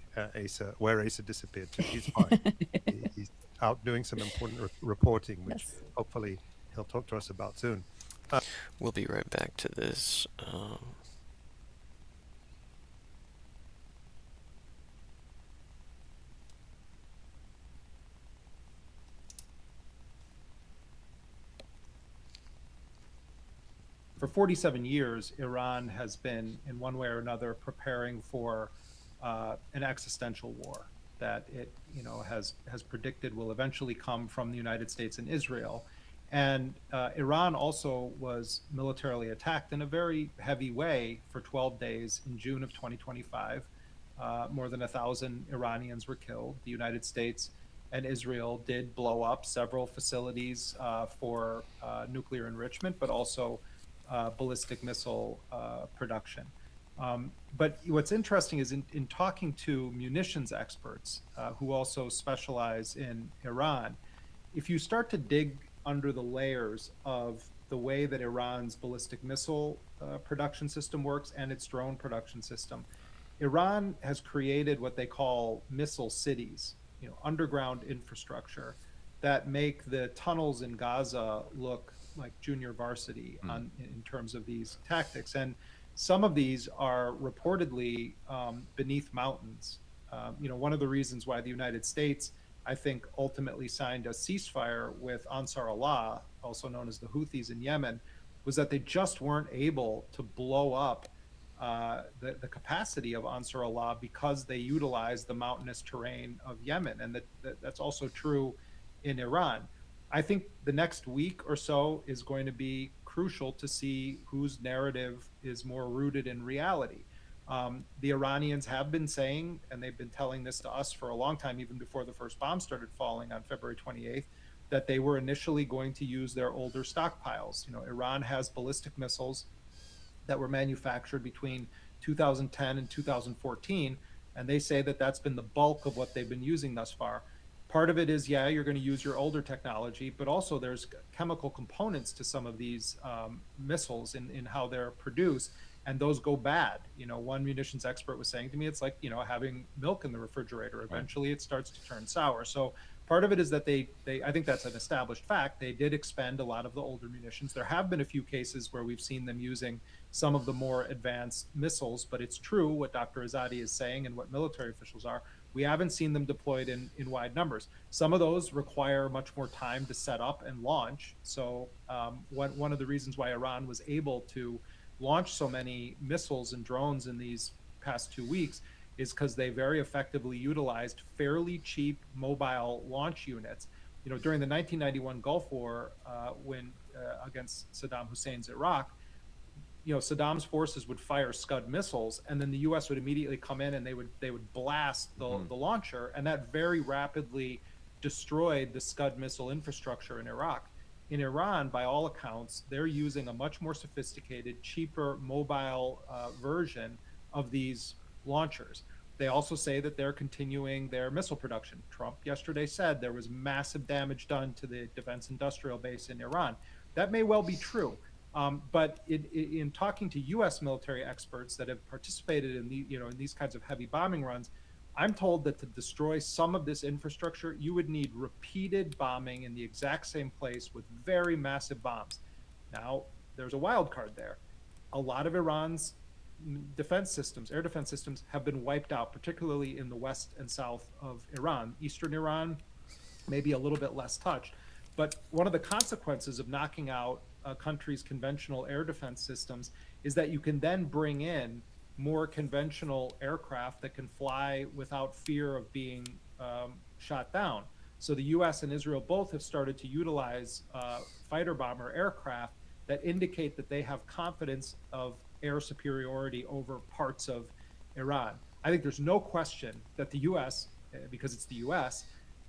where Asa disappeared to. He's fine. He's out doing some important reporting, which hopefully he'll talk to us about soon. We'll be right back to this. for 47 years, Iran has been, in one way or another, preparing for an existential war that it, has predicted will eventually come from the United States and Israel. And Iran also was militarily attacked in a very heavy way for 12 days in June of 2025. More than 1,000 Iranians were killed. The United States and Israel did blow up several facilities for nuclear enrichment, but also ballistic missile production. But what's interesting is in talking to munitions experts who also specialize in Iran, if you start to dig under the layers of the way that Iran's ballistic missile production system works and its drone production system, Iran has created what they call missile cities, underground infrastructure that make the tunnels in Gaza look like junior varsity in terms of these tactics. And some of these are reportedly beneath mountains. One of the reasons why the United States, I think, ultimately signed a ceasefire with Ansar Allah, also known as the Houthis in Yemen, was that they just weren't able to blow up the capacity of Ansar Allah because they utilized the mountainous terrain of Yemen. And that's also true in Iran. I think the next week or so is going to be crucial to see whose narrative is more rooted in reality. The Iranians have been saying, and they've been telling this to us for a long time, even before the first bomb started falling on February 28th, that they were initially going to use their older stockpiles. Iran has ballistic missiles that were manufactured between 2010 and 2014, and they say that that's been the bulk of what they've been using thus far. Part of it is, you're going to use your older technology, but also there's chemical components to some of these missiles in how they're produced, and those go bad. One munitions expert was saying to me, it's like, having milk in the refrigerator. Eventually it starts to turn sour. So part of it is that they I think that's an established fact, they did expend a lot of the older munitions. There have been a few cases where we've seen them using some of the more advanced missiles, but it's true what Dr. Azadi is saying and what military officials are. We haven't seen them deployed in wide numbers. Some of those require much more time to set up and launch. So one of the reasons why Iran was able to launch so many missiles and drones in these past 2 weeks is because they very effectively utilized fairly cheap mobile launch units. During the 1991 Gulf War, when against Saddam Hussein's Iraq, Saddam's forces would fire Scud missiles, and then the U.S. would immediately come in and they would blast the launcher, and that very rapidly destroyed the Scud missile infrastructure in Iraq. In Iran, by all accounts, they're using a much more sophisticated, cheaper mobile version of these launchers. They also say that they're continuing their missile production. Trump yesterday said there was massive damage done to the defense industrial base in Iran. That may well be true. But in talking to U.S. military experts that have participated in in these kinds of heavy bombing runs, I'm told that to destroy some of this infrastructure, you would need repeated bombing in the exact same place with very massive bombs. Now, there's a wild card there. A lot of Iran's defense systems, air defense systems, have been wiped out, particularly in the west and south of Iran. Eastern Iran, maybe a little bit less touched. But one of the consequences of knocking out a country's conventional air defense systems is that you can then bring in more conventional aircraft that can fly without fear of being shot down. So the U.S. and Israel both have started to utilize fighter bomber aircraft that indicate that they have confidence of air superiority over parts of Iran. I think there's no question that the U.S., because it's the U.S.,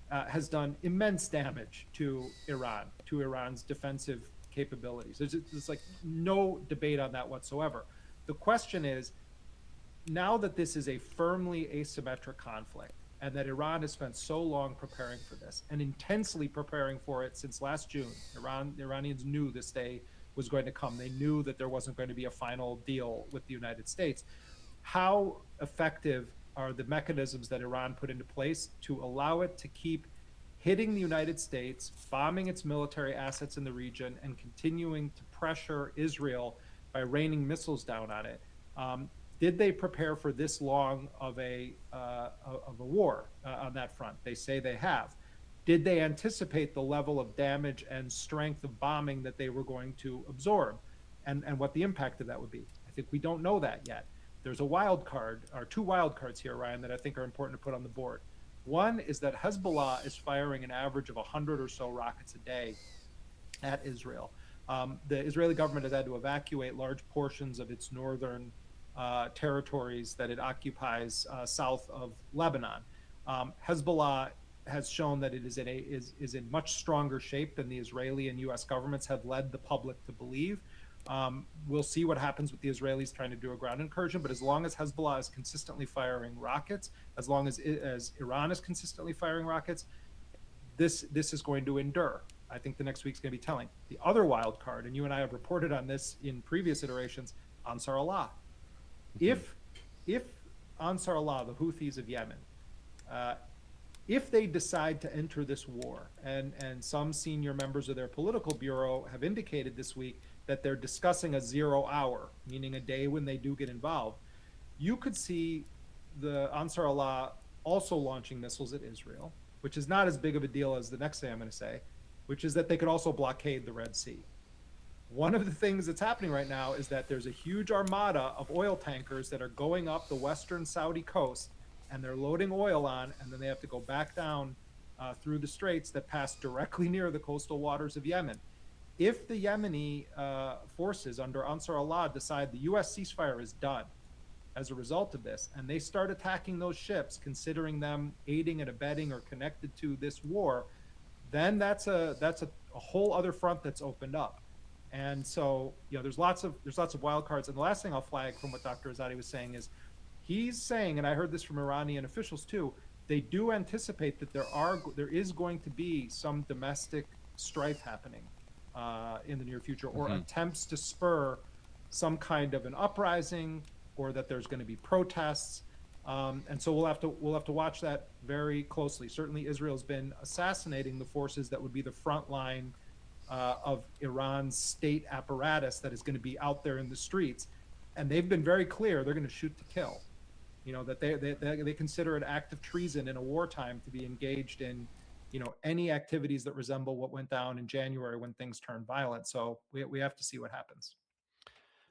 has done immense damage to Iran, to Iran's defensive capabilities. There's like no debate on that whatsoever. The question is, now that this is a firmly asymmetric conflict and that Iran has spent so long preparing for this and intensely preparing for it since last June, the Iranians knew this day was going to come. They knew that there wasn't going to be a final deal with the United States. How effective are the mechanisms that Iran put into place to allow it to keep hitting the United States, bombing its military assets in the region, and continuing to pressure Israel by raining missiles down on it? Did they prepare for this long of a war on that front? They say they have. Did they anticipate the level of damage and strength of bombing that they were going to absorb? and what the impact of that would be. I think we don't know that yet. There's a wild card, or two wild cards here, Ryan, that I think are important to put on the board. One is that Hezbollah is firing an average of 100 or so rockets a day at Israel. The Israeli government has had to evacuate large portions of its northern territories that it occupies south of Lebanon. Hezbollah has shown that it is in much stronger shape than the Israeli and U.S. governments have led the public to believe. We'll see what happens with the Israelis trying to do a ground incursion, but as long as Hezbollah is consistently firing rockets, as long as Iran is consistently firing rockets, this is going to endure. I think the next week's going to be telling. The other wild card, and you and I have reported on this in previous iterations, Ansar Allah. If Ansar Allah, the Houthis of Yemen, if they decide to enter this war, and some senior members of their political bureau have indicated this week that they're discussing a 0 hour, meaning a day when they do get involved, you could see the Ansar Allah also launching missiles at Israel, which is not as big of a deal as the next thing I'm going to say, which is that they could also blockade the Red Sea. One of the things that's happening right now is that there's a huge armada of oil tankers that are going up the western Saudi coast, and they're loading oil on, and then they have to go back down through the straits that pass directly near the coastal waters of Yemen. If the Yemeni forces under Ansar Allah decide the U.S. ceasefire is done as a result of this, and they start attacking those ships, considering them aiding and abetting or connected to this war, then that's a whole other front that's opened up. And so, there's lots of wild cards. And the last thing I'll flag from what Dr. Azadi was saying is, he's saying, and I heard this from Iranian officials too, they do anticipate that there is going to be some domestic strife happening in the near future, or attempts to spur some kind of an uprising, or that there's going to be protests. And so we'll have to watch that very closely. Certainly, Israel's been assassinating the forces that would be the front line of Iran's state apparatus that is going to be out there in the streets, and they've been very clear they're going to shoot to kill. That they consider it act of treason in a wartime to be engaged in, any activities that resemble what went down in January when things turned violent. So we have to see what happens.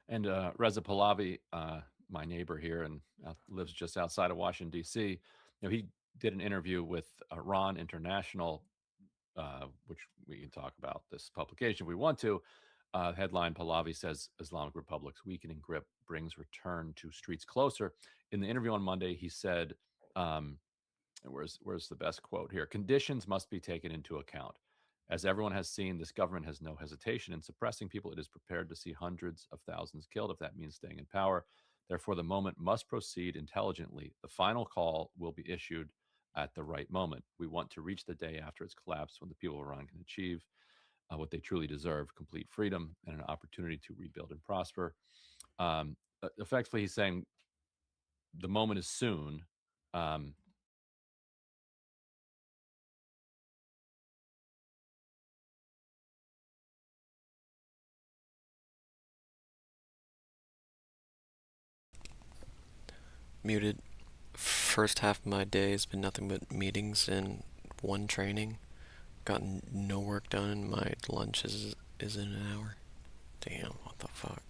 And Reza Pahlavi, my neighbor here and lives just outside of Washington, D.C., he did an interview with Iran International, which we can talk about this publication if we want to. Headline: Pahlavi says Islamic Republic's weakening grip brings return to streets closer. In the interview on Monday, he said, where's the best quote here? Conditions must be taken into account. As everyone has seen, this government has no hesitation in suppressing people. It is prepared to see hundreds of thousands killed if that means staying in power. Therefore, the moment must proceed intelligently. The final call will be issued at the right moment. We want to reach the day after its collapse when the people of Iran can achieve what they truly deserve: complete freedom and an opportunity to rebuild and prosper. Effectively, he's saying the moment is soon. Muted. First half of my day has been nothing but meetings and one training. Gotten no work done. My lunch is in an hour. Damn, what the fuck?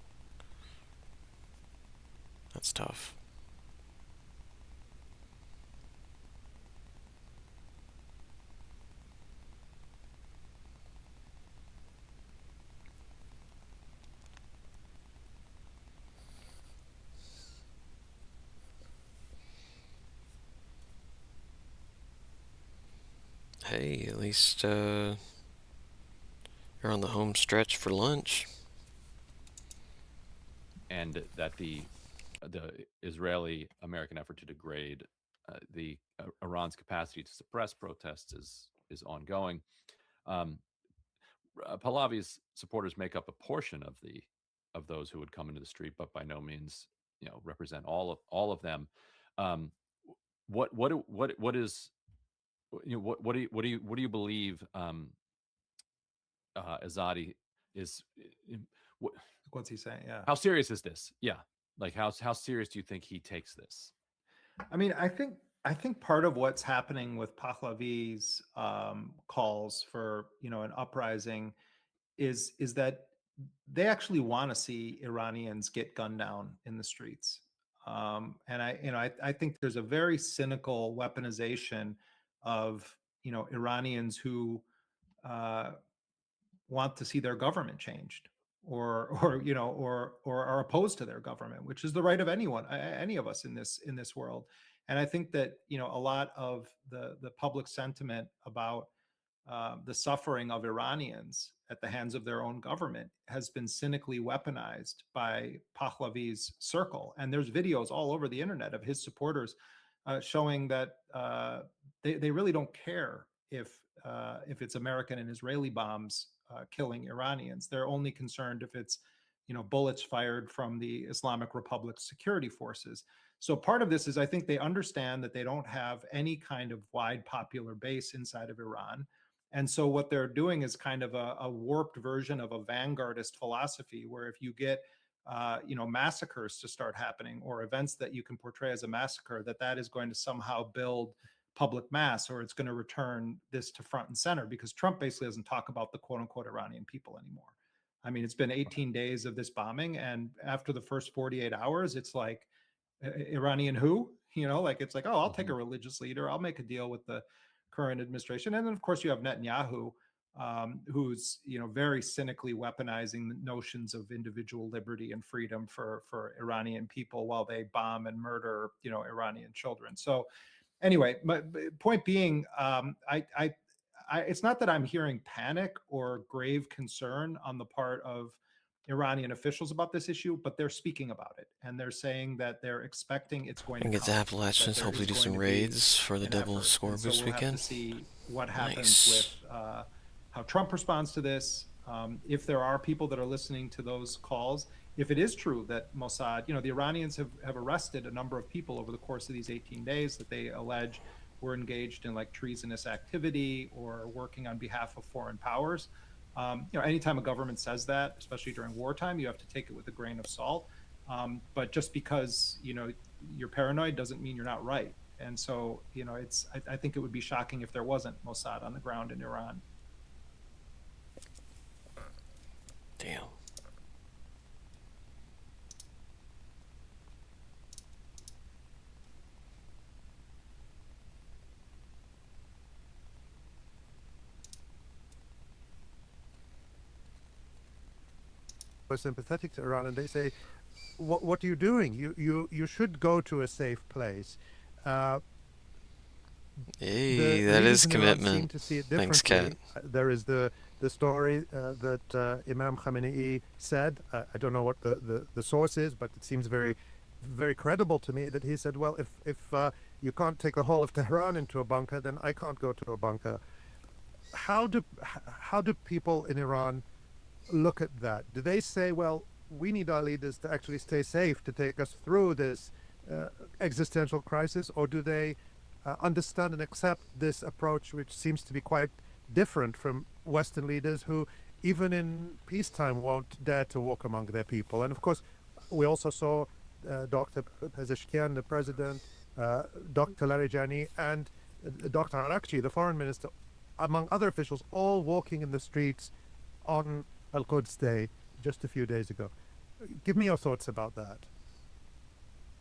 That's tough. Hey, at least you're on the home stretch for lunch. And that the Israeli-American effort to degrade Iran's capacity to suppress protests is ongoing. Pahlavi's supporters make up a portion of those who would come into the street, but by no means represent all of them. What do you believe Azadi is? What's he saying? Yeah. How serious is this? Yeah. Like how serious do you think he takes this? I mean, I think part of what's happening with Pahlavi's calls for an uprising is that they actually want to see Iranians get gunned down in the streets. And I think there's a very cynical weaponization of, Iranians who want to see their government changed, or are opposed to their government, which is the right of anyone, any of us in this world. And I think that, a lot of the public sentiment about the suffering of Iranians at the hands of their own government has been cynically weaponized by Pahlavi's circle. And there's videos all over the internet of his supporters showing that they really don't care if it's American and Israeli bombs killing Iranians. They're only concerned if it's, bullets fired from the Islamic Republic's security forces. So part of this is, I think they understand that they don't have any kind of wide popular base inside of Iran. And so what they're doing is kind of a warped version of a vanguardist philosophy, where if you get, massacres to start happening, or events that you can portray as a massacre, that is going to somehow build public mass, or it's going to return this to front and center, because Trump basically doesn't talk about the quote unquote Iranian people anymore. I mean, it's been 18 days of this bombing, and after the first 48 hours, it's like, Iranian who? It's like, oh, I'll take a religious leader. I'll make a deal with the current administration. And then, of course, you have Netanyahu, who's, very cynically weaponizing the notions of individual liberty and freedom for Iranian people while they bomb and murder, Iranian children. So anyway, my point being, it's not that I'm hearing panic or grave concern on the part of Iranian officials about this issue, but they're speaking about it, and they're saying that they're expecting it's going to get the Appalachians, hopefully do some raids for the Devils score boost weekend. We'll have to see what happens with how Trump responds to this. If there are people that are listening to those calls, if it is true that Mossad, the Iranians have arrested a number of people over the course of these 18 days that they allege were engaged in like treasonous activity or working on behalf of foreign powers. Anytime a government says that, especially during wartime, you have to take it with a grain of salt. But just because, you're paranoid doesn't mean you're not right. And so, I think it would be shocking if there wasn't Mossad on the ground in Iran. Damn. Are sympathetic to Iran, and they say, "What are you doing? You should go to a safe place." Hey, that is commitment. Thanks, Kat. There is the story that Imam Khamenei said. I don't know what the source is, but it seems very, very credible to me that he said, "Well, if you can't take the whole of Tehran into a bunker, then I can't go to a bunker." How do people in Iran look at that? Do they say, well, we need our leaders to actually stay safe to take us through this existential crisis, or do they understand and accept this approach, which seems to be quite different from Western leaders who, even in peacetime, won't dare to walk among their people? And of course, we also saw Dr. Pezeshkian, the president, Dr. Larijani, and Dr. Arakchi, the foreign minister, among other officials, all walking in the streets on Al-Quds Day just a few days ago. Give me your thoughts about that.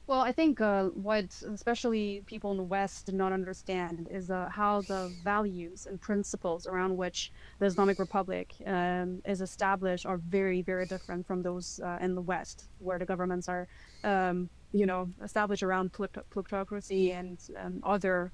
Well, I think what especially people in the West did not understand is how the values and principles around which the Islamic Republic is established are very, very different from those in the West, where the governments are, established around plutocracy and other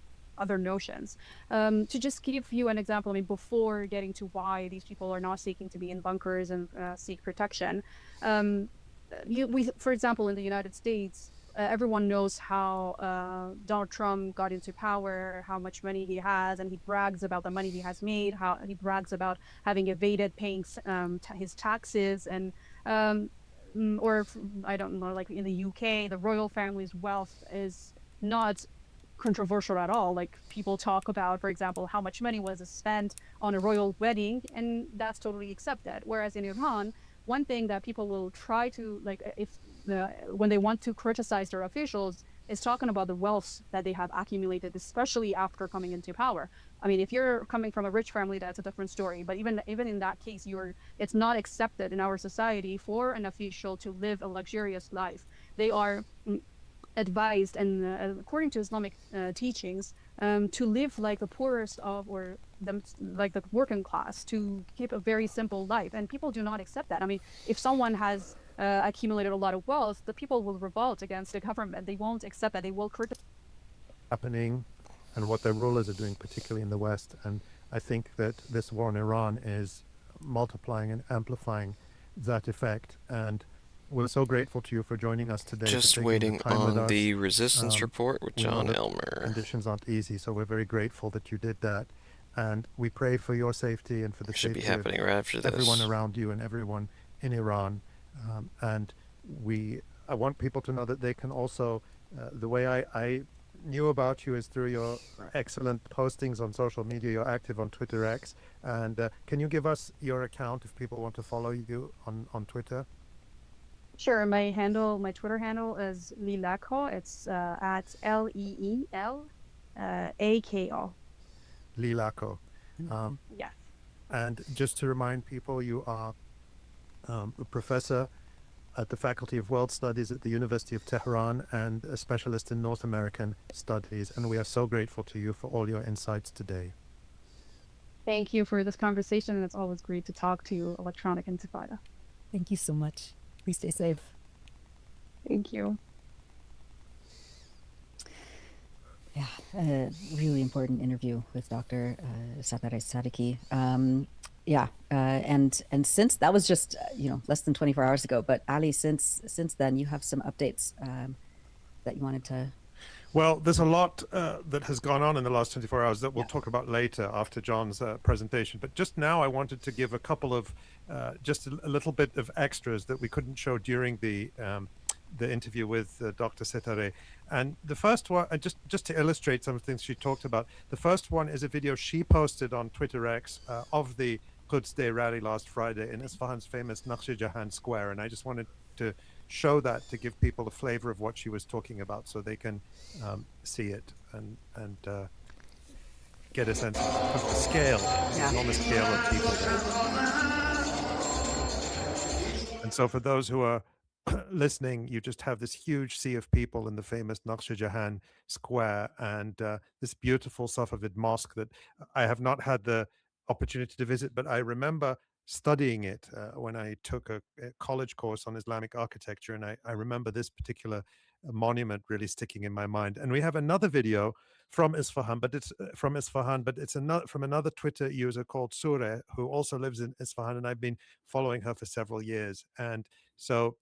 notions. To just give you an example, before getting to why these people are not seeking to be in bunkers and seek protection, for example, in the United States, everyone knows how Donald Trump got into power, how much money he has, and he brags about the money he has made, how he brags about having evaded paying his taxes, and or I don't know, like in the UK, the royal family's wealth is not controversial at all. Like, people talk about, for example, how much money was spent on a royal wedding, and that's totally accepted. Whereas in Iran, one thing that people will try to, like, when they want to criticize their officials, is talking about the wealth that they have accumulated, especially after coming into power. I mean, if you're coming from a rich family, that's a different story. But even in that case, it's not accepted in our society for an official to live a luxurious life. They are advised, and according to Islamic teachings, to live like the poorest of, or like the working class, to keep a very simple life. And people do not accept that. I mean, if someone has accumulated a lot of wealth, the people will revolt against the government. They won't accept that. They will criticize happening and what their rulers are doing, particularly in the West. And I think that this war in Iran is multiplying and amplifying that effect. And we're so grateful to you for joining us today. Just waiting on the resistance report with John Elmer. Conditions aren't easy, so we're very grateful that you did that. And we pray for your safety and for the Should be safety happening of right after this. everyone around you and everyone in Iran. And I want people to know that they can also, the way I knew about you is through your excellent postings on social media. You're active on Twitter X. And can you give us your account if people want to follow you on Twitter? Sure. My Twitter handle is Lilako. It's at LEELAKO. Lilako. Yeah. And just to remind people, you are a professor at the Faculty of World Studies at the University of Tehran and a specialist in North American studies. And we are so grateful to you for all your insights today. Thank you for this conversation, and it's always great to talk to you, Electronic Intifada. Thank you so much. Please stay safe. Thank you. Yeah, a really important interview with Dr. Satare Sadiki. And since that was just less than 24 hours ago, but Ali, since then you have some updates that you wanted to. Well, there's a lot that has gone on in the last 24 hours that we'll talk about later after John's presentation. But just now I wanted to give a couple of, just a little bit of extras that we couldn't show during the interview with Dr. Setare. And the first one, just to illustrate some of the things she talked about, the first one is a video she posted on Twitter X of the Quds Day rally last Friday in Isfahan's famous Naqsh Jahan Square. And I just wanted to show that to give people a flavor of what she was talking about so they can see it and get a sense of the scale, the enormous scale of people there. And so for those who are listening, you just have this huge sea of people in the famous Naqsh Jahan Square and this beautiful Safavid mosque that I have not had the opportunity to visit, but I remember studying it when I took a college course on Islamic architecture, and I remember this particular monument really sticking in my mind. And we have another video from Isfahan, but it's from another Twitter user called Sure, who also lives in Isfahan, and I've been following her for several years. And so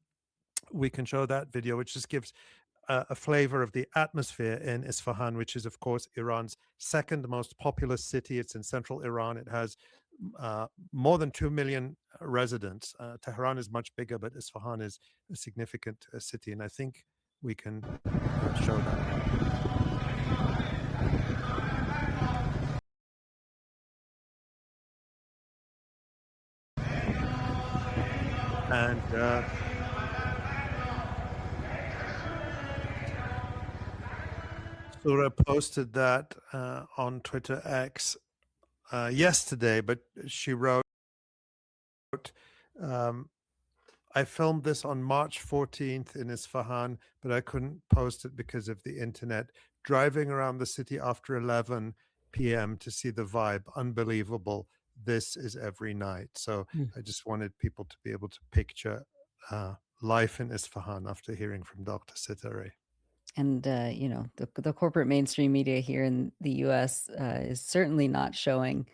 we can show that video, which just gives a flavor of the atmosphere in Isfahan, which is, of course, Iran's second most populous city. It's in central Iran. It has more than 2 million residents. Tehran is much bigger, but Isfahan is a significant city, and I think we can show that. And Sura posted that on Twitter X yesterday, but she wrote, I filmed this on March 14th in Isfahan, but I couldn't post it because of the internet. Driving around the city after 11 p.m. to see the vibe, unbelievable. This is every night. So I just wanted people to be able to picture life in Isfahan after hearing from Dr. Setare. And the corporate mainstream media here in the U.S. Is certainly not showing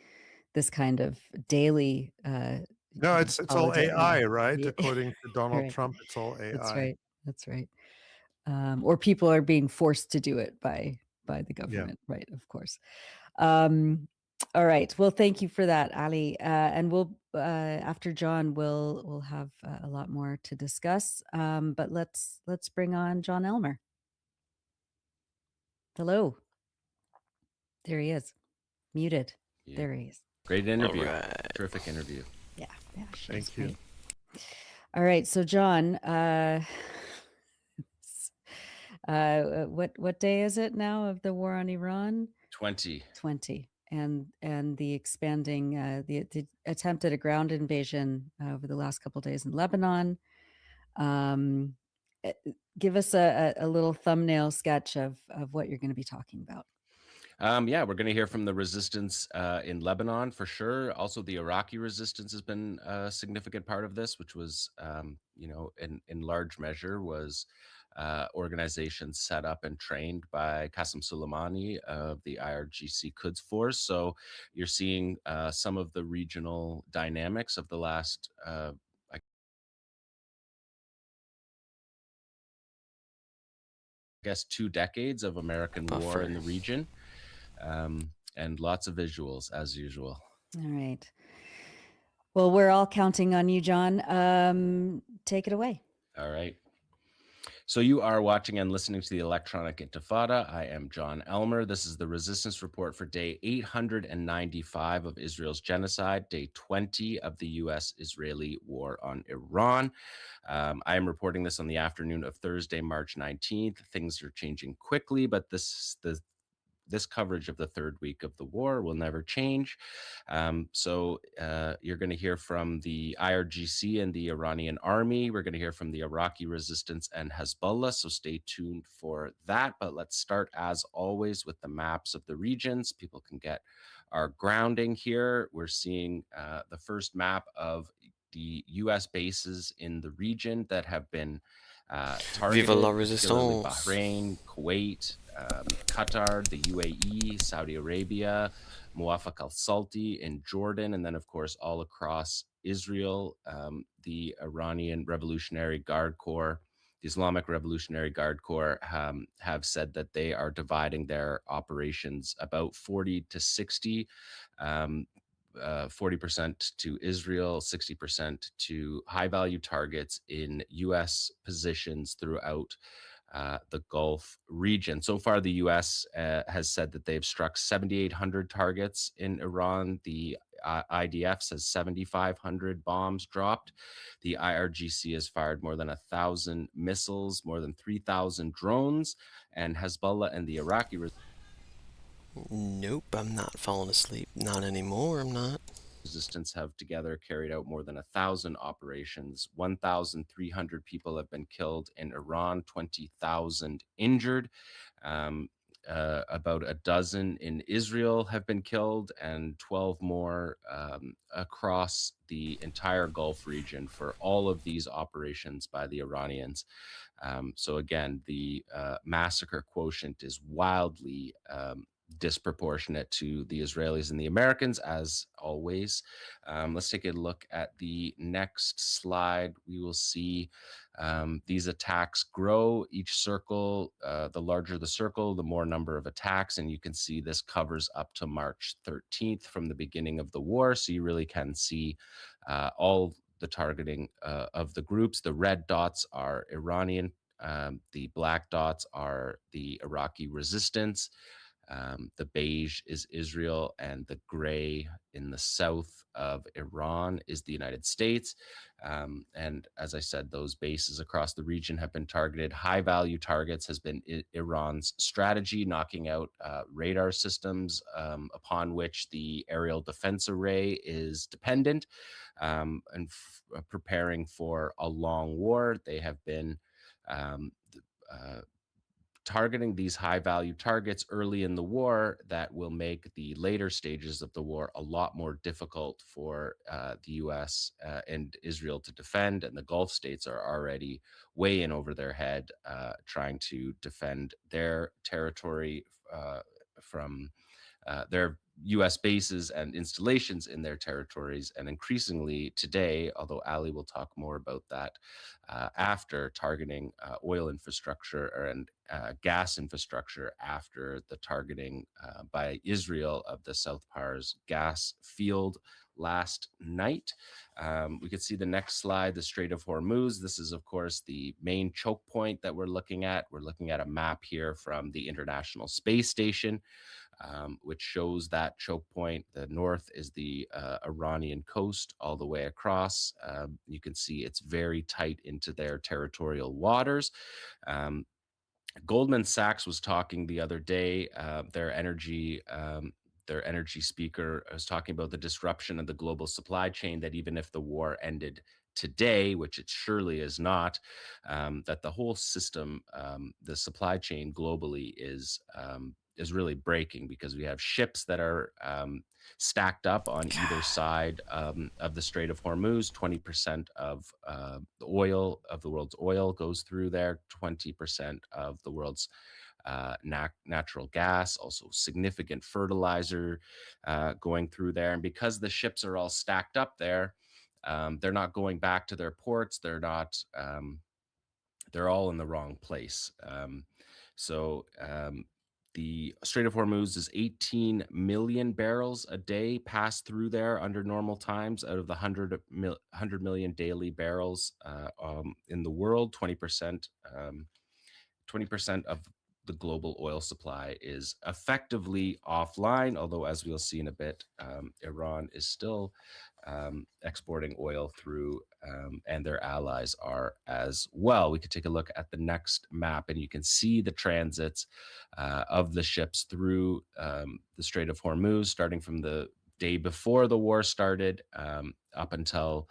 this kind of daily. No, it's all AI, right? According to Donald Trump, it's all AI. That's right. Or people are being forced to do it by the government, right? Of course. All right. Well, thank you for that, Ali. And we'll after John, we'll have a lot more to discuss. But let's bring on John Elmer. Hello. There he is. Muted. Yeah. There he is. Great interview. Terrific interview. Yeah. Thank you. All right. So, John, What day is it now of the war on Iran? 20. 20. And the expanding the attempt at a ground invasion over the last couple days in Lebanon. Give us a little thumbnail sketch of what you're going to be talking about. Yeah, we're going to hear from the resistance in Lebanon for sure. Also, the Iraqi resistance has been a significant part of this, which was, in large measure was organizations set up and trained by Qasem Soleimani of the IRGC Quds Force. So you're seeing some of the regional dynamics of the last I guess 2 decades of American war in the region, and lots of visuals as usual. All right. Well, we're all counting on you, John. Take it away. All right. So you are watching and listening to the Electronic Intifada. I am John Elmer. This is the Resistance Report for day 895 of Israel's genocide, day 20 of the U.S.-Israeli war on Iran. I am reporting this on the afternoon of Thursday, March 19th. Things are changing quickly, but this coverage of the third week of the war will never change. So you're going to hear from the IRGC and the Iranian army. We're going to hear from the Iraqi resistance and Hezbollah. So stay tuned for that. But let's start, as always, with the maps of the regions. People can get our grounding here. We're seeing the first map of the U.S. bases in the region that have been targeted. Viva la particularly resistance. Bahrain, Kuwait, Qatar, the UAE, Saudi Arabia, Muwafaq al-Salti in Jordan, and then, of course, all across Israel, the Iranian Revolutionary Guard Corps, the Islamic Revolutionary Guard Corps have said that they are dividing their operations about 40 to 60, 40% to Israel, 60% to high-value targets in U.S. positions throughout the Gulf region. So far, the U.S. Has said that they've struck 7,800 targets in Iran. The IDF says 7,500 bombs dropped. The IRGC has fired more than 1,000 missiles, more than 3,000 drones, and Hezbollah and the Iraqi Nope, I'm not falling asleep. Not anymore, I'm not. resistance have together carried out more than 1,000 operations. 1,300 people have been killed in Iran, 20,000 injured. About a dozen in Israel have been killed, and 12 more across the entire Gulf region for all of these operations by the Iranians. So again, the massacre quotient is wildly disproportionate to the Israelis and the Americans, as always. Let's take a look at the next slide. We will see these attacks grow. Each circle, the larger the circle, the more number of attacks. And you can see this covers up to March 13th from the beginning of the war. So you really can see all the targeting of the groups. The red dots are Iranian. The black dots are the Iraqi resistance. The beige is Israel, and the gray in the south of Iran is the United States. And as I said, those bases across the region have been targeted. High value targets has been Iran's strategy, knocking out radar systems upon which the aerial defense array is dependent, and preparing for a long war. They have been targeting these high value targets early in the war that will make the later stages of the war a lot more difficult for the US and Israel to defend. And the Gulf states are already way in over their head trying to defend their territory from their US bases and installations in their territories. And increasingly today, although Ali will talk more about that after, targeting oil infrastructure and gas infrastructure after the targeting by Israel of the South Pars gas field last night. We could see the next slide, the Strait of Hormuz. This is, of course, the main choke point that we're looking at. We're looking at a map here from the International Space Station, which shows that choke point. The north is the Iranian coast all the way across. You can see it's very tight into their territorial waters. Goldman Sachs was talking the other day. Their energy speaker was talking about the disruption of the global supply chain. That even if the war ended today, which it surely is not, that the whole system, the supply chain globally is really breaking, because we have ships that are stacked up on either side of the Strait of Hormuz. 20% of the oil of the world's oil goes through there. 20% of the world's natural gas, also significant fertilizer going through there. And because the ships are all stacked up there, they're not going back to their ports. They're not. They're all in the wrong place. The Strait of Hormuz is 18 million barrels a day pass through there under normal times out of the 100 million daily barrels in the world. 20% of the global oil supply is effectively offline, although, as we'll see in a bit, Iran is still exporting oil through, and their allies are as well. We could take a look at the next map, and you can see the transits of the ships through the Strait of Hormuz, starting from the day before the war started up until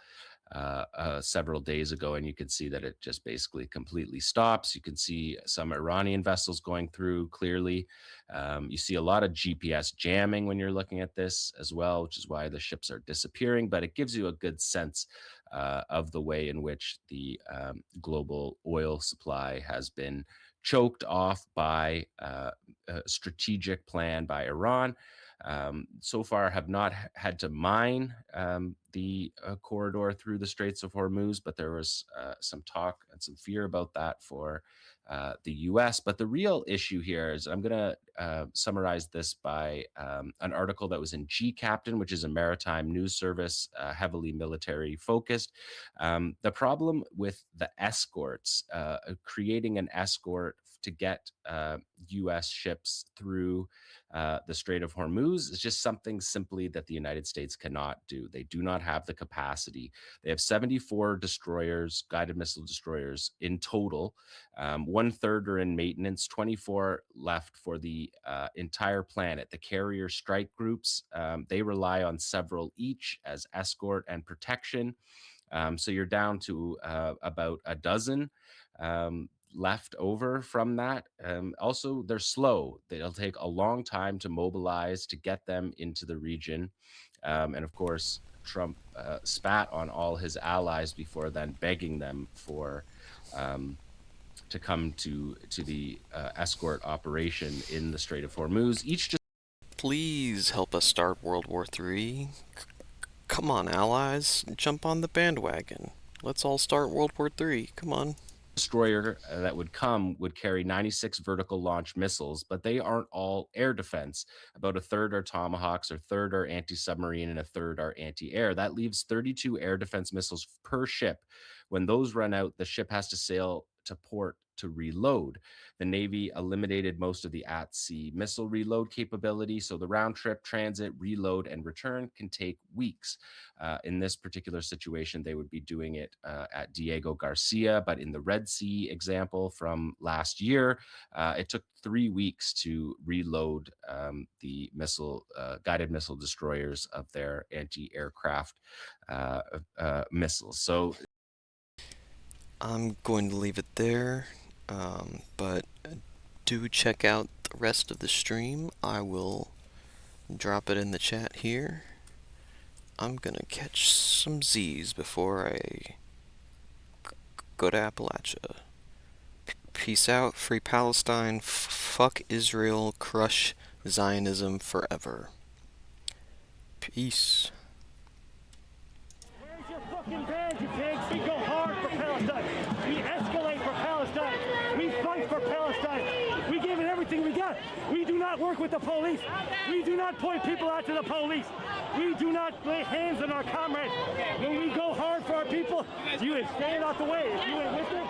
several days ago, and you can see that it just basically completely stops. You can see some Iranian vessels going through clearly. You see a lot of GPS jamming when you're looking at this as well, which is why the ships are disappearing, but it gives you a good sense of the way in which the global oil supply has been choked off by a strategic plan by Iran. So far have not had to mine the corridor through the Straits of Hormuz, but there was some talk and some fear about that for the US. But the real issue here is, I'm going to summarize this by an article that was in G-Captain, which is a maritime news service, heavily military focused. The problem with the escorts, creating an escort to get US ships through the Strait of Hormuz, is just something simply that the United States cannot do. They do not have the capacity. They have 74 destroyers, guided missile destroyers in total. 1/3 are in maintenance, 24 left for the entire planet. The carrier strike groups, they rely on several each as escort and protection. So you're down to about a dozen left over from that. Also, they're slow. It'll take a long time to mobilize to get them into the region. And of course, Trump spat on all his allies before then, begging them for to come to the escort operation in the Strait of Hormuz. Each just please help us start World War III. Come on, allies, jump on the bandwagon. Let's all start World War III. Come on. Destroyer that would come would carry 96 vertical launch missiles, but they aren't all air defense. About 1/3 are Tomahawks, 1/3 are anti-submarine, and 1/3 are anti-air. That leaves 32 air defense missiles per ship. When those run out, the ship has to sail to port to reload. The Navy eliminated most of the at-sea missile reload capability, so the round trip, transit, reload, and return can take weeks. In this particular situation, they would be doing it at Diego Garcia, but in the Red Sea example from last year, it took 3 weeks to reload the guided missile destroyers of their anti-aircraft missiles. So I'm going to leave it there, but do check out the rest of the stream. I will drop it in the chat here. I'm gonna catch some Z's before I go to Appalachia. Peace out, free Palestine, fuck Israel, crush Zionism forever. Peace. Where's your fucking badge, you pigs? We go hard for Palestine. We escalate for Palestine. We fight for Palestine. We give it everything we got. We do not work with the police. We do not point people out to the police. We do not lay hands on our comrades. When we go hard for our people, you ain't staying out the way. If you ain't with it,